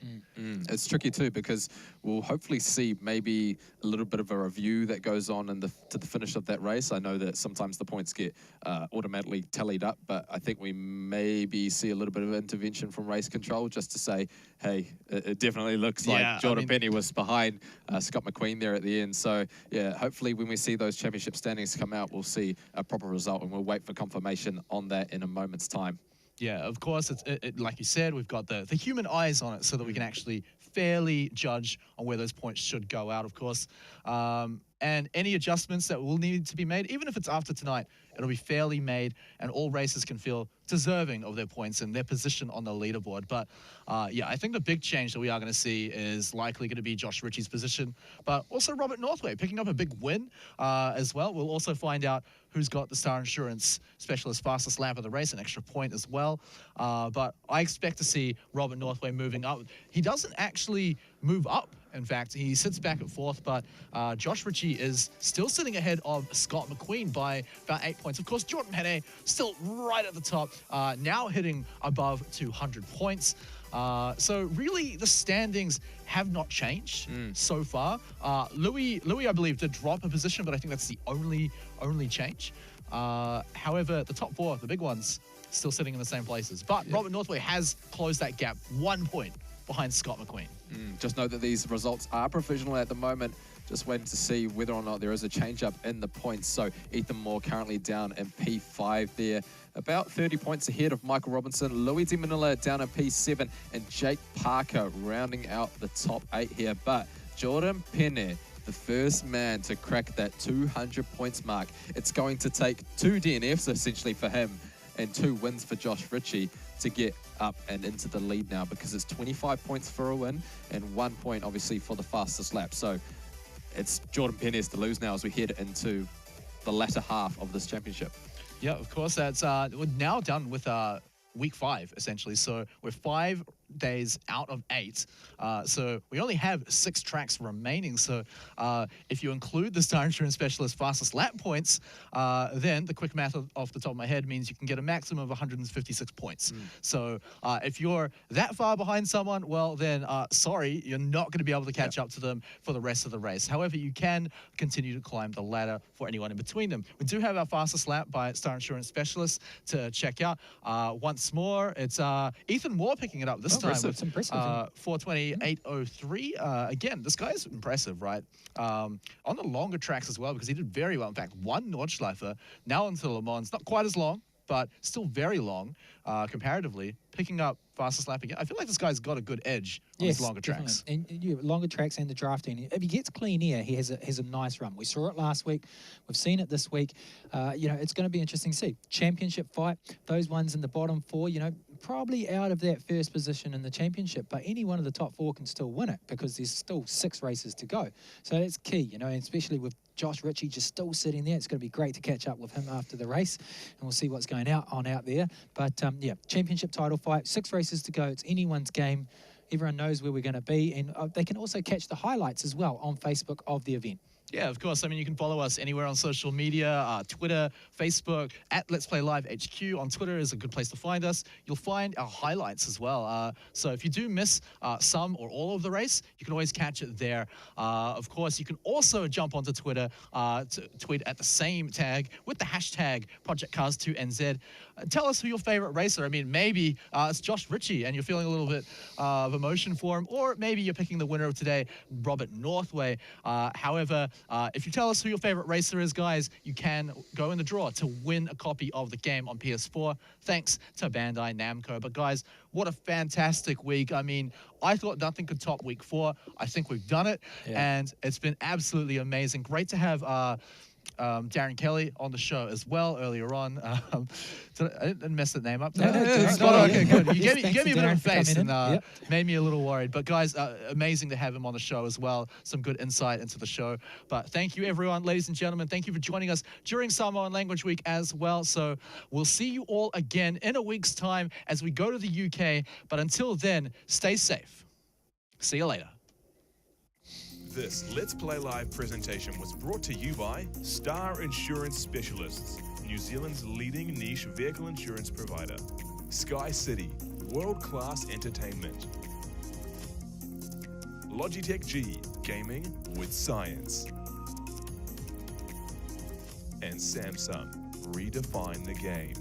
It's tricky too, because we'll hopefully see maybe a little bit of a review that goes on to the finish of that race. I know that sometimes the points get automatically tallied up, but I think we maybe see a little bit of intervention from race control just to say, hey, it definitely looks like Jordan Penne was behind Scott McQueen there at the end. So yeah, hopefully when we see those championship standings come out, we'll see a proper result, and we'll wait for confirmation on that in a moment's time. Yeah, of course, like you said, we've got the human eyes on it so that we can actually fairly judge on where those points should go out, of course. And any adjustments that will need to be made, even if it's after tonight, it'll be fairly made, and all racers can feel deserving of their points and their position on the leaderboard. But yeah, I think the big change that we are going to see is likely going to be Josh Ritchie's position, but also Robert Northway picking up a big win as well. We'll also find out who's got the Star Insurance Specialist fastest lap of the race, an extra point as well. But I expect to see Robert Northway moving up. He doesn't actually move up. In fact, he sits back at 4th, but Josh Ritchie is still sitting ahead of Scott McQueen by about 8 points. Of course, Jordan Penne still right at the top, now hitting above 200 points. So really, the standings have not changed so far. Louis, I believe, did drop a position, but I think that's the only change. However, the top 4, the big ones, still sitting in the same places. But Robert Northway has closed that gap 1 point behind Scott McQueen. Just note that these results are provisional at the moment. Just waiting to see whether or not there is a change-up in the points. So Ethan Moore currently down in P5 there, about 30 points ahead of Michael Robinson. Louis De Manila down in P7, and Jake Parker rounding out the top 8 here. But Jordan Penne, the first man to crack that 200 points mark. It's going to take 2 DNFs essentially for him and 2 wins for Josh Ritchie to get up and into the lead now, because it's 25 points for a win and 1 point obviously for the fastest lap. So it's Jordan Penne's to lose now as we head into the latter half of this championship. Yeah, of course. That's we're now done with week 5 essentially. So we're 5 days out of 8. So we only have 6 tracks remaining. So if you include the Star Insurance Specialist fastest lap points, then the quick math off the top of my head means you can get a maximum of 156 points. So if you're that far behind someone, well then, sorry, you're not going to be able to catch up to them for the rest of the race. However, you can continue to climb the ladder for anyone in between them. We do have our fastest lap by Star Insurance Specialist to check out. Once more, it's Ethan Moore picking it up this time with 4:28.03. Again, this guy's impressive, right? On the longer tracks as well, because he did very well. In fact, 1 Nordschleife, now into Le Mans. Not quite as long, but still very long comparatively, picking up fastest lap again. I feel like this guy's got a good edge on these longer definitely. tracks. And longer tracks and the drafting. If he gets clean air, he has a nice run. We saw it last week. We've seen it this week. It's going to be interesting to see. Championship fight, those ones in the bottom 4, probably out of that first position in the championship, but any one of the top 4 can still win it because there's still 6 races to go. So that's key, and especially with Josh Ritchie just still sitting there. It's going to be great to catch up with him after the race, and we'll see what's going on out there. But championship title fight, 6 races to go. It's anyone's game. Everyone knows where we're going to be, and they can also catch the highlights as well on Facebook of the event. Yeah, of course. I mean, you can follow us anywhere on social media, Twitter, Facebook, at Let's Play Live HQ. On Twitter is a good place to find us. You'll find our highlights as well. So if you do miss some or all of the race, you can always catch it there. Of course, you can also jump onto Twitter to tweet at the same tag with the hashtag ProjectCars2NZ. Tell us who your favorite racer. I mean, maybe it's Josh Ritchie and you're feeling a little bit of emotion for him, or maybe you're picking the winner of today, Robert Northway. However, if you tell us who your favorite racer is, guys, you can go in the draw to win a copy of the game on PS4, thanks to Bandai Namco. But guys, what a fantastic week. I mean, I thought nothing could top week 4. I think we've done it, and it's been absolutely amazing. Great to have Darren Kelly on the show as well earlier on. I didn't mess the name up. No, Okay, good. You Yes, gave me a bit of a thanks to Darren face for and coming in. made me a little worried. But guys, amazing to have him on the show as well. Some good insight into the show. But thank you, everyone, ladies and gentlemen. Thank you for joining us during Samoan Language Week as well. So we'll see you all again in a week's time as we go to the UK. But until then, stay safe. See you later. This Let's Play Live presentation was brought to you by Star Insurance Specialists, New Zealand's leading niche vehicle insurance provider. Sky City, world-class entertainment. Logitech G, gaming with science. And Samsung, redefine the game.